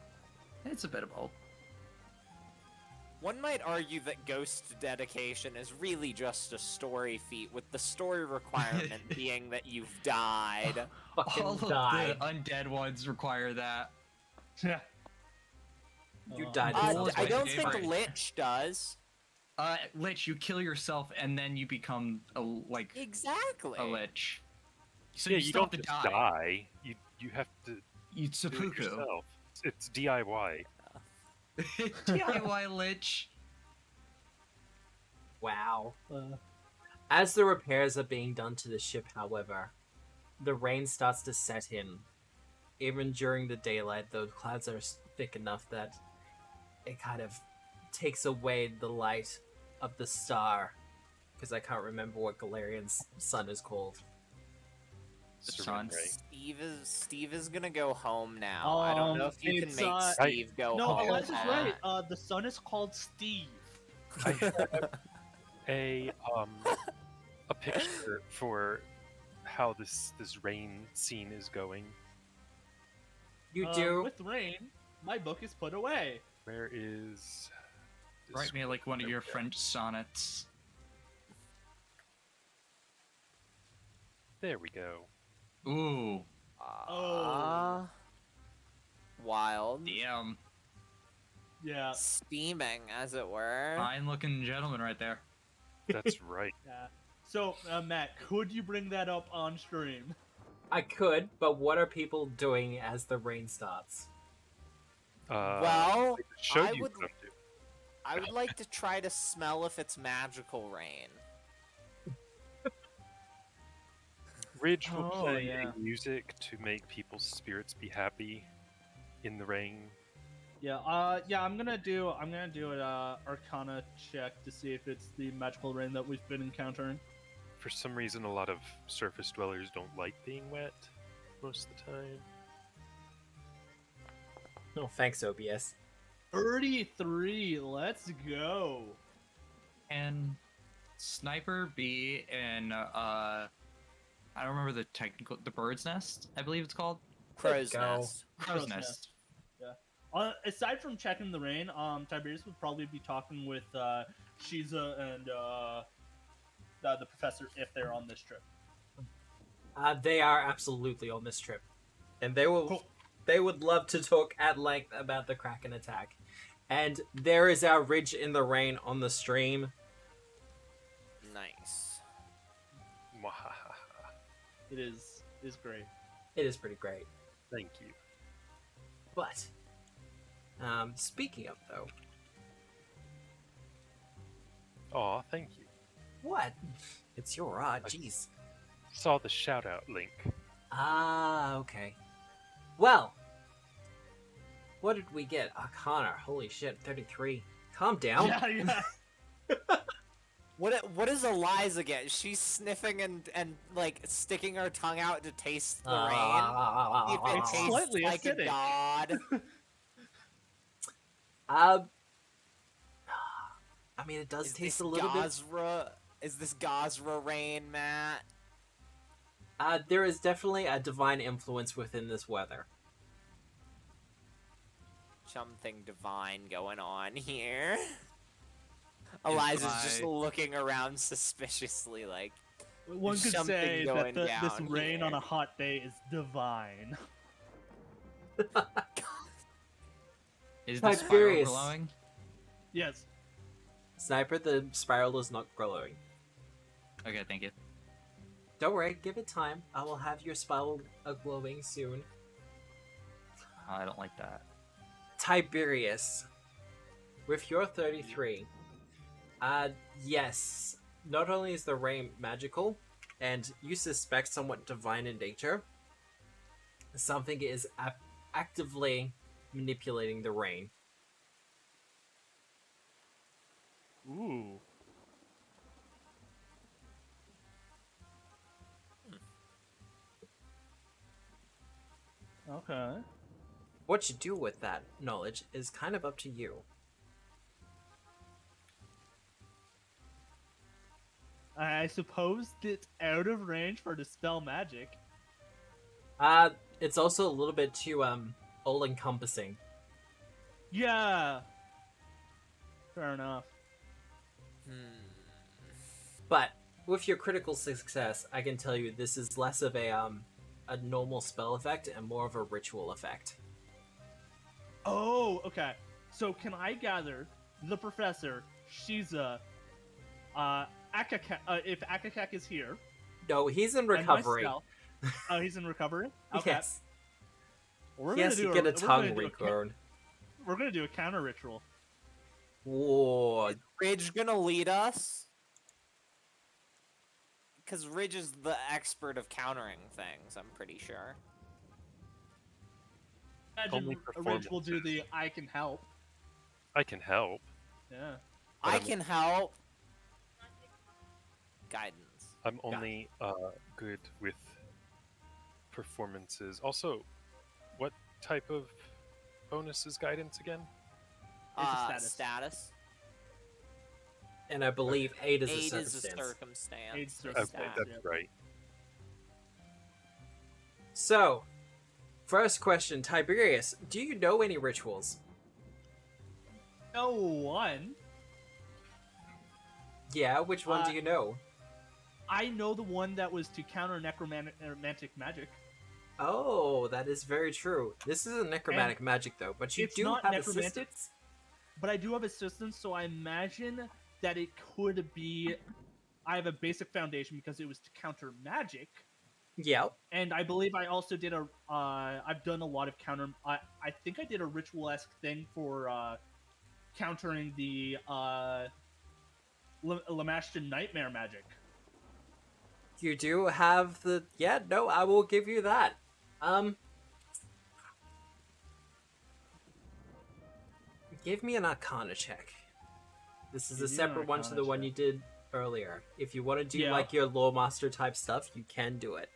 It's a bit of both. One might argue that Ghost Dedication is really just a story feat, with the story requirement being that you've died. Fucking All of die. the undead ones require that. Yeah. You died. Uh, in Well, some I my don't way. think favorite. Lich does. Lich, you kill yourself and then you become a Exactly. lich. So Yeah, you you still don't have to just die. die. You have to You do it seppuku. yourself. It's DIY. DIY lich. Wow. As the repairs are being done to the ship, however, the rain starts to set in. Even during the daylight, the clouds are thick enough that it kind of takes away the light of the star. Because I can't remember what Galarian's sun is called. The Serene sun. Ray. Steve is gonna go home now. I don't know if you can it's, make Steve go No, home. Eliza's right. The sun is called Steve. I have a picture for how this rain scene is going. You do? With rain, my book is put away. Where is? this- Write me like one of There your we go. French sonnets. There we go. Ooh, Ah. Wild. damn. Yeah. Steaming, as it were. Fine looking gentleman right there. That's right. Yeah. So, Matt, could you bring that up on stream? I could, but what are people doing as the rain starts? Well, I showed I you would- what I'm doing. I would like to try to smell if it's magical rain. Ridge will Oh, play yeah. music to make people's spirits be happy in the rain. Yeah. I'm gonna do an Arcana check to see if it's the magical rain that we've been encountering. For some reason, a lot of surface dwellers don't like being wet most of the time. Oh, thanks, OBS. 33. Let's go. And sniper be in I don't remember the bird's nest, I believe it's called. Crow's go. nest. Crow's Crow's nest. Aside from checking the rain, Tiberius would probably be talking with Shiza and the professor if they're on this trip. They are absolutely on this trip. And they will Cool. they would love to talk at length about the Kraken attack. And there is our Ridge in the Rain on the stream. Nice. Mwahaha. It is great. It is pretty great. Thank you. But speaking of though, Aw, thank you. what? It's your jeez. Saw the shout out link. Ah, okay. Well, what did we get? Connor, holy shit, 33. Calm down. Yeah. What is Eliza get? She's sniffing and like sticking her tongue out to taste the rain. If it It's tastes slightly like a acidic. god. I mean, it does Is taste this a little bit. Gazra? Is this Gazra rain, Matt? There is definitely a divine influence within this weather. Something divine going on here. Eliza's just I- looking around suspiciously, like One could Something say that going this down rain here. on a hot day is divine. Is the spiral Tiberius. glowing? Yes. Sniper, the spiral is not glowing. Okay, thank you. Don't worry, give it time. I will have your spiral glowing soon. I don't like that. Tiberius, with your 33, yes, not only is the rain magical, and you suspect somewhat divine in nature, something is actively manipulating the rain. Ooh. Okay. What you do with that knowledge is kind of up to you. I suppose it's out of range for dispel magic. It's also a little bit too all-encompassing. Yeah. Fair enough. But with your critical success, I can tell you this is less of a normal spell effect and more of a ritual effect. Oh, okay. So can I gather the professor, Shiza, if Akakak is here? No, he's in and recovery. myself- Oh, he's in recovery? Okay. Yes. We're He gonna has do to get a we're tongue gonna do regrown. we're gonna do a counter ritual. Whoa. Ridge gonna lead us? Because Ridge is the expert of countering things, I'm pretty sure. Only Imagine Ridge will do the I can help. I can help. Yeah. I I'm- can help. Guidance. I'm only good with performances. Also, what type of bonus is guidance again? It's a status. Status. And I believe aid is a Aid is a circumstance. circumstance. Aid's a Okay, stat. that's Yep. right. So, first question, Tiberius, do you know any rituals? No one. Yeah, which one do you know? I know the one that was to counter necromantic magic. Oh, that is very true. This is a necromantic magic, though, but you it's do not have necromantic. assistance. But I do have assistance, so I imagine that it could be. I have a basic foundation because it was to counter magic, Yep. and I believe I also did a. I've done a lot of counter. I think I did a ritual-esque thing for countering the Lamashton nightmare magic. You do have the... Yeah, no, I will give you that. Give me an Arcana check. This is a Give you an separate one to Arcana the one check. you did earlier. If you want to do, Yeah. like, your Lore Master type stuff, you can do it.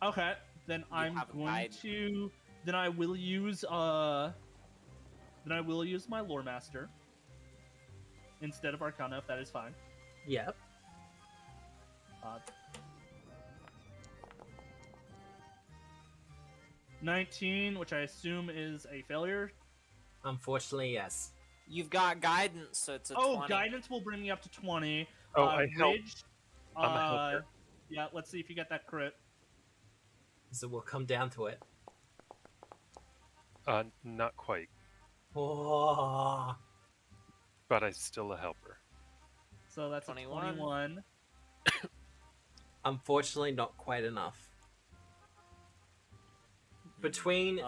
Okay, then I'm have a going guide. to. Then I will use. Then I will use my lore master instead of Arcana, if that is fine. Yep. 19, which I assume is a failure. Unfortunately, yes. You've got guidance, so it's a 20. Guidance will bring me up to 20. Oh, I help. Ridge, I'm a helper. yeah, let's see if you get that crit. So we'll come down to it. Not quite, Oh. but I'm still a helper. So that's 21. a 21. Unfortunately, not quite enough. Between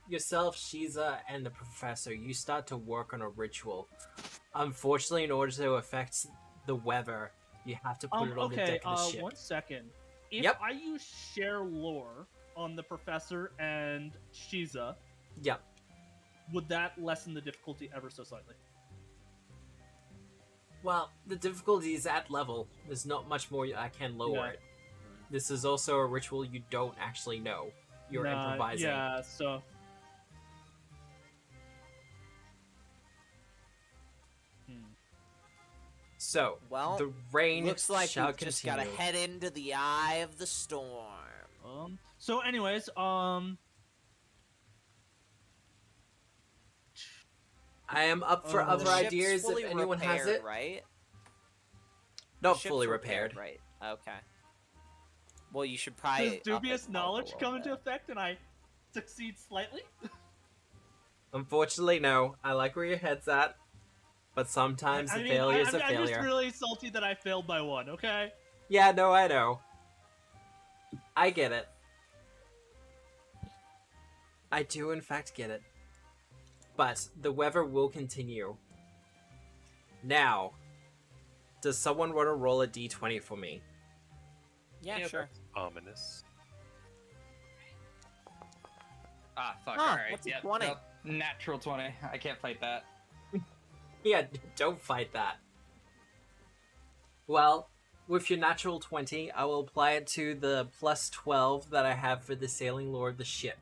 yourself, Shiza, and the professor, you start to work on a ritual. Unfortunately, in order to affect the weather, you have to put it on the deck of the ship. 1 second. If Yep. I use share lore on the professor and Shiza, Yep. would that lessen the difficulty ever so slightly? Well, the difficulty is at level. There's not much more I can lower Yeah. it. This is also a ritual you don't actually know. You're improvising. Yeah, so. So, Well, the rain Looks like shall we've just gotta continue. head into the eye of the storm. So, anyways, I am up for The other The ship's ideas if fully anyone has repaired, it. Right? Not The ship's fully repaired. Right. Okay. Well, you should probably. does up dubious his health a knowledge little come into bit. effect? And I succeed slightly. Unfortunately, no. I like where your head's at, but sometimes a failure is a I'm just failure. really salty that I failed by one. Okay. Yeah, no, I know. I get it. I do, in fact, get it. But the weather will continue. Now, does someone want to roll a d20 for me? Yeah, sure. Ominous. Ah, fuck. Huh, All right. what's a Yeah. 20? Nope. Natural 20. I can't fight that. Yeah, don't fight that. Well, with your natural 20, I will apply it to the plus 12 that I have for the sailing lore of the ship.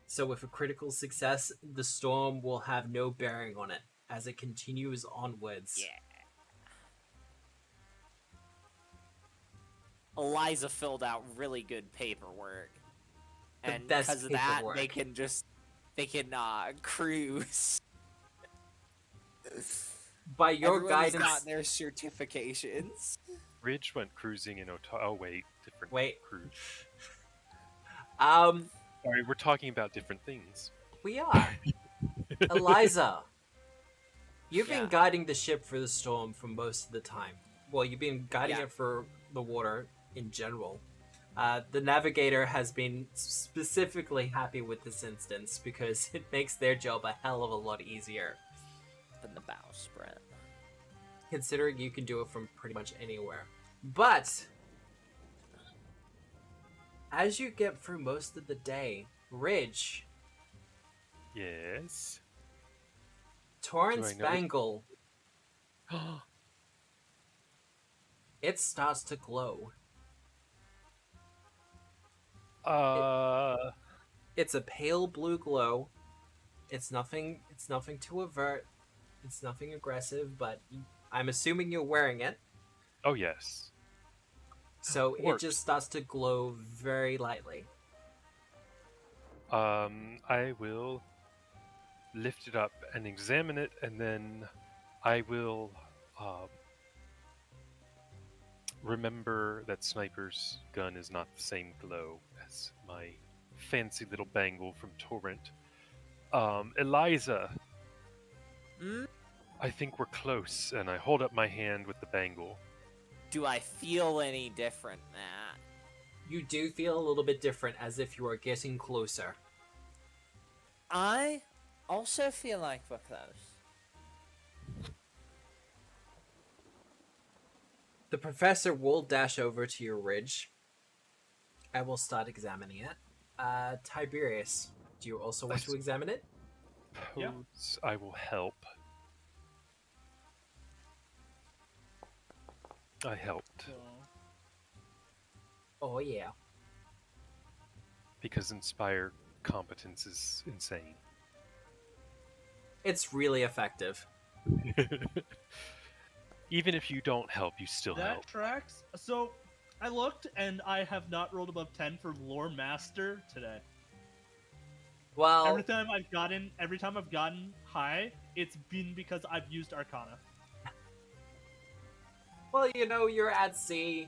So with a critical success, the storm will have no bearing on it as it continues onwards. Yeah. Eliza filled out really good paperwork. The And best because of that, they paperwork. can cruise. By your Everyone's guidance... got their certifications. Ridge went cruising in Otari. Oh wait, different Wait. cruise. Sorry, we're talking about different things. We are. Eliza, you've Yeah. been guiding the ship for the storm for most of the time. Well, you've been guiding Yeah. it for the water in general. The navigator has been specifically happy with this instance because it makes their job a hell of a lot easier. Than the bowsprit. Considering you can do it from pretty much anywhere. But as you get through most of the day, Ridge, Yes. Torrance Do I know? Bangle, it starts to glow. It's a pale blue glow. It's nothing to avert. It's nothing aggressive, but I'm assuming you're wearing it. Oh yes. So it Works. just starts to glow very lightly. I will lift it up and examine it, and then I will remember that Sniper's gun is not the same glow as my fancy little bangle from Torrent. Eliza, Hmm? I think we're close, and I hold up my hand with the bangle. Do I feel any different, Matt? You do feel a little bit different, as if you are getting closer. I also feel like we're close. The professor will dash over to your ridge. I will start examining it. Tiberius, do you also want to examine it? Yeah. Pose, I will help. I helped. Oh yeah. Because Inspire competence is insane. It's really effective. Even if you don't help, you still That help. tracks. So, I looked and I have not rolled above 10 for Lore Master today. Well, Every time I've gotten high, it's been because I've used Arcana. well, you know, you're at sea.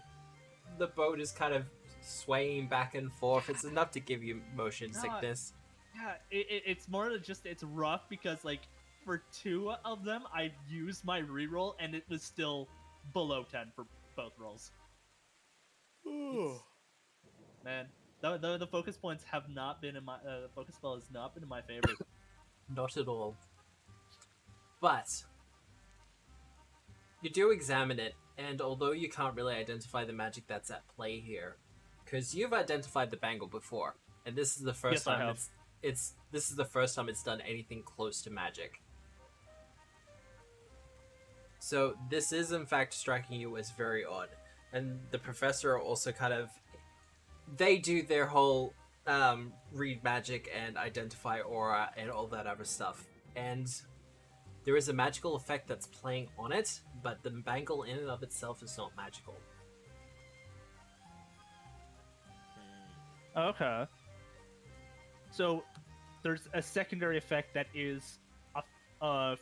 The boat is kind of swaying back and forth. It's enough to give you motion No, sickness. Yeah, it's more than just it's rough because like for 2 of them I've used my reroll and it was still below 10 for both rolls. Man, the focus points have not been in my focus spell has not been in my favor. Not at all. But you do examine it, and although you can't really identify the magic that's at play here, because you've identified the bangle before, and this is the first Yes, I time have. this is the first time it's done anything close to magic. So this is in fact striking you as very odd, and the professor also kind of they do their whole read magic and identify aura and all that other stuff, and there is a magical effect that's playing on it, but the bangle in and of itself is not magical. Okay. So there's a secondary effect that is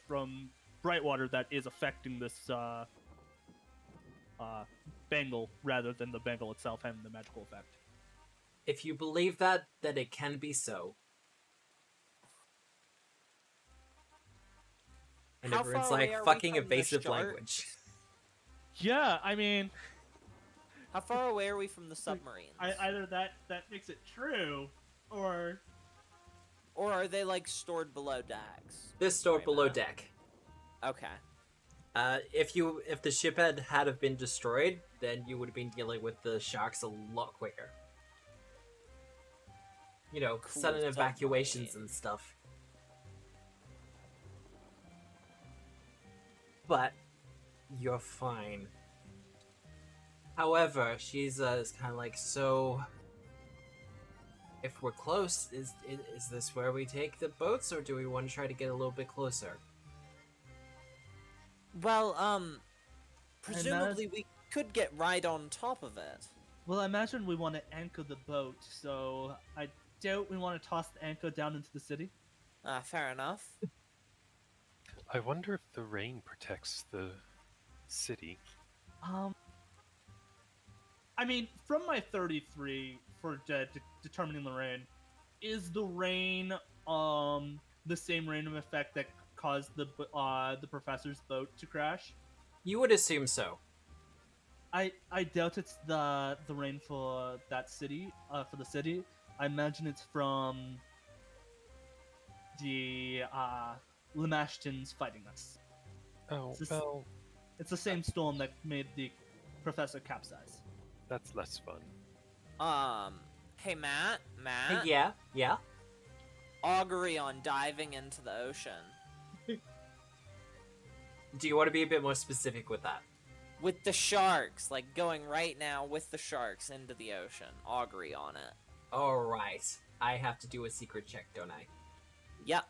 from Brightwater that is affecting this bangle rather than the bangle itself having the magical effect. If you believe that, then it can be so. And How everyone's far away like, are we fucking from the evasive shark? language. Yeah, I mean, How far away are we from the submarines? either that makes it true, or Or are they like stored below decks? This stored Right, below Matt? deck. Okay. If the ship had have been destroyed, then you would have been dealing with the sharks a lot quicker. You know, Cool sudden evacuations submarine. and stuff. But you're fine. However, she's is kind of like, so if we're close, is this where we take the boats, or do we want to try to get a little bit closer? Well, presumably we could get right on top of it. well, I imagine we want to anchor the boat, so I doubt we want to toss the anchor down into the city. Fair enough. I wonder if the rain protects the city. I mean, from my 33 for determining the rain, is the rain the same random effect that caused the professor's boat to crash? You would assume so. I doubt it's the rain for that city, for the city. I imagine it's from the Lamashton's fighting us. Oh, It's just- well, It's the same storm that made the professor capsize. that's less fun. Hey Matt. Yeah. Augury on diving into the ocean. Do you want to be a bit more specific with that? With the sharks, like going right now with the sharks into the ocean. Augury on it. Alright. I have to do a secret check, don't I? Yep.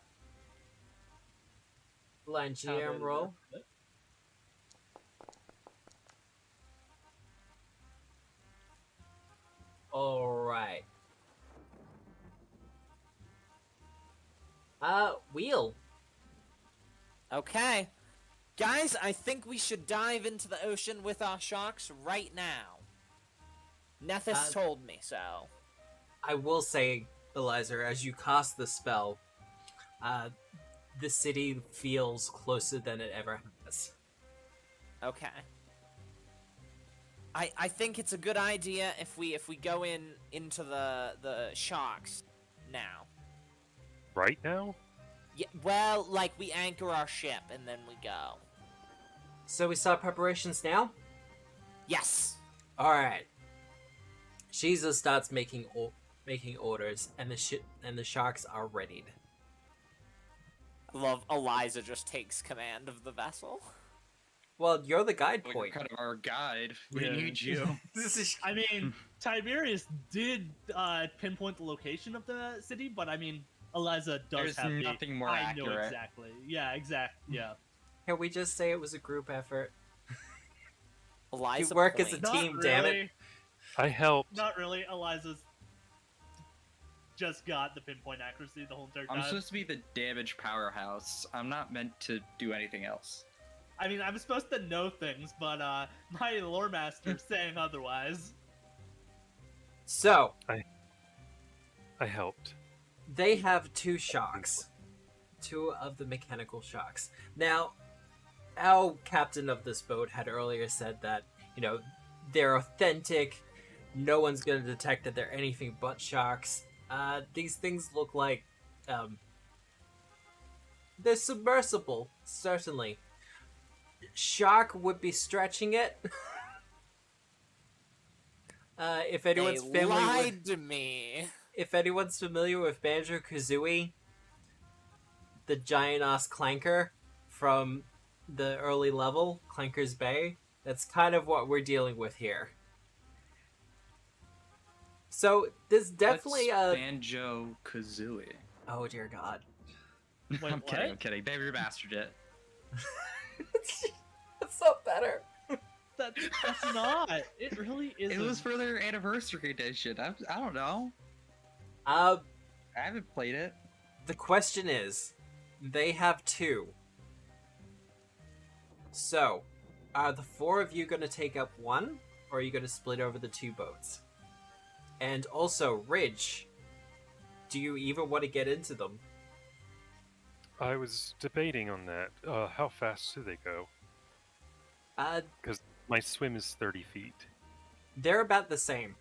Line GM roll. Alright. Wheel. Okay. Guys, I think we should dive into the ocean with our sharks right now. Nethys told me so. I will say, Eliza, as you cast the spell, the city feels closer than it ever has. Okay. I think it's a good idea if we go into the sharks now. Right now? Yeah, well, like we anchor our ship and then we go. So we start preparations now? Yes. Alright. Shiza starts making orders, and the sharks are readied. I love Eliza just takes command of the vessel. Well, you're the guide Well, point. you're kind of our guide. We Yeah. need you. I mean, Tiberius did pinpoint the location of the city, but I mean, Eliza does There's have nothing more I know accurate. exactly. Yeah, exactly. Yeah. Can we just say it was a group effort? Eliza work as a points. Not team, damn it. really. I helped. Not really. Eliza's just got the pinpoint accuracy the whole entire time. I'm supposed to be the damage powerhouse. I'm not meant to do anything else. I mean, I'm supposed to know things, but my lore master's saying otherwise. So, I helped. they have two shocks. Two of the mechanical shocks. Now, our captain of this boat had earlier said that, you know, they're authentic, no one's going to detect that they're anything but shocks. These things look like, they're submersible, certainly. Shock would be stretching it. If anyone's They familiar with, lied to me. if anyone's familiar with Banjo-Kazooie, the giant-ass clanker from the early level, Clanker's Bay, that's kind of what we're dealing with here. So, there's definitely What's a... Banjo Kazooie. Oh dear god. Wait, I'm kidding. what? I'm kidding. They remastered it. That's not better. That's not. It really isn't. It was for their anniversary edition. I don't know. Uh, I haven't played it. the question is, they have two. So, are the four of you going to take up one, or are you going to split over the two boats? And also, Ridge, do you even want to get into them? I was debating on that. How fast do they go? Because my swim is 30 feet. They're about the same.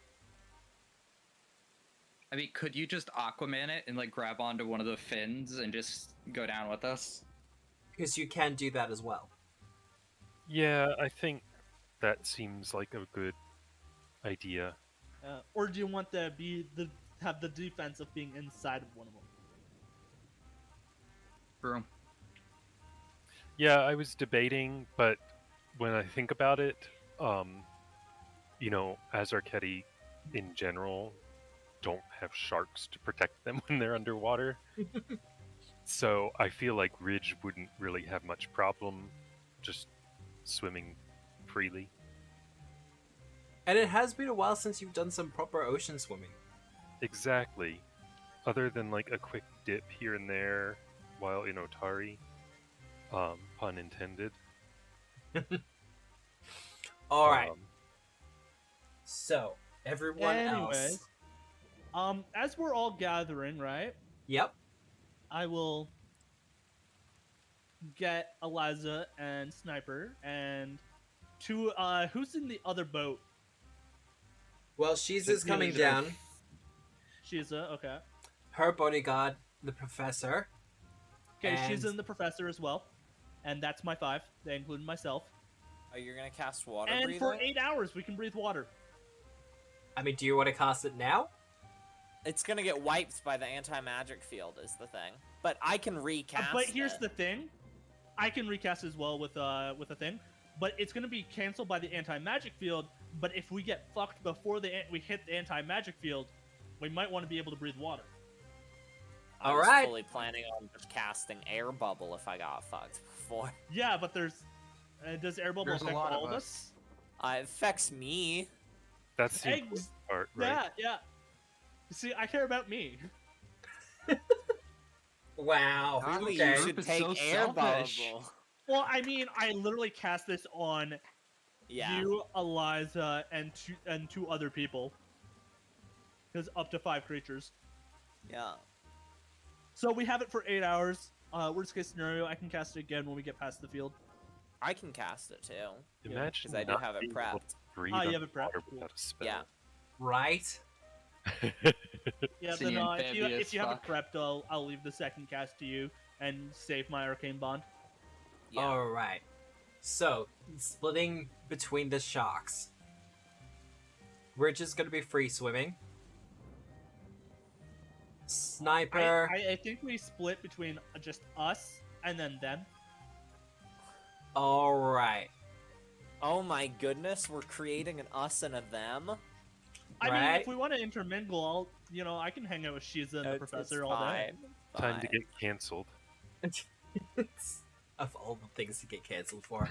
I mean, could you just Aquaman it and like grab onto one of the fins and just go down with us? Because you can do that as well. Yeah, I think that seems like a good idea. Or do you want to have the defense of being inside of one of them? True. Yeah, I was debating, but when I think about it, Azarketi in general don't have sharks to protect them when they're underwater. So I feel like Ridge wouldn't really have much problem just swimming freely. And it has been a while since you've done some proper ocean swimming. Exactly. Other than like a quick dip here and there while in Otari. Pun intended. Alright. So, everyone Anyways, else. as we're all gathering, right? Yep. I will get Eliza and Sniper and two. Who's in the other boat? Well, Shiza's coming down. Shiza, okay. Her bodyguard, the professor. Okay, and... she's in the professor as well. And that's my 5. They include myself. Oh, you're gonna cast water And breathing? for 8 hours, we can breathe water. I mean, do you want to cast it now? It's gonna get wiped by the anti-magic field is the thing. But I can recast But here's it. the thing. I can recast as well with a thing. But it's going to be canceled by the anti-magic field. But if we get fucked before we hit the anti-magic field, we might want to be able to breathe water. I was Alright. fully planning on just casting air bubble if I got fucked before. Yeah, but there's... does air bubble There's a affect lot all of of us. us? It affects me. That's the Eggs. important part, right? Yeah. See, I care about me. Wow. Probably Okay. you should Group is take so air selfish. bubble. Well, I mean, I literally cast this on Yeah. you, Eliza, and two other people. Because up to 5 creatures. Yeah. So we have it for 8 hours. Worst case scenario, I can cast it again when we get past the field. I can cast it too. Imagine 'cause I do not have it being able prepped. to breathe Ah, you have it underwater prepped? without a spell. Yeah. Right? Yeah, See, then if amphibious you have it fuck. prepped, I'll leave the second cast to you and save my arcane bond. Yeah. Alright. So, splitting between the sharks. Ridge is going to be free swimming. Sniper. I think we split between just us and then them. Alright. Oh my goodness, we're creating an us and a them. I mean, Right. if we want to intermingle, I can hang out with Shiza and the It's professor all day. fine. Time to get cancelled. Of all the things to get cancelled for.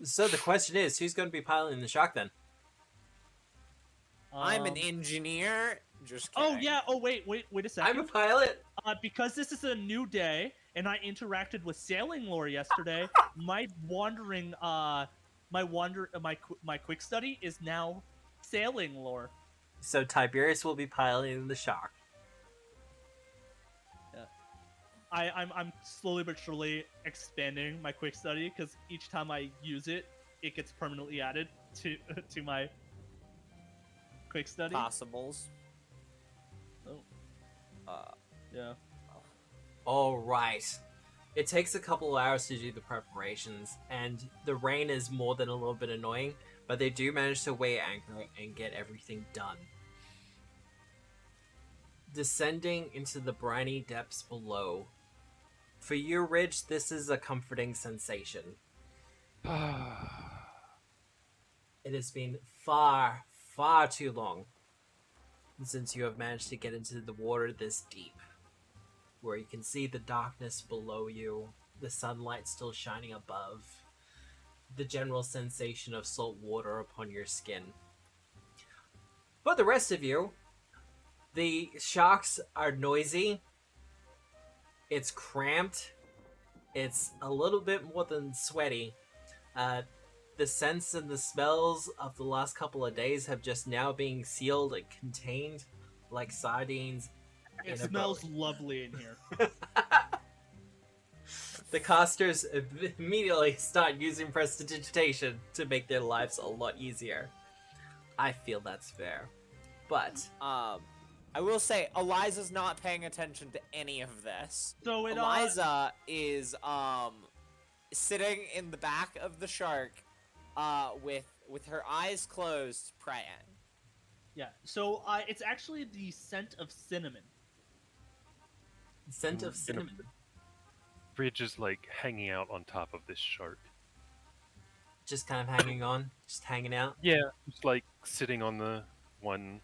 So the question is, who's going to be piloting the shark then? I'm an Um, engineer. Just Oh kidding. yeah. Oh wait a I'm second. a pilot. Because this is a new day, and I interacted with sailing lore yesterday. my wandering, my quick study is now sailing lore. So Tiberius will be piloting the shark. I'm slowly but surely expanding my quick study because each time I use it, it gets permanently added to my quick study. Possibles. Oh. Uh, Yeah. Alright. It takes a couple of hours to do the preparations, and the rain is more than a little bit annoying, but they do manage to weigh anchor and get everything done. Descending into the briny depths below. For you, Ridge, this is a comforting sensation. It has been far, far too long since you have managed to get into the water this deep, where you can see the darkness below you, the sunlight still shining above, the general sensation of salt water upon your skin. For the rest of you, the sharks are noisy, it's cramped, it's a little bit more than sweaty. the scents and the smells of the last couple of days have just now been sealed and contained like sardines. It in a smells boat. lovely in here. The casters immediately start using prestidigitation to make their lives a lot easier. I feel that's fair. But I will say, Eliza's not paying attention to any of this. So it Eliza is sitting in the back of the shark, with her eyes closed, praying. Yeah. So it's actually the scent of cinnamon. scent of cinnamon. Bridge is like hanging out on top of this shark. Just kind of hanging on, just hanging out. Yeah, just like sitting on the one,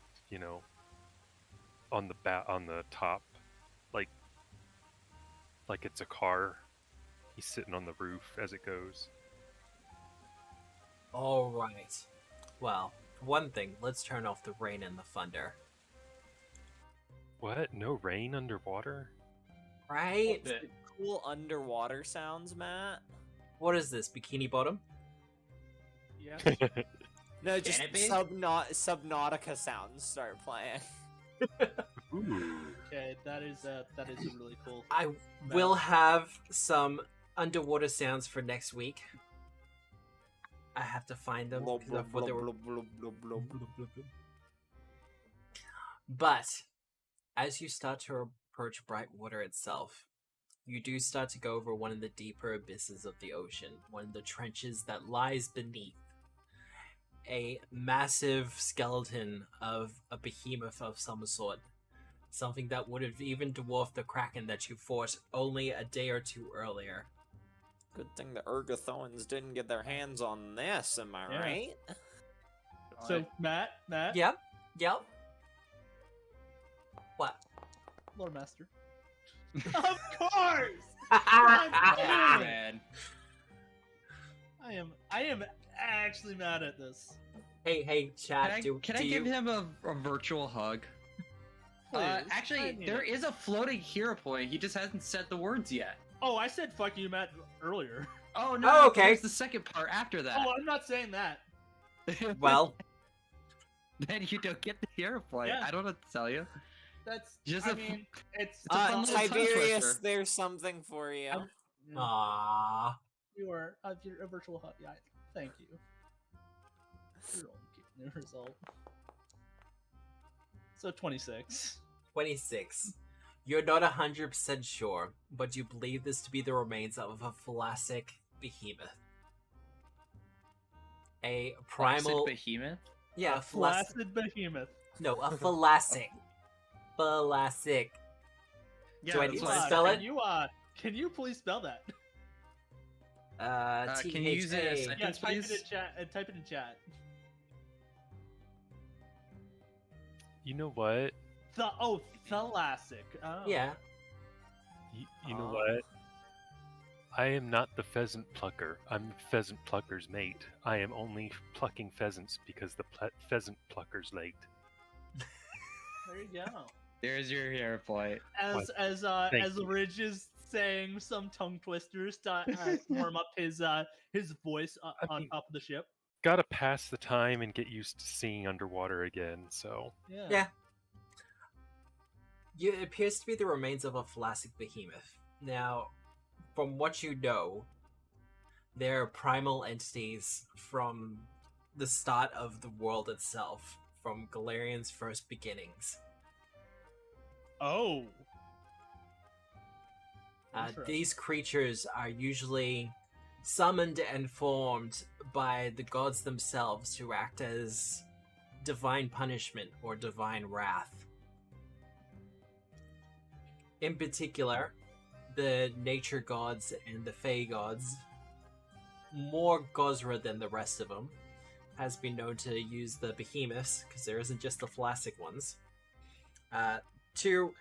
on the top, like it's a car. He's sitting on the roof as it goes. All right. Well, for one thing, let's turn off the rain and the thunder. What? No rain underwater? Right? Cool underwater sounds, Matt. What is this, Bikini Bottom? Yeah. No, just it be? Subnautica sounds start playing. Ooh. Okay, that is a really cool. I will have some underwater sounds for next week. I have to find them. Blah, 'cause blah, of what they blah, were- blah, blah, blah, blah. But as you start to approach Brightwater itself, you do start to go over one of the deeper abysses of the ocean, one of the trenches that lies beneath. A massive skeleton of a behemoth of some sort. Something that would have even dwarfed the Kraken that you fought only a day or two earlier. Good thing the Ergothoans didn't get their hands on this, am I Yeah. right? So Matt. Yep. What? Lord Master. Of course. Oh, damn it. man. I am actually mad at this. Hey, chat. Can I give him a virtual hug? Please. Actually, I mean there it. is a floating hero point. He just hasn't said the words yet. Oh, I said fuck you, Matt, earlier. Oh no! Oh, okay. There's the second part after that. Oh, I'm not saying that. Well, Then you don't get the hero point. Yeah. I don't know what to tell you. That's. Just I a- mean, it's. It's a fun little tongue Tiberius, twister. there's something for you. aww. You are a virtual hut. Yeah, thank you. You're only getting the result. So 26. 26. You're not 100% sure, but you believe this to be the remains of a thalassic behemoth. A primal... behemoth. Yeah, A flaccid behemoth. No, a thalassic. Thalassic. Yeah, Do I that's need to what I spell said. it? Can you please spell that? Can you use it as THA. a- Yeah, Yes, type it please. in chat. Type it in chat. You know what? Thalassic. Oh. Yeah. You know what? I am not the pheasant plucker. I'm the pheasant plucker's mate. I am only plucking pheasants because the pheasant plucker's late. There you go. There's your hero point. As Thank you. Ridge is saying some tongue twisters to warm up his voice on mean- top of the ship. Gotta pass the time and get used to seeing underwater again, so... Yeah. It appears to be the remains of a thalassic behemoth. Now, from what you know, they're primal entities from the start of the world itself, from Galarian's first beginnings. Oh. These creatures are usually summoned and formed by the gods themselves to act as divine punishment or divine wrath. In particular, the nature gods and the Fey gods, more Gozra than the rest of them, has been known to use the behemoths, because there isn't just the thalassic ones, to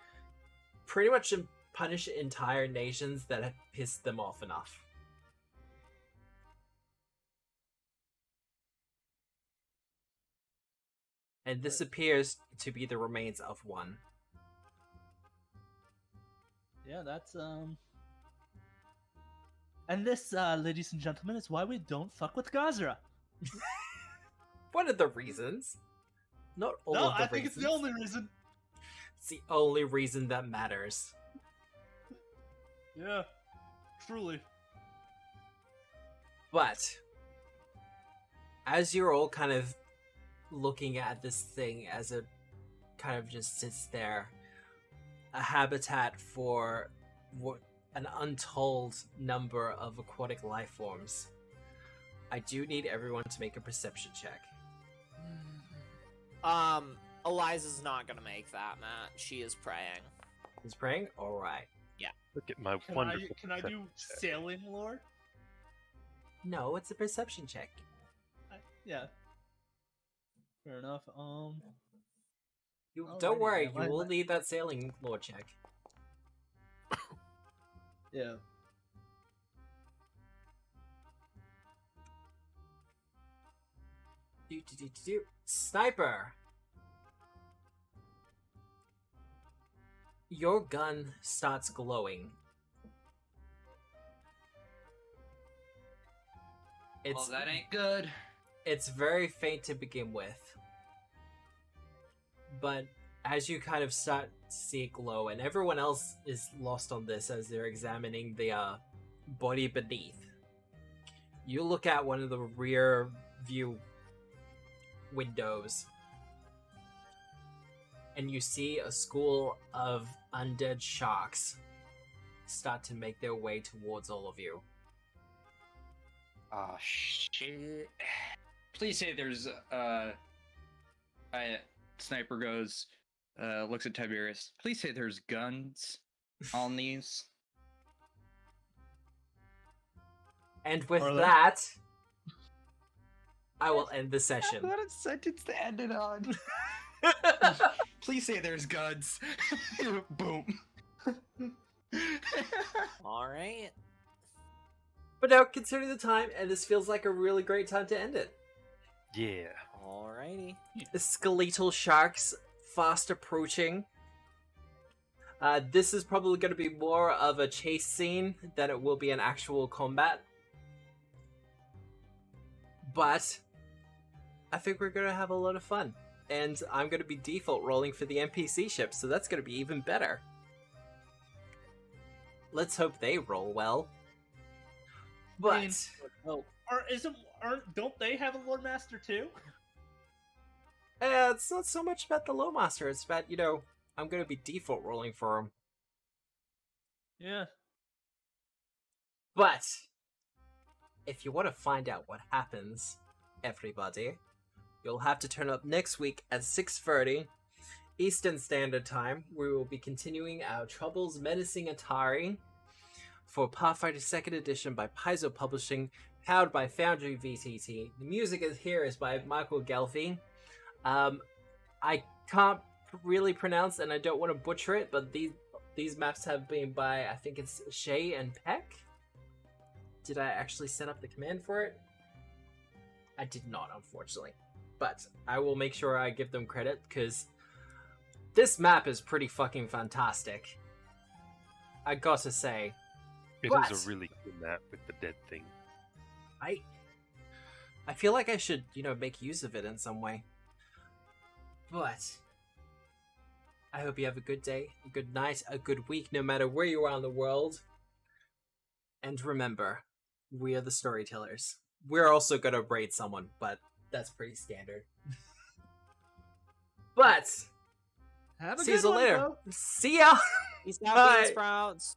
pretty much punish entire nations that have pissed them off enough. And this appears to be the remains of one. Yeah, that's And this, ladies and gentlemen, is why we don't fuck with Gazra. One of the reasons. Not all No, of the I think reasons. it's the only reason. It's the only reason that matters. Yeah, truly. But as you're all kind of looking at this thing as it kind of just sits there, a habitat for an untold number of aquatic life forms, I do need everyone to make a perception check. Eliza's not gonna make that, Matt. She is praying. Is praying? Alright. Look at my Can wonderful. I do perception check. sailing lore? No, it's a perception check. Yeah. Fair enough. You, Alrighty, don't worry, yeah, you will my- need that sailing lore check. Yeah. Sniper! Your gun starts glowing. It's, Well, that ain't good. it's very faint to begin with. But as you kind of start to see it glow, and everyone else is lost on this as they're examining the body beneath, you look at one of the rear view windows and you see a school of undead sharks start to make their way towards all of you. Oh shit! Please say there's Sniper goes, looks at Tiberius. Please say there's guns on these. And with Are there? that, I will end the session. What a sentence to end it on. Please say there's guns. Boom. All right. But now, considering the time, and this feels like a really great time to end it. Yeah. Alrighty. The skeletal sharks fast approaching. This is probably going to be more of a chase scene than it will be an actual combat. But I think we're going to have a lot of fun. And I'm going to be default rolling for the NPC ship, so that's going to be even better. Let's hope they roll well. But... mean, don't they have a Lord Master too? it's not so much about the Lowmaster, it's about, I'm going to be default rolling for him. Yeah. But, if you want to find out what happens, everybody, you'll have to turn up next week at 6:30 Eastern Standard Time. We will be continuing our Troubles Menacing Otari for Pathfinder 2nd Edition by Paizo Publishing, powered by Foundry VTT. The music is by Michael Gelfi. I can't really pronounce, and I don't want to butcher it, but these maps have been by, I think it's Shay and Peck. Did I actually set up the command for it? I did not, unfortunately. But I will make sure I give them credit, because this map is pretty fucking fantastic. I gotta say. It But- is a really cool map with the dead thing. I feel like I should, make use of it in some way. But I hope you have a good day, a good night, a good week, no matter where you are in the world. And remember, we are the storytellers. We're also gonna raid someone, but that's pretty standard. But Have a see good you one, later. bro. See ya. Peace out, Bye. bean sprouts.